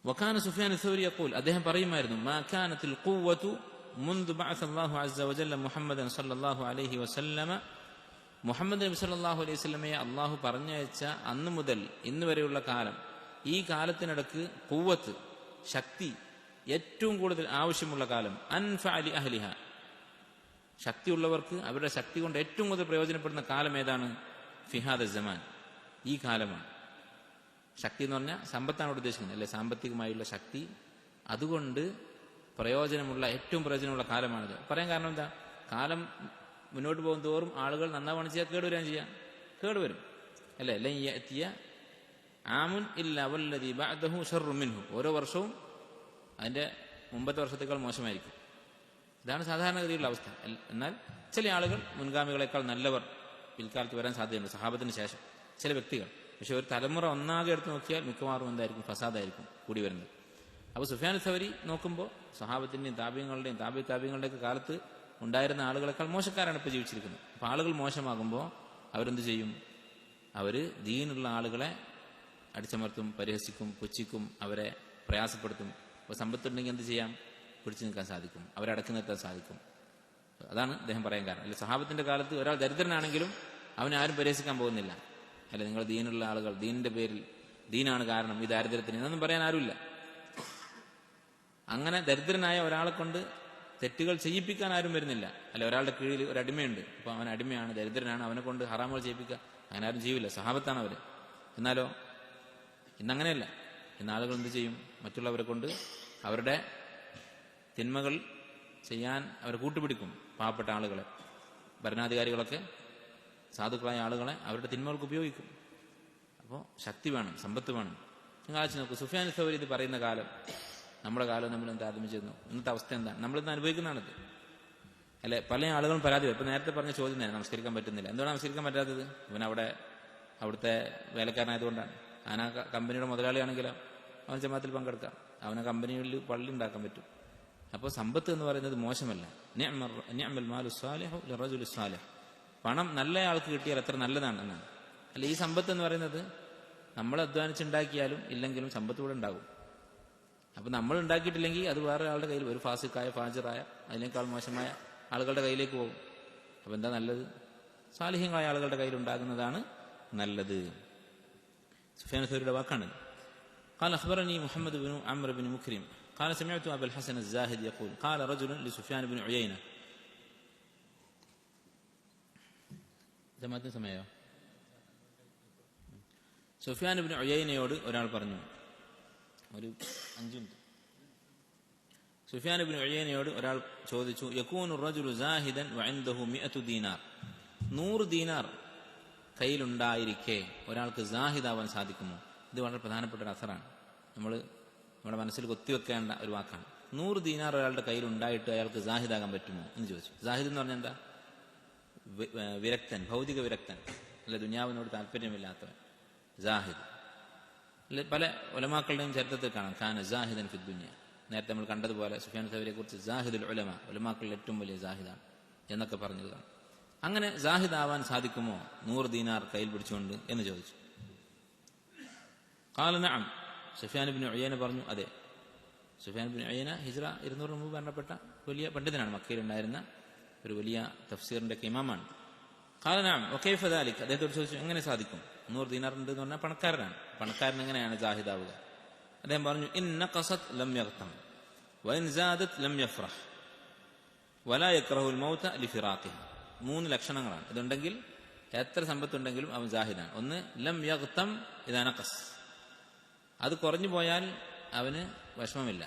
വകാന സുഫിയാൻ സൗരി യഖൂൽ, അദ്ദേഹം പറയുമായിരുന്നു മാ കാനത്തിൽ ഖുവ്വതു മുൻദു ബഅസ അല്ലാഹു അസ്സ വജല്ല മുഹമ്മദൻ സല്ലല്ലാഹു അലൈഹി വസല്ലമ, മുഹമ്മദ് നബി സല്ലല്ലാഹു അലൈഹി വസല്ലമയെ അള്ളാഹു പറഞ്ഞയച്ച അന്ന് മുതൽ ഇന്ന് വരെയുള്ള കാലം, ഈ കാലത്തിനിടക്ക് ഖുവ്വത്ത്, ശക്തി ഏറ്റവും കൂടുതൽ ആവശ്യമുള്ള കാലം, അൻഫഅലി അഹ്ലിഹ, ശക്തിയുള്ളവർക്ക് അവരുടെ ശക്തി കൊണ്ട് ഏറ്റവും കൂടുതൽ പ്രയോജനപ്പെടുന്ന കാലം ഏതാണ്? ഫിഹാദ സമാൻ, ഈ കാലമാണ്. ശക്തി എന്ന് പറഞ്ഞാൽ സമ്പത്താണ് ഇവിടെ ഉദ്ദേശിക്കുന്നത്, അല്ലെ? സാമ്പത്തികമായുള്ള ശക്തി, അതുകൊണ്ട് പ്രയോജനമുള്ള ഏറ്റവും പ്രയോജനമുള്ള കാലമാണിത്. പറയാൻ കാരണം എന്താ? കാലം മുന്നോട്ട് പോകും തോറും ആളുകൾ നന്നാവണം ചെയ്യാൻ കേടുവരാൻ ചെയ്യാൻ കേടുവരും, അല്ലെ? ലൻ യഅതിയ ആമുൻ ഇല്ലാ വല്ലദീ ബഅദഹു ശർറു മിൻഹു, ഓരോ വർഷവും അതിന്റെ മുമ്പത്തെ വർഷത്തേക്കാൾ മോശമായിരിക്കും. ഇതാണ് സാധാരണഗതിയിലുള്ള അവസ്ഥ. എന്നാൽ ചില ആളുകൾ മുൻഗാമികളെക്കാൾ നല്ലവർ പിൽക്കാലത്ത് വരാൻ സാധ്യതയുണ്ട്, സഹാബത്തിന് ശേഷം ചില വ്യക്തികൾ. പക്ഷെ ഒരു തലമുറ ഒന്നാകെ എടുത്ത് നോക്കിയാൽ മിക്കവാറും എന്തായിരിക്കും? ഫസാദായിരിക്കും കൂടി വരുന്നത്. അപ്പോൾ സുഫിയാൻ സൗരി നോക്കുമ്പോൾ സഹാബത്തിന്റെയും താബികളുടെയും താബികളുടെയൊക്കെ കാലത്ത് ഉണ്ടായിരുന്ന ആളുകളെക്കാൾ മോശക്കാരാണ് ഇപ്പോൾ ജീവിച്ചിരിക്കുന്നത്. അപ്പോൾ ആളുകൾ മോശമാകുമ്പോൾ അവരെന്ത് ചെയ്യും? അവർ ദീനുള്ള ആളുകളെ അടിച്ചമർത്തും, പരിഹസിക്കും, പുച്ഛിക്കും, അവരെ പ്രയാസപ്പെടുത്തും. അപ്പോൾ സമ്പത്തുണ്ടെങ്കിൽ എന്ത് ചെയ്യാം? പിടിച്ചു നിൽക്കാൻ സാധിക്കും, അവരെ അടക്കി നിർത്താൻ സാധിക്കും. അതാണ് അദ്ദേഹം പറയാൻ കാരണം. അല്ലെ, സഹാബത്തിന്റെ കാലത്ത് ഒരാൾ ദരിദ്രനാണെങ്കിലും അവനെ ആരും പരിഹസിക്കാൻ പോകുന്നില്ല. അല്ലെ, നിങ്ങൾ ദീനുള്ള ആളുകൾ, ദീനിന്റെ പേരിൽ ദീനാണ് കാരണം ഈ ദാരിദ്ര്യത്തിന് എന്നൊന്നും പറയാൻ ആരുമില്ല. അങ്ങനെ ദരിദ്രനായ ഒരാളെ കൊണ്ട് തെറ്റുകൾ ചെയ്യിപ്പിക്കാൻ ആരും വരുന്നില്ല. അല്ലെ, ഒരാളുടെ കീഴിൽ ഒരു അടിമയുണ്ട്, അപ്പോൾ അവൻ അടിമയാണ്, ദരിദ്രനാണ്, അവനെ കൊണ്ട് ഹറാമുകൾ ചെയ്യിപ്പിക്കുക അങ്ങനെ ആരും ചെയ്യില്ല. സഹാബത്താണ് അവര്. എന്നാലോ ഇന്നങ്ങനെയല്ല. ഇന്ന് ആളുകൾ എന്ത് ചെയ്യും? മറ്റുള്ളവരെ കൊണ്ട് അവരുടെ തിന്മകൾ ചെയ്യാൻ അവരെ കൂട്ടുപിടിക്കും. പാവപ്പെട്ട ആളുകളെ, ഭരണാധികാരികളൊക്കെ സാധുക്കളായ ആളുകളെ അവരുടെ തിന്മകൾക്ക് ഉപയോഗിക്കും. അപ്പോൾ ശക്തി വേണം, സമ്പത്ത് വേണം. നിങ്ങൾ ആലോചിച്ച് നോക്കൂ, സുഫിയാൻ സൗരി ഇത് പറയുന്ന കാലം നമ്മുടെ കാലം നമ്മൾ താരതമ്യം ഇന്നത്തെ അവസ്ഥ എന്താണ്? നമ്മളിന്ന് അനുഭവിക്കുന്നതാണിത്, അല്ലെ? പല ആളുകളും പരാതി വരും. ഇപ്പൊ നേരത്തെ പറഞ്ഞ ചോദ്യം തന്നെ, നമസ്കരിക്കാൻ പറ്റുന്നില്ല. എന്തുകൊണ്ടാണ് നമസ്കരിക്കാൻ പറ്റാത്തത്? ഇവൻ അവിടുത്തെ വേലക്കാരനായതുകൊണ്ടാണ്. അവൻ ആ കമ്പനിയുടെ മുതലാളിയാണെങ്കിലോ അവൻ ജമാഅത്തിൽ പങ്കെടുക്കാം, അവനെ കമ്പനിയിൽ പള്ളി ഉണ്ടാക്കാൻ പറ്റും. അപ്പോൾ സമ്പത്ത് എന്ന് പറയുന്നത് മോശമല്ല. നിഅമൽ മാലു സ്വാലിഹു ലിറജുലി സ്വാലിഹ്, പണം നല്ല ആൾക്ക് കിട്ടിയാൽ എത്ര നല്ലതാണ് എന്നാണ്. അല്ല, ഈ സമ്പത്ത് എന്ന് പറയുന്നത് നമ്മൾ അധ്വാനിച്ചുണ്ടാക്കിയാലും ഇല്ലെങ്കിലും സമ്പത്ത് കൂടെ ഉണ്ടാകും. അപ്പൊ നമ്മൾ ഉണ്ടാക്കിയിട്ടില്ലെങ്കിൽ അത് വേറെ ആളുടെ കയ്യിൽ, ഒരു ഫാസിക്കായ ഫാജിറായ അതിനേക്കാൾ മോശമായ ആളുകളുടെ കയ്യിലേക്ക് പോകും. അപ്പൊ എന്താ നല്ലത്? സാലിഹ്യങ്ങളായ ആളുകളുടെ കയ്യിലുണ്ടാകുന്നതാണ് നല്ലത്. സുഫിയാൻ സൗരിയുടെ വാക്കാണ്. قال أخبرني محمد بن عمرو بن مكرم قال سمعت أبا الحسن الزاهد يقول قال رجل لسفيان بن عيينة ജമാഅത്തിന് സമയോ? സുഫിയാൻ ഇബ്നു ഉയൈനയോട് ഒരാൾ പറഞ്ഞു, ഒരു 5 മിനിറ്റ്. സുഫിയാൻ ഇബ്നു ഉയൈനയോട് ഒരാൾ ചോദിച്ചു, യകൂനു റജുലു സാഹിദൻ വഇൻദഹു 100 ദീനാർ. 100 ദീനാർ കയ്യിലുണ്ടായിരിക്കെ ഒരാൾക്ക് സാഹിദാവാൻ സാധിക്കുമോ? ഇത് വളരെ പ്രധാനപ്പെട്ട ഒരു അസറാണ്. നമ്മുടെ മനസ്സിൽ കൊത്തിവെക്കേണ്ട ഒരു വാക്കാണ്. 100 ദീനാർ ഒരാളുടെ കയ്യിലുണ്ടായിട്ട് അയാൾക്ക് സാഹിദാകാൻ പറ്റുമോ എന്ന് ചോദിച്ചു. സാഹിദ് എന്ന് പറഞ്ഞാൽ എന്താ? വിരക്തൻ, ഭൗതിക വിരക്തൻ, അല്ല ദുനിയാവിനോട് താല്പര്യമില്ലാത്തവൻ, സാഹിദ്. പല ഉലമാക്കളുടെയും ചരിത്രത്തിൽ കാണാം ഖാന സാഹിദൻ ഫി ദുനിയ. നേരത്തെ നമ്മൾ കണ്ടതുപോലെ സുഫിയാൻ സൗരിയെ കുറിച്ച് സാഹിദുൽ ഉലമ, ഉലമാക്കളിൽ ഏറ്റവും വലിയ സാഹിദാണ് എന്നൊക്കെ പറഞ്ഞതാണ്. അങ്ങനെ സാഹിദ് ആവാൻ സാധിക്കുമോ 100 ദീനാർ കയ്യിൽ പിടിച്ചുകൊണ്ട് എന്ന് ചോദിച്ചു. ഖാല നഅം. സുഫിയാൻ ഇബ്നു ഉയൈന പറഞ്ഞു, അതെ. സുഫിയാൻ ഇബ്നു ഉയൈന ഹിജ്റ 200 മുമ്പ് മരണപ്പെട്ട വലിയ പണ്ഡിതനാണ്. മക്കയിലുണ്ടായിരുന്ന ഒരു വലിയ തഫ്സീറിന്റെ ഇമാമാണ്. ഖാല നഅം വകൈഫ ദാലിക. അദ്ദേഹത്തോട് ചോദിച്ചു, എങ്ങനെ സാധിക്കും? 100 ദീനാർ ഉണ്ട് എന്ന് പറഞ്ഞാൽ പണക്കാരനാണ്. പണക്കാരൻ എങ്ങനെയാണ് സാഹിദാവുക? അദ്ദേഹം പറഞ്ഞു, ഇൻ നഖസത് ലം യഗ്തം വഇൻ സാദത് ലം യഫ്റഹ് വലാ യക്റഹുൽ മൗത ലിഫിറാഖിഹ. 3 ലക്ഷണങ്ങളാണ്. ഇതുണ്ടെങ്കിൽ എത്ര സമ്പത്തുണ്ടെങ്കിലും അവൻ സാഹിദാണ്. ഒന്ന്, ലം യഗ്തം ഇദാ നഖസ്, അത് കുറഞ്ഞു പോയാൽ അവന് വിഷമമില്ല.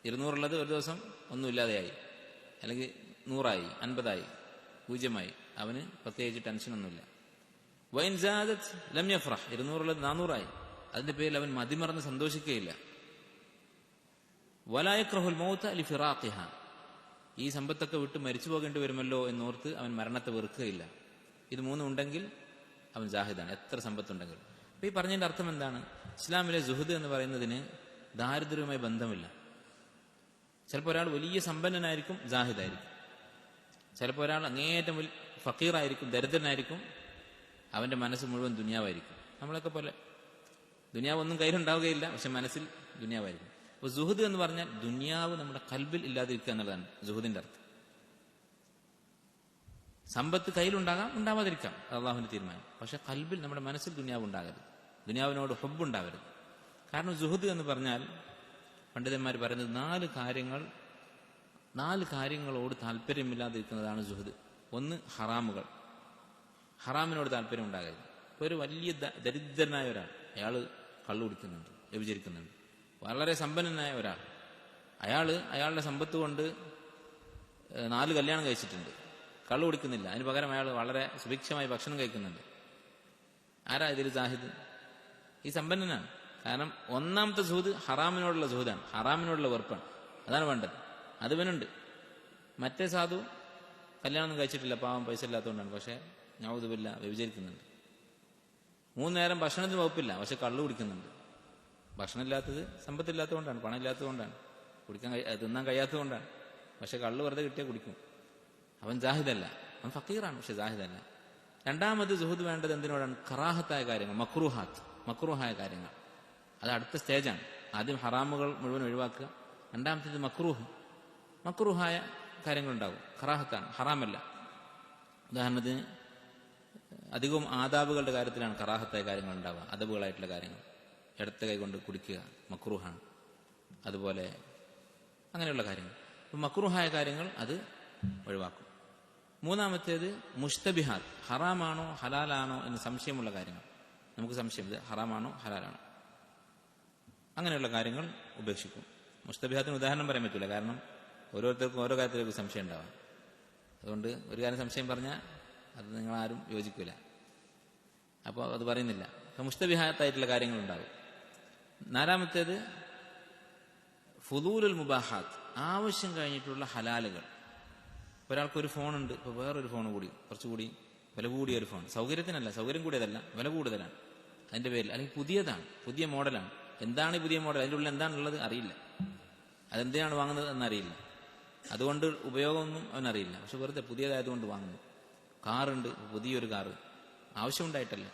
200 ഉള്ളത് ഒരു ദിവസം ഒന്നുമില്ലാതെയായി, അല്ലെങ്കിൽ 100ആയി, 50ആയി, 0ആയി, അവന് പ്രത്യേകിച്ച് ടെൻഷനൊന്നുമില്ല. വൈൻ സാദത് ലം യഫ്റഹ്, 200 ഉള്ളത് 400ആയി, അതിന്റെ പേരിൽ അവൻ മതിമറന്ന് സന്തോഷിക്കുകയില്ല. വലാ യക്റഹുൽ മൗത ലിഫിറാഖിഹ, ഈ സമ്പത്തൊക്കെ വിട്ട് മരിച്ചു പോകേണ്ടി വരുമല്ലോ എന്നോർത്ത് അവൻ മരണത്തെ വെറുക്കുകയില്ല. ഇത് 3 ഉണ്ടെങ്കിൽ അവൻ സാഹിദാണ്, എത്ര സമ്പത്തുണ്ടെങ്കിലും. അപ്പൊ ഈ പറഞ്ഞതിന്റെ അർത്ഥം എന്താണ്? ഇസ്ലാമിലെ സുഹദ് എന്ന് പറയുന്നതിന് ദാരിദ്ര്യവുമായി ബന്ധമില്ല. ചിലപ്പോൾ ഒരാൾ വലിയ സമ്പന്നനായിരിക്കും, സാഹിദായിരിക്കും. ചിലപ്പോൾ ഒരാൾ അങ്ങേയറ്റം ഫക്കീറായിരിക്കും, ദരിദ്രനായിരിക്കും, അവന്റെ മനസ്സ് മുഴുവൻ ദുനിയാവായിരിക്കും. നമ്മളൊക്കെ പോലെ ദുനിയാവൊന്നും കയ്യിലുണ്ടാവുകയില്ല, പക്ഷെ മനസ്സിൽ ദുനിയാവായിരിക്കും. അപ്പൊ സുഹദ് എന്ന് പറഞ്ഞാൽ ദുനിയാവ് നമ്മുടെ കൽബിൽ ഇല്ലാതിരിക്കുക എന്നുള്ളതാണ് സുഹദിന്റെ അർത്ഥം. സമ്പത്ത് കയ്യിലുണ്ടാകാം, ഉണ്ടാവാതിരിക്കാം, അള്ളാഹുവിന്റെ തീരുമാനം. പക്ഷെ കൽബിൽ, നമ്മുടെ മനസ്സിൽ ദുനിയാവ് ഉണ്ടാകരുത്, ദുനിയാവിനോട് ഹുബ്ബുണ്ടാവരുത്. കാരണം സുഹദ് എന്ന് പറഞ്ഞാൽ പണ്ഡിതന്മാർ പറയുന്നത് 4 കാര്യങ്ങളോട് താല്പര്യമില്ലാതിരിക്കുന്നതാണ് സുഹദ്. ഒന്ന്, ഹറാമുകൾ, ഹറാമിനോട് താല്പര്യം ഉണ്ടാകരുത്. ഇപ്പൊ ഒരു വലിയ ദരിദ്രനായ ഒരാൾ, അയാൾ കള്ളു കുടിക്കുന്നുണ്ട്, വ്യഭിചരിക്കുന്നുണ്ട്. വളരെ സമ്പന്നനായ ഒരാൾ, അയാളുടെ സമ്പത്ത് കൊണ്ട് 4 കല്യാണം കഴിച്ചിട്ടുണ്ട്, കള്ളു കുടിക്കുന്നില്ല, അതിന് പകരം അയാൾ വളരെ സുഭിക്ഷമായി ഭക്ഷണം കഴിക്കുന്നുണ്ട്. ആരാ ഇതിൽ സാഹിദ്? ഈ സമ്പന്നനാണ്. കാരണം ഒന്നാമത്തെ സുഹദ് ഹറാമിനോടുള്ള സുഹദാണ്, ഹറാമിനോടുള്ള വെറുപ്പാണ്. അതാണ് വേണ്ടത്, അത് ഇവനുണ്ട്. മറ്റേ സാധു കല്യാണമൊന്നും കഴിച്ചിട്ടില്ല, പാവം, പൈസ ഇല്ലാത്തതുകൊണ്ടാണ്, പക്ഷെ നൗദുബില്ല വ്യഭിചരിക്കുന്നുണ്ട്. 3 നേരം ഭക്ഷണത്തിന് വകുപ്പില്ല, പക്ഷെ കള്ളു കുടിക്കുന്നുണ്ട്. ഭക്ഷണം ഇല്ലാത്തത് സമ്പത്തില്ലാത്തതുകൊണ്ടാണ്, പണം ഇല്ലാത്തതുകൊണ്ടാണ്, തിന്നാൻ കഴിയാത്തതുകൊണ്ടാണ്. പക്ഷെ കള്ളു വെറുതെ കിട്ടിയാൽ കുടിക്കും. അവൻ ജാഹിദല്ല, അവൻ ഫക്കീറാണ്, പക്ഷെ ജാഹിദല്ല. രണ്ടാമത് സുഹദ് വേണ്ടത് എന്തിനോടാണ്? കറാഹത്തായ കാര്യങ്ങൾ, മക്രൂഹായ കാര്യങ്ങൾ. അത് അടുത്ത സ്റ്റേജാണ്. ആദ്യം ഹറാമുകൾ മുഴുവൻ ഒഴിവാക്കുക, രണ്ടാമത്തേത് മക്രൂഹായ കാര്യങ്ങളുണ്ടാകും. കറാഹത്താണ്, ഹറാമല്ല. ഉദാഹരണത്തിന് അധികവും ആദാബുകളുടെ കാര്യത്തിലാണ് കറാഹത്തായ കാര്യങ്ങൾ ഉണ്ടാവുക, അദബുകളായിട്ടുള്ള കാര്യങ്ങൾ. ഇടത്തെ കൈ കൊണ്ട് കുടിക്കുക മക്രൂഹാണ്. അതുപോലെ അങ്ങനെയുള്ള കാര്യങ്ങൾ, മക്രൂഹായ കാര്യങ്ങൾ അത് ഒഴിവാക്കും. മൂന്നാമത്തേത് മുഷ്തബിഹാത്ത്, ഹറാമാണോ ഹലാലാണോ എന്ന് സംശയമുള്ള കാര്യങ്ങൾ. നമുക്ക് സംശയം, ഇത് ഹറാമാണോ ഹലാലാണോ, അങ്ങനെയുള്ള കാര്യങ്ങൾ ഉപേക്ഷിക്കും. മുഷ്തബിഹാത്തിന് ഉദാഹരണം പറയാൻ പറ്റില്ല, കാരണം ഓരോരുത്തർക്കും ഓരോ കാര്യത്തിലേക്ക് സംശയം ഉണ്ടാവാം. അതുകൊണ്ട് ഒരു കാര്യം സംശയം പറഞ്ഞാൽ അത് നിങ്ങളാരും യോജിക്കില്ല, അപ്പോൾ അത് പറയുന്നില്ല. അപ്പം മുഷ്തബിഹാത്തായിട്ടുള്ള കാര്യങ്ങളുണ്ടാകും. നാലാമത്തേത് ഫുദൂലുൽ മുബാഹാത്ത്, ആവശ്യം കഴിഞ്ഞിട്ടുള്ള ഹലാലുകൾ. ഒരാൾക്കൊരു ഫോണുണ്ട്, ഇപ്പോൾ വേറൊരു ഫോൺ കൂടി, കുറച്ചുകൂടി വില കൂടിയ ഒരു ഫോൺ, സൗകര്യത്തിനല്ല, സൗകര്യം കൂടിയതല്ല, വില കൂടുതലാണ്, അതിന്റെ പേരിൽ, അല്ലെങ്കിൽ പുതിയതാണ്, പുതിയ മോഡലാണ്. എന്താണ് ഈ പുതിയ മോഡൽ, അതിൻ്റെ ഉള്ളിൽ എന്താണുള്ളത് അറിയില്ല, അതെന്തിനാണ് വാങ്ങുന്നത് എന്നറിയില്ല, അതുകൊണ്ട് ഉപയോഗമൊന്നും അവനറിയില്ല, പക്ഷെ വെറുതെ പുതിയതായതുകൊണ്ട് വാങ്ങുന്നു. കാറുണ്ട്, പുതിയൊരു കാറ്, ആവശ്യമുണ്ടായിട്ടല്ല.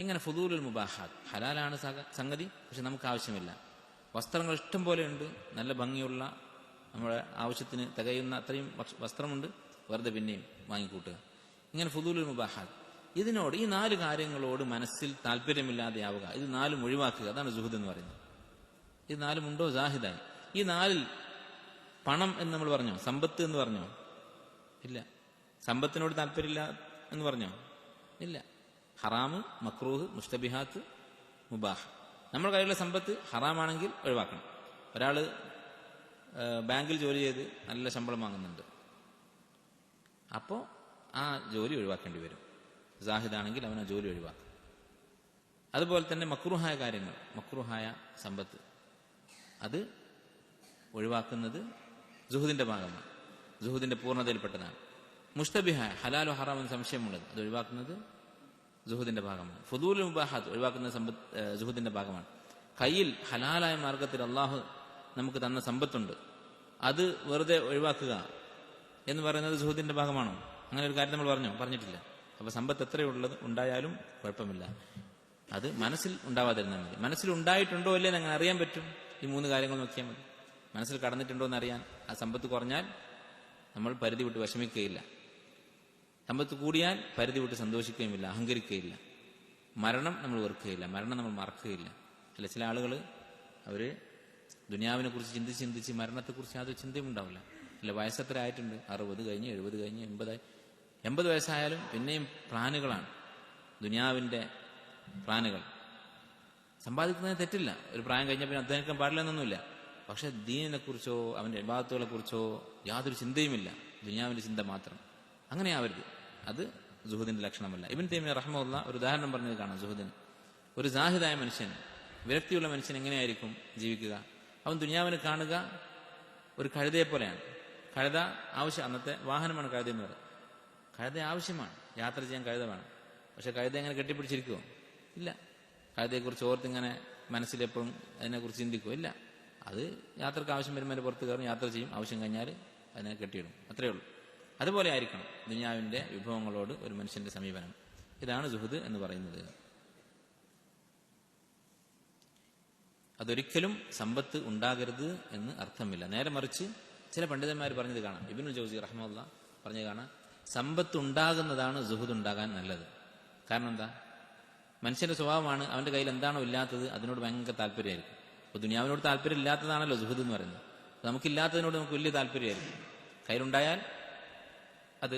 ഇങ്ങനെ ഫുദൂലുൽ മുബാഹാത്ത്, ഹലാലാണ് സംഗതി, പക്ഷെ നമുക്ക് ആവശ്യമില്ല. വസ്ത്രങ്ങൾ ഇഷ്ടം പോലെ ഉണ്ട്, നല്ല ഭംഗിയുള്ള, നമ്മുടെ ആവശ്യത്തിന് തികയുന്ന അത്രയും വസ്ത്രമുണ്ട്, വെറുതെ പിന്നെയും വാങ്ങിക്കൂട്ടുക. ഇങ്ങനെ ഫുദൂലുൽ മുബാഹാത്ത്. ഇതിനോട് ഈ 4 കാര്യങ്ങളോട് മനസ്സിൽ താല്പര്യമില്ലാതെയാവുക, ഇത് 4 ഒഴിവാക്കുക, അതാണ് സുഹൃദ് എന്ന് പറയുന്നത്. ഇത് 4 ഉണ്ടോ സാഹിദായി. ഈ 4 പണം എന്ന് നമ്മൾ പറഞ്ഞോ, സമ്പത്ത് എന്ന് പറഞ്ഞോ? ഇല്ല. സമ്പത്തിനോട് താല്പര്യമില്ല എന്ന് പറഞ്ഞോ? ഇല്ല. ഹറാമ്, മക്രൂഹ്, മുസ്തബിഹാത്ത്, മുബാഹ്. നമ്മുടെ കയ്യിലുള്ള സമ്പത്ത് ഹറാമാണെങ്കിൽ ഒഴിവാക്കണം. ഒരാൾ ബാങ്കിൽ ജോലി ചെയ്ത് നല്ല ശമ്പളം വാങ്ങുന്നുണ്ട്, അപ്പോൾ ആ ജോലി ഒഴിവാക്കേണ്ടി വരും. സാഹിദാണെങ്കിൽ അവൻ ആ ജോലി ഒഴിവാക്കും. അതുപോലെ തന്നെ മക്രൂഹായ കാര്യങ്ങൾ, മക്രൂഹായ സമ്പത്ത്, അത് ഒഴിവാക്കുന്നത് സുഹുദിന്റെ ഭാഗമാണ്, സുഹുദിന്റെ പൂർണ്ണതയിൽപ്പെട്ടതാണ്. മുസ്തബിഹായ ഹലാലോ ഹറാമെന്ന് സംശയമുള്ളത്, അത് ഒഴിവാക്കുന്നത് സുഹുദിന്റെ ഭാഗമാണ്. ഫുദൂലുൽ മുബാഹാത്ത് ഒഴിവാക്കുന്ന സുഹുദിന്റെ ഭാഗമാണ്. കയ്യിൽ ഹലാലായ മാർഗത്തിൽ അള്ളാഹു നമുക്ക് തന്ന സമ്പത്തുണ്ട്, അത് വെറുതെ ഒഴിവാക്കുക എന്ന് പറയുന്നത് സുഹുദിന്റെ ഭാഗമാണോ? അങ്ങനെ ഒരു കാര്യം നമ്മൾ പറഞ്ഞിട്ടില്ല. അപ്പൊ സമ്പത്ത് എത്രയുള്ളത് ഉണ്ടായാലും കുഴപ്പമില്ല, അത് മനസ്സിൽ ഉണ്ടാവാതിരുന്നാൽ മതി. മനസ്സിൽ ഉണ്ടായിട്ടുണ്ടോ അല്ലേ അങ്ങനെ അറിയാൻ പറ്റും. ഈ 3 കാര്യങ്ങൾ നോക്കിയാൽ മതി. മനസ്സിൽ കടന്നിട്ടുണ്ടോ എന്ന് അറിയാൻ. ആ സമ്പത്ത് കുറഞ്ഞാൽ നമ്മൾ പരിധി വിട്ട് വിഷമിക്കുകയില്ല, സമ്പത്ത് കൂടിയാൽ പരിധി വിട്ട് സന്തോഷിക്കുകയുമില്ല, അഹങ്കരിക്കുകയില്ല. മരണം നമ്മൾ വെറുക്കുകയില്ല, മരണം നമ്മൾ മറക്കുകയില്ല. അല്ല, ചില ആളുകൾ അവർ ദുനിയാവിനെ കുറിച്ച് ചിന്തിച്ച് മരണത്തെക്കുറിച്ച് യാതൊരു ചിന്തയും ഉണ്ടാവില്ല. അല്ല, വയസ്സെത്ര ആയിട്ടുണ്ട്, 60 കഴിഞ്ഞ് 70 കഴിഞ്ഞ് 80 വയസ്സായാലും പിന്നെയും പ്ലാനുകളാണ്, ദുനിയാവിന്റെ പ്ലാനുകൾ. സമ്പാദിക്കുന്നതിന് തെറ്റില്ല, ഒരു പ്രായം കഴിഞ്ഞാൽ പിന്നെ അധ്വാനിക്കാൻ പാടില്ല എന്നൊന്നുമില്ല. പക്ഷെ ദീനിനെ കുറിച്ചോ അവന്റെ ഇബാദത്തുകളെ കുറിച്ചോ യാതൊരു ചിന്തയുമില്ല, ദുനിയാവിന്റെ ചിന്ത മാത്രം. അങ്ങനെയാവരുത്, അത് സുഹുദിന്റെ ലക്ഷണമല്ല. ഇബ്നു തൈമിയ്യ റഹിമഹുല്ലാഹ് ഒരു ഉദാഹരണം പറഞ്ഞത് കാണാം. സുഹുദിന്, ഒരു സാഹിദായ മനുഷ്യൻ, വിരക്തിയുള്ള മനുഷ്യൻ എങ്ങനെയായിരിക്കും ജീവിക്കുക? അവൻ ദുനിയാവിനെ കാണുക ഒരു കഴുതയെ പോലെയാണ്. കഴുത ആവശ്യം, അന്നത്തെ വാഹനമാണ് കഴുത എന്ന് പറയുന്നത്. കഴുത ആവശ്യമാണ്, യാത്ര ചെയ്യാൻ കഴുത വേണം. പക്ഷെ കഴുത എങ്ങനെ കെട്ടിപ്പിടിച്ചിരിക്കുമോ? ഇല്ല. കഴുതയെക്കുറിച്ച് ഓർത്തിങ്ങനെ മനസ്സിലെപ്പോഴും അതിനെക്കുറിച്ച് ചിന്തിക്കുമോ? ഇല്ല. അത് യാത്രക്ക് ആവശ്യം വരുമ്പോൾ പുറത്ത് കയറും, യാത്ര ചെയ്യും, ആവശ്യം കഴിഞ്ഞാൽ അതിനെ കെട്ടിയിടും, അത്രയേ ഉള്ളൂ. അതുപോലെ ആയിരിക്കണം ദുനിയാവിന്റെ വിഭവങ്ങളോട് ഒരു മനുഷ്യന്റെ സമീപനം. ഇതാണ് സുഹുദ് എന്ന് പറയുന്നത്. അതൊരിക്കലും സമ്പത്ത് ഉണ്ടാകരുത് എന്ന് അർത്ഥമില്ല. നേരെ മറിച്ച് ചില പണ്ഡിതന്മാർ പറഞ്ഞത് കാണാം. ഇബ്നുൽ ജൗസി റഹ്മത്തുള്ളാഹി പറഞ്ഞത് കാണാം, സമ്പത്ത് ഉണ്ടാകുന്നതാണ് സുഹുദ് ഉണ്ടാകാൻ നല്ലത്. കാരണം എന്താ? മനുഷ്യന്റെ സ്വഭാവമാണ്, അവന്റെ കയ്യിൽ എന്താണോ ഇല്ലാത്തത് അതിനോട് ഭയങ്കര താല്പര്യമായിരിക്കും. അപ്പൊ ദുനിയാവിനോട് താല്പര്യം ഇല്ലാത്തതാണല്ലോ സുഹുദ് എന്ന് പറയുന്നത്. നമുക്കില്ലാത്തതിനോട് നമുക്ക് വലിയ താല്പര്യമായിരിക്കും. കയ്യിലുണ്ടായാൽ അത്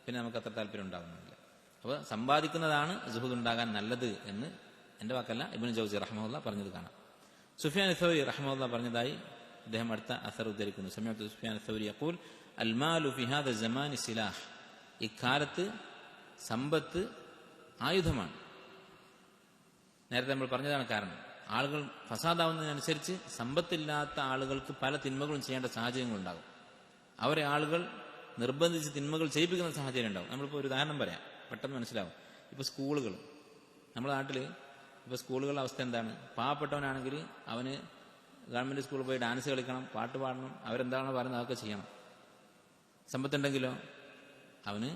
പിന്നെ നമുക്ക് അത്ര താല്പര്യം ഉണ്ടാകുന്നില്ല. അപ്പോൾ സമ്പാദിക്കുന്നതാണ് സുഹുദ് ഉണ്ടാകാൻ നല്ലത് എന്ന് എന്റെ വാക്കല്ല, ഇബ്നുൽ ജൗസി റഹ്മത്തുള്ളാഹി പറഞ്ഞത് കാണാം. സുഫിയാൻ അസ്-സൗരി റഹ്മത്തുള്ളാഹി പറഞ്ഞതായി അദ്ദേഹം അടുത്ത അസർ ഉദ്ധരിക്കുന്നു. സമയത്ത് സുഫിയാൻ അസ്-സൗരി യഖൂൽ അൽ മാലു ഫി ഹാദ സമാനി സിലാഹ്. ഇക്കാലത്ത് സമ്പത്ത് ആയുധമാണ്. നേരത്തെ നമ്മൾ പറഞ്ഞതാണ് കാരണം. ആളുകൾ ഫസാദാവുന്നതിനനുസരിച്ച് സമ്പത്തില്ലാത്ത ആളുകൾക്ക് പല തിന്മകളും ചെയ്യേണ്ട സാഹചര്യങ്ങളുണ്ടാകും. അവരെ ആളുകൾ നിർബന്ധിച്ച് തിന്മകൾ ചെയ്യിപ്പിക്കുന്ന സാഹചര്യം ഉണ്ടാവും. നമ്മളിപ്പോൾ ഒരു ഉദാഹരണം പറയാം, പെട്ടെന്ന് മനസ്സിലാവും. ഇപ്പോൾ സ്കൂളുകൾ, നമ്മുടെ നാട്ടിൽ ഇപ്പോൾ സ്കൂളുകളുടെ അവസ്ഥ എന്താണ്? പാവപ്പെട്ടവനാണെങ്കിൽ അവന് ഗവൺമെന്റ് സ്കൂളിൽ പോയി ഡാൻസ് കളിക്കണം, പാട്ട് പാടണം, അവരെന്താണോ പറയുന്നത് അതൊക്കെ ചെയ്യണം. സമ്പത്തുണ്ടെങ്കിലോ അവന്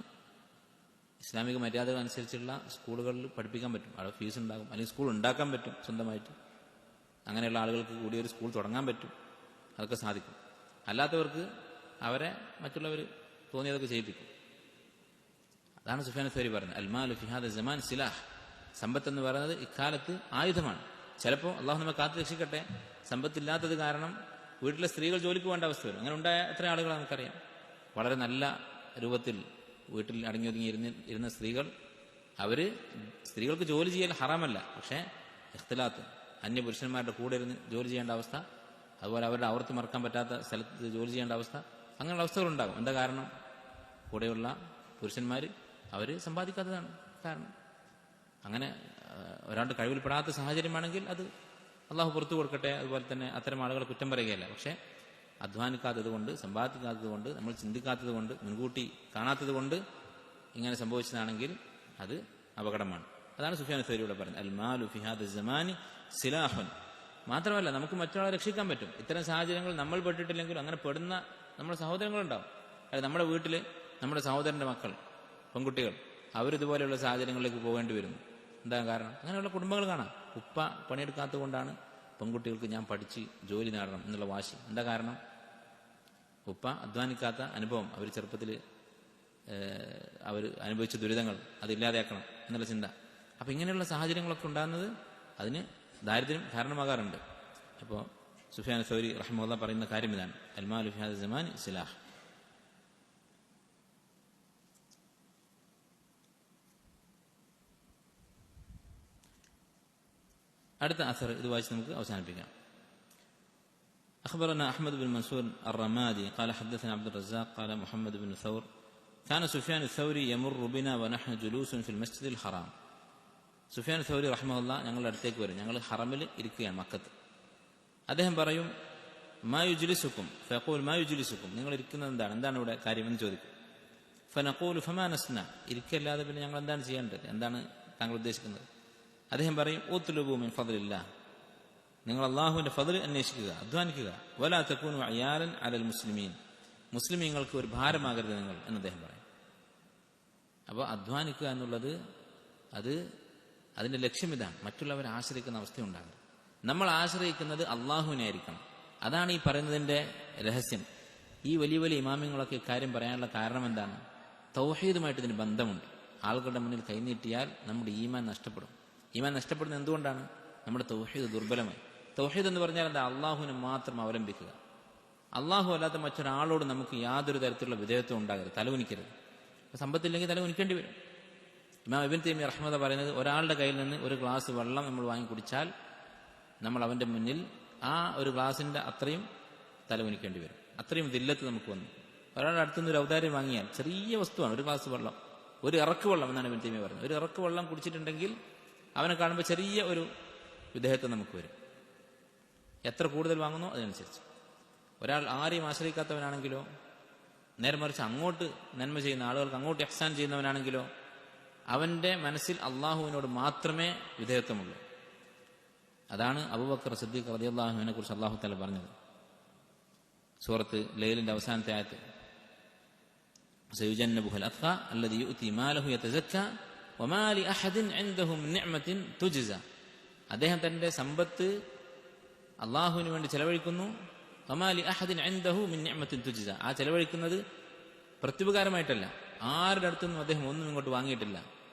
ഇസ്ലാമിക മര്യാദകൾ അനുസരിച്ചുള്ള സ്കൂളുകളിൽ പഠിപ്പിക്കാൻ പറ്റും, അവിടെ ഫീസ് ഉണ്ടാകും, അല്ലെങ്കിൽ സ്കൂൾ ഉണ്ടാക്കാൻ പറ്റും സ്വന്തമായിട്ട്. അങ്ങനെയുള്ള ആളുകൾക്ക് കൂടി ഒരു സ്കൂൾ തുടങ്ങാൻ പറ്റും, അതൊക്കെ സാധിക്കും. അല്ലാത്തവർക്ക് അവരെ മറ്റുള്ളവർ തോന്നിയതൊക്കെ ചെയ്യിപ്പിക്കും. അതാണ് സുഫിയാൻ അസ്-സൗരി പറയുന്നത്, അൽമാലു ഫി ഹാദ സമാൻ സിലാഹ്. സമ്പത്ത് എന്ന് പറയുന്നത് ഇക്കാലത്ത് ആയുധമാണ്. ചിലപ്പോൾ അള്ളാഹു നമ്മെ കാത്തു രക്ഷിക്കട്ടെ, സമ്പത്തില്ലാത്തത് കാരണം വീട്ടിലെ സ്ത്രീകൾ ജോലിക്ക് പോകേണ്ട അവസ്ഥ വരും. അങ്ങനെ ഉണ്ടായ എത്ര ആളുകൾ നമുക്കറിയാം. വളരെ നല്ല രൂപത്തിൽ വീട്ടിൽ അടങ്ങി ഒതുങ്ങി ഇരുന്ന സ്ത്രീകൾ, സ്ത്രീകൾക്ക് ജോലി ചെയ്യൽ ഹറാമല്ല, പക്ഷേ ഇഖ്തിലാത്ത്, അന്യ പുരുഷന്മാരുടെ കൂടെ ഇരുന്ന് ജോലി ചെയ്യേണ്ട അവസ്ഥ, അതുപോലെ അവരുടെ ഔറത്ത് മറക്കാൻ പറ്റാത്ത സ്ഥലത്ത് ജോലി ചെയ്യേണ്ട അവസ്ഥ, അങ്ങനെയുള്ള അവസ്ഥകളുണ്ടാകും. എന്താ കാരണം? കൂടെയുള്ള പുരുഷന്മാർ അവർ സമ്പാദിക്കാത്തതാണ് കാരണം. അങ്ങനെ ഒരാളുടെ കഴിവിൽപ്പെടാത്ത സാഹചര്യമാണെങ്കിൽ അത് അള്ളാഹു പുറത്തു കൊടുക്കട്ടെ. അതുപോലെ തന്നെ അത്തരം ആളുകളെ കുറ്റം പറയുകയല്ല. പക്ഷെ അധ്വാനിക്കാത്തത് കൊണ്ട്, സമ്പാദിക്കാത്തത് കൊണ്ട്, നമ്മൾ ചിന്തിക്കാത്തത് കൊണ്ട്, മുൻകൂട്ടി കാണാത്തത് കൊണ്ട് ഇങ്ങനെ സംഭവിച്ചതാണെങ്കിൽ അത് അപകടമാണ്. അതാണ് സുഫിയാൻ അസ്-സൗരിയുടെ പറയുന്നത്, അൽ മാലു ഫി ഹാദ സമാനി സിലാഹുൻ. മാത്രമല്ല നമുക്ക് മറ്റൊരാളെ രക്ഷിക്കാൻ പറ്റും. ഇത്തരം സാഹചര്യങ്ങൾ നമ്മൾ പെട്ടിട്ടില്ലെങ്കിലും അങ്ങനെ പെടുന്ന നമ്മുടെ സഹോദരങ്ങളുണ്ടാവും. അതായത് നമ്മുടെ വീട്ടിൽ നമ്മുടെ സഹോദരന്റെ മക്കൾ, പെൺകുട്ടികൾ, അവരിതുപോലെയുള്ള സാഹചര്യങ്ങളിലേക്ക് പോകേണ്ടി വരുന്നു. എന്താ കാരണം? അങ്ങനെയുള്ള കുടുംബങ്ങൾ കാണാം. ഉപ്പ പണിയെടുക്കാത്തത് കൊണ്ടാണ് പെൺകുട്ടികൾക്ക് ഞാൻ പഠിച്ച് ജോലി നേടണം എന്നുള്ള വാശി. എന്താ കാരണം? ഉപ്പ അധ്വാനിക്കാത്ത അനുഭവം അവർ ചെറുപ്പത്തിൽ അവർ അനുഭവിച്ച ദുരിതങ്ങൾ അതില്ലാതെയാക്കണം എന്നുള്ള ചിന്ത. അപ്പം ഇങ്ങനെയുള്ള സാഹചര്യങ്ങളൊക്കെ ഉണ്ടാകുന്നത് അതിന് ദാരിദ്ര്യം കാരണമാകാറുണ്ട്. അപ്പോൾ സുഫിയാൻ സൗരി റഹ്മത്തുള്ളാഹി പറയുന്ന കാര്യം ഇതാണ്, അൽമാലു ഫി ഹാദിൽ സമാൻ സിലാഹ്. അടുത്ത അസർ ഇത് വായിച്ച് നമുക്ക് അവസാനിപ്പിക്കാം. أخبرنا أحمد بن منصور الرمادي قال حدثنا عبد الرزاق قال محمد بن ثور كان سفيان الثوري يمر بنا ونحن جلوس في المسجد الحرام. സുഫിയാൻ സൗരി റഹ്മത്തുള്ളാഹി ഞങ്ങളുടെ അടുത്തേക്ക് വരും, ഞങ്ങൾ ഹറമിൽ ഇരിക്കുകയാണ് മക്കത്ത്. അദ്ദേഹം പറയും, മാ യുജ്ലിസുക്കും ഫയഖൂൽ മാ യുജ്ലിസുക്കും, നിങ്ങൾ ഇരിക്കുന്നത് എന്താണ് ഇവിടെ കാര്യമെന്ന് ചോദിക്കും. ഫനഖൂലു ഫമാ നസ്ന, ഇരിക്കല്ലാതെ പിന്നെ ഞങ്ങൾ എന്താണ് ചെയ്യേണ്ടത്, എന്താണ് താങ്കൾ ഉദ്ദേശിക്കുന്നത്? അദ്ദേഹം പറയും, ഉത്ലുബു മിൻ ഫദ്ലില്ലാഹ്, നിങ്ങൾ അള്ളാഹുവിന്റെ ഫദ്ൽ അന്വേഷിക്കുക, അധ്വാനിക്കുക. വലാ തകൂനു അയാലൻ അലൽ മുസ്ലിമീൻ, മുസ്ലിമീങ്ങൾക്ക് ഒരു ഭാരമാകരുത് നിങ്ങൾ എന്ന് അദ്ദേഹം പറയും. അപ്പോൾ അധ്വാനിക്കുക എന്നുള്ളത് അതിന്റെ ലക്ഷ്യം ഇതാണ്, മറ്റുള്ളവരെ ആശ്രയിക്കുന്ന അവസ്ഥ ഉണ്ടാകരുത്. നമ്മൾ ആശ്രയിക്കുന്നത് അള്ളാഹുവിനെ ആയിരിക്കണം. അതാണ് ഈ പറയുന്നതിന്റെ രഹസ്യം. ഈ വലിയ വലിയ ഇമാമിങ്ങളൊക്കെ ഇക്കാര്യം പറയാനുള്ള കാരണം എന്താണ്? തൗഹീദുമായിട്ട് ഇതിന് ബന്ധമുണ്ട്. ആളുകളുടെ മുന്നിൽ കൈനീട്ടിയാൽ നമ്മുടെ ഈമാൻ നഷ്ടപ്പെടും. ഈമാൻ നഷ്ടപ്പെടുന്നത് എന്തുകൊണ്ടാണ്? നമ്മുടെ തൗഹീദ് ദുർബലമായി. തൗഹീദ് എന്ന് പറഞ്ഞാൽ എന്താ? അള്ളാഹുവിനെ മാത്രം അവലംബിക്കുക. അള്ളാഹു അല്ലാത്ത മറ്റൊരാളോട് നമുക്ക് യാതൊരു തരത്തിലുള്ള വിധേയത്വം ഉണ്ടാകരുത്, തലകുനിക്കരുത്. സമ്പത്തില്ലെങ്കിൽ തലകുനിക്കേണ്ടി വരും. ഇമാം ഇബ്നു തൈമിയ്യ റഹ്മത്തുള്ളാഹി പറയുന്നത്, ഒരാളുടെ കയ്യിൽ നിന്ന് ഒരു ഗ്ലാസ് വെള്ളം നമ്മൾ വാങ്ങി കുടിച്ചാൽ നമ്മൾ അവന്റെ മുന്നിൽ ആ ഒരു ഗ്ലാസിന്റെ അത്രയും തലകുനിക്കേണ്ടി വരും. അത്രയും ദില്ലത്ത് നമുക്ക് വന്നു. ഒരാളുടെ അടുത്തുനിന്ന് ഒരു ഔദാര്യം വാങ്ങിയാൽ, ചെറിയ വസ്തുവാണ്, ഒരു ഗ്ലാസ് വെള്ളം, ഒരു ഇറക്ക് വെള്ളം എന്നാണ് ഇബ്നു തൈമിയ്യ പറയുന്നത്. ഒരു ഇറക്ക് വെള്ളം കുടിച്ചിട്ടുണ്ടെങ്കിൽ അവനെ കാണുമ്പോൾ ചെറിയ ഒരു വിധേയത്വം നമുക്ക് വരും. എത്ര കൂടുതൽ വാങ്ങുന്നോ അതിനനുസരിച്ച്. ഒരാൾ ആരെയും ആശ്രയിക്കാത്തവനാണെങ്കിലോ, നേരെ മറിച്ച് അങ്ങോട്ട് നന്മ ചെയ്യുന്ന ആളുകൾക്ക് അങ്ങോട്ട് ഇഹ്സാൻ ചെയ്യുന്നവനാണെങ്കിലോ, അവന്റെ മനസ്സിൽ അള്ളാഹുവിനോട് മാത്രമേ വിധേയത്വമുള്ളൂ. അതാണ് അബൂബക്കർ സിദ്ദീഖ് റളിയല്ലാഹു അൻഹുവിനെ കുറിച്ച് അല്ലാഹു തആല പറഞ്ഞത് സൂറത്ത് ലൈലിന്റെ അവസാനത്തെ ആയത്ത്, സയുജന്നബുൽ അത്ഖാ അല്ലദീ യുഅതി മാലഹു യതസക്ക വമാ ലി അഹദിൻ ഇൻദഹു മിൻ നിഅമത്തിൻ തുജ്സ. അദ്ദേഹം തന്റെ സമ്പത്ത് അള്ളാഹുവിന് വേണ്ടി ചെലവഴിക്കുന്നു. വമാ ലി അഹദിൻ ഇൻദഹു മിൻ നിഅമത്തിൻ തുജ്സ, ആ ചെലവഴിക്കുന്നത് പ്രത്യുപകാരമായിട്ടല്ല, ആരുടെ അടുത്തൊന്നും അദ്ദേഹം ഒന്നും ഇങ്ങോട്ട് വാങ്ങിയിട്ടില്ല,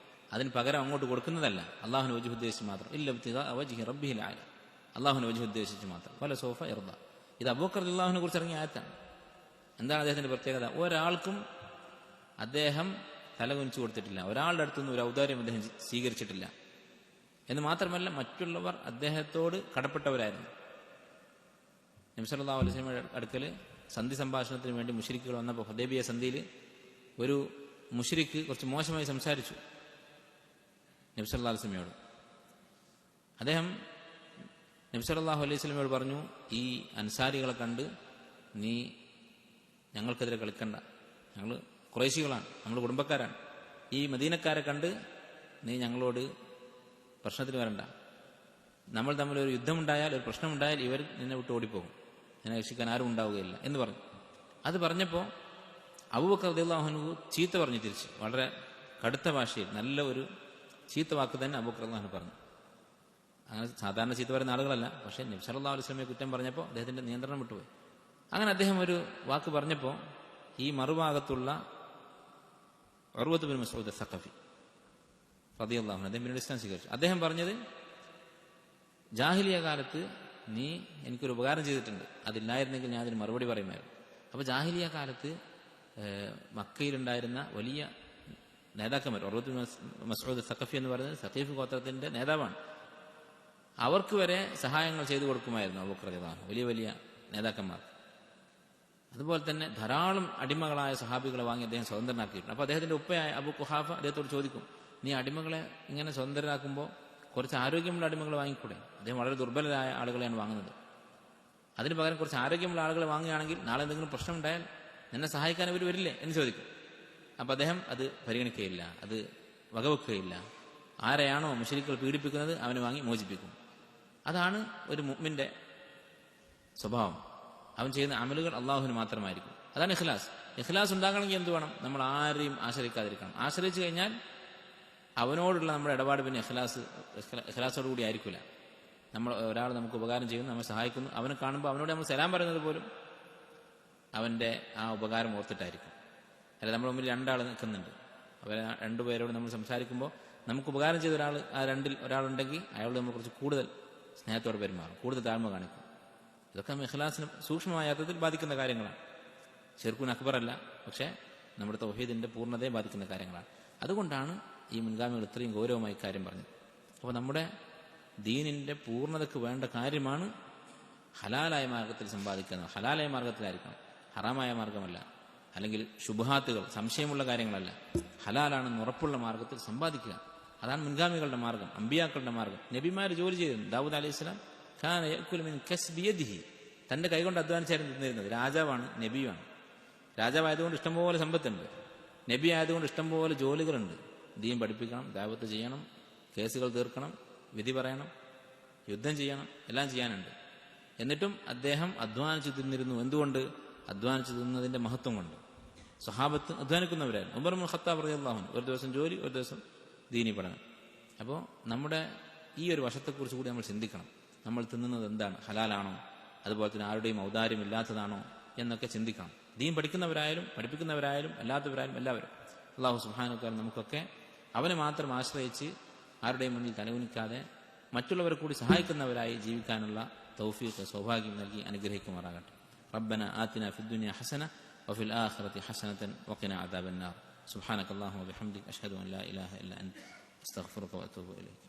അതിന് പകരം അങ്ങോട്ട് കൊടുക്കുന്നതല്ല, അള്ളാഹുവിനെ വജ്ഹ് ഉദ്ദേശിച്ച് മാത്രം. ഇല്ല ഇബ്തിഗാ വജ്ഹി റബ്ബിഹിൽ അഅല, അള്ളാഹുവിനെ വജ്ഹ് ഉദ്ദേശിച്ച് മാത്രം. വല സൗഫ യർദ. ഇത് അബൂബക്കർ റളിയല്ലാഹുവിനെ കുറിച്ച് ഇറങ്ങിയ ആയത്താണ്. എന്താണ് അദ്ദേഹത്തിന്റെ പ്രത്യേകത? ഒരാൾക്കും അദ്ദേഹം തലകുനിച്ചു കൊടുത്തിട്ടില്ല, ഒരാളുടെ അടുത്തുനിന്ന് ഒരു ഔദാര്യം അദ്ദേഹം സ്വീകരിച്ചിട്ടില്ല. എന്ന് മാത്രമല്ല, മറ്റുള്ളവർ അദ്ദേഹത്തോട് കടപ്പെട്ടവരായിരുന്നു. നബി സല്ലല്ലാഹു അലൈഹി വസല്ലം അടുക്കൽ സന്ധി സംഭാഷണത്തിന് വേണ്ടി മുശ്രിക്കുകൾ വന്നപ്പോൾ ഹുദൈബിയ സന്ധിയിൽ ഒരു മുശ്രിക്ക് കുറച്ച് മോശമായി സംസാരിച്ചു നബി സല്ലല്ലാഹു അലൈഹി വസല്ലമയോട്. അദ്ദേഹം നബി സല്ലല്ലാഹു അലൈഹി വസല്ലമയോട് പറഞ്ഞു, ഈ അൻസാരികളെ കണ്ട് നീ ഞങ്ങൾക്കെതിരെ കളിക്കണ്ട, ഞങ്ങൾ ഖുറൈശികളാണ്, നമ്മൾ കുടുംബക്കാരാണ്. ഈ മദീനക്കാരെ കണ്ട് നീ ഞങ്ങളോട് പ്രശ്നത്തിന് വരണ്ട. നമ്മൾ തമ്മിലൊരു യുദ്ധമുണ്ടായാൽ, ഒരു പ്രശ്നമുണ്ടായാൽ ഇവർ നിന്നെ വിട്ട് ഓടിപ്പോകും, നിന്നെ രക്ഷിക്കാൻ ആരും ഉണ്ടാവുകയില്ല എന്ന് പറഞ്ഞു. അത് പറഞ്ഞപ്പോൾ അബൂബക്കർ റളിയല്ലാഹു അൻഹു ചീത്ത പറഞ്ഞു തിരിച്ച്, വളരെ കടുത്ത ഭാഷയിൽ നല്ല ഒരു ചീത്ത വാക്ക് തന്നെ അബൂബക്കർ റളിയല്ലാഹു അൻഹു പറഞ്ഞു. അങ്ങനെ സാധാരണ ചീത്ത പറയുന്ന ആളുകളല്ല, പക്ഷേ നബി സല്ലല്ലാഹു അലൈഹി വസല്ലമയെ കുറ്റം പറഞ്ഞപ്പോൾ അദ്ദേഹത്തിന്റെ നിയന്ത്രണം വിട്ടുപോയി. അങ്ങനെ അദ്ദേഹം ഒരു വാക്ക് പറഞ്ഞപ്പോൾ ഈ മറുഭാഗത്തുള്ള ഉർവത്ത് ബിൻ മസ്ഊദ് സഖഫി റളിയല്ലാഹു അൻഹു അദ്ദേഹം പിന്നീട് ഇസ്ലാം സ്വീകരിച്ചു. അദ്ദേഹം പറഞ്ഞത്, ജാഹിലിയ കാലത്ത് നീ എനിക്കൊരു ഉപകാരം ചെയ്തിട്ടുണ്ട്, അതില്ലായിരുന്നെങ്കിൽ ഞാൻ അതിന് മറുപടി പറയുമായിരുന്നു. അപ്പോൾ ജാഹിലിയ കാലത്ത് മക്കയിലുണ്ടായിരുന്ന വലിയ നേതാക്കന്മാർ, ഉർവത്ത് ബിൻ മസ്ഊദ് സഖഫി എന്ന് പറയുന്നത് സഖീഫ് ഗോത്രത്തിന്റെ നേതാവാണ്, അവർക്ക് വരെ സഹായങ്ങൾ ചെയ്തു കൊടുക്കുമായിരുന്നു അബൂബക്കർ റളിയല്ലാഹു അൻഹു, വലിയ വലിയ നേതാക്കന്മാർ. അതുപോലെ തന്നെ ധാരാളം അടിമകളായ സഹാബികളെ വാങ്ങി അദ്ദേഹം സ്വതന്ത്രനാക്കിയിട്ടുണ്ട്. അപ്പോൾ അദ്ദേഹത്തിന്റെ ഉപ്പയായ അബൂ ഖുഹാഫ അദ്ദേഹത്തോട് ചോദിക്കും, നീ അടിമകളെ ഇങ്ങനെ സ്വതന്ത്രരാക്കുമ്പോൾ കുറച്ച് ആരോഗ്യമുള്ള അടിമകളെ വാങ്ങിക്കൂടെ? അദ്ദേഹം വളരെ ദുർബലരായ ആളുകളെയാണ് വാങ്ങുന്നത്. അതിന് പകരം കുറച്ച് ആരോഗ്യമുള്ള ആളുകളെ വാങ്ങുകയാണെങ്കിൽ നാളെ എന്തെങ്കിലും പ്രശ്നമുണ്ടായാൽ നിന്നെ സഹായിക്കാൻ അവർ വരില്ലേ എന്ന് ചോദിക്കും. അപ്പം അദ്ദേഹം അത് പരിഗണിക്കുകയില്ല, അത് വകവെക്കുകയില്ല. ആരെയാണോ മുശ്രിക്കുകൾ പീഡിപ്പിക്കുന്നത് അവനെ വാങ്ങി മോചിപ്പിക്കും. അതാണ് ഒരു മുഅ്മിന്റെ സ്വഭാവം. അവൻ ചെയ്യുന്ന അമലുകൾ അള്ളാഹുവിന് മാത്രമായിരിക്കും. അതാണ് ഇഖ്ലാസ്. ഇഖ്ലാസ് ഉണ്ടാകണമെങ്കിൽ എന്ത് വേണം? നമ്മൾ ആരെയും ആശ്രയിക്കാതിരിക്കണം. ആശ്രയിച്ചു കഴിഞ്ഞാൽ അവനോടുള്ള നമ്മുടെ ഇടപാട് പിന്നെ ഇഖ്ലാസോടുകൂടി ആയിരിക്കില്ല. നമ്മൾ ഒരാൾ നമുക്ക് ഉപകാരം ചെയ്യുന്നു, നമ്മെ സഹായിക്കുന്നു, അവനെ കാണുമ്പോൾ അവനോട് നമ്മൾ സലാം പറയുന്നത് പോലും അവന്റെ ആ ഉപകാരം ഓർത്തിട്ടായിരിക്കും. അല്ല നമ്മുടെ മുമ്പിൽ രണ്ടാൾ നിൽക്കുന്നുണ്ട്. അവർ രണ്ടുപേരോട് നമ്മൾ സംസാരിക്കുമ്പോൾ നമുക്ക് ഉപകാരം ചെയ്ത ഒരാൾ ആ രണ്ടിൽ ഒരാളുണ്ടെങ്കിൽ അയാളോട് നമ്മൾ കുറച്ച് കൂടുതൽ സ്നേഹത്തോടെ പെരുമാറും, കൂടുതൽ താഴ്മ കാണിക്കും. ഇതൊക്കെ നമ്മൾ ഇഖ്ലാസിന് സൂക്ഷ്മമായ അർത്ഥത്തിൽ ബാധിക്കുന്ന കാര്യങ്ങളാണ്. ശിർക്കുൻ അക്ബർ അല്ല, പക്ഷേ നമ്മുടെ തൗഹീദിന്റെ പൂർണ്ണതയെ ബാധിക്കുന്ന കാര്യങ്ങളാണ്. അതുകൊണ്ടാണ് ഈ മുൻഗാമികൾ ഇത്രയും ഗൗരവമായി കാര്യം പറഞ്ഞത്. അപ്പോൾ നമ്മുടെ ദീനിന്റെ പൂർണ്ണതയ്ക്ക് വേണ്ട കാര്യമാണ് ഹലാലായ മാർഗത്തിൽ സമ്പാദിക്കുന്നത്. ഹലാലായ മാർഗത്തിലായിരിക്കണം, ഹറാമായ മാർഗമല്ല. അല്ലെങ്കിൽ ശുബ്ഹാത്തുകൾ, സംശയമുള്ള കാര്യങ്ങളല്ല. ഹലാലാണെന്ന് ഉറപ്പുള്ള മാർഗത്തിൽ സമ്പാദിക്കുക. അതാണ് മുൻഗാമികളുടെ മാർഗം, അമ്പിയാക്കളുടെ മാർഗം. നബിമാർ ജോലി ചെയ്തിരുന്നു. ദാവൂദ് അലൈഹി സ്വലാം ഖാന യഅ്കുലു മിൻ കസ്ബി യദിഹി, തന്റെ കൈകൊണ്ട് അധ്വാനിച്ചായിരുന്നു തിന്നിരുന്നത്. രാജാവാണ്, നബിയാണ്. രാജാവായതുകൊണ്ട് ഇഷ്ടംപോലെ സമ്പത്തുണ്ട്. നബി ആയതുകൊണ്ട് ഇഷ്ടംപോലെ ജോലികളുണ്ട്. ദീൻ പഠിപ്പിക്കണം, ദഅവത്ത് ചെയ്യണം, കേസുകൾ തീർക്കണം, വിധി പറയണം, യുദ്ധം ചെയ്യണം, എല്ലാം ചെയ്യാനുണ്ട്. എന്നിട്ടും അദ്ദേഹം അധ്വാനിച്ചു തിന്നിരുന്നു. എന്തുകൊണ്ട്? അധ്വാനിച്ചു തിന്നതിന്റെ മഹത്വം കൊണ്ട്. സ്വഹാബത്ത് അധ്വാനിക്കുന്നവരായിരുന്നു. ഉമർ ഇബ്നുൽ ഖത്താബ് റളിയല്ലാഹു അൻഹു ഒരു ദിവസം ജോലി, ഒരു ദിവസം ദീനി പഠനം. അപ്പോൾ നമ്മുടെ ഈ ഒരു വശത്തെക്കുറിച്ച് കൂടി നമ്മൾ ചിന്തിക്കണം. നമ്മൾ തിന്നുന്നത് എന്താണ്? ഹലാലാണോ? അതുപോലെ തന്നെ ആരുടെയും ഔദാര്യം ഇല്ലാത്തതാണോ എന്നൊക്കെ ചിന്തിക്കണം. ദീൻ പഠിക്കുന്നവരായാലും പഠിപ്പിക്കുന്നവരായാലും അല്ലാത്തവരായാലും എല്ലാവരും. അല്ലാഹു സുബ്ഹാനഹു വ തആല നമുക്കൊക്കെ അവനെ മാത്രം ആശ്രയിച്ച് ആരുടെയും മുന്നിൽ തലകുനിക്കാതെ മറ്റുള്ളവരെ കൂടി സഹായിക്കുന്നവരായി ജീവിക്കാനുള്ള തൗഫീഖ്, സൗഭാഗ്യം നൽകി അനുഗ്രഹിക്കുമാറാകട്ടെ. റബ്ബനാ ആതിനാ ഫിദ്ദുനിയ ഹസന വഫിൽ ആഖിറതി ഹസനതൻ വഖിനാ അദാബന്നാർ. സുബ്ഹാനക അല്ലാഹുമ്മ വബിഹംദിക അഷ്ഹദു അൻ ലാ ഇലാഹ ഇല്ല അൻത അസ്തഗ്ഫിറുക വഅതൂബു ഇലൈക്.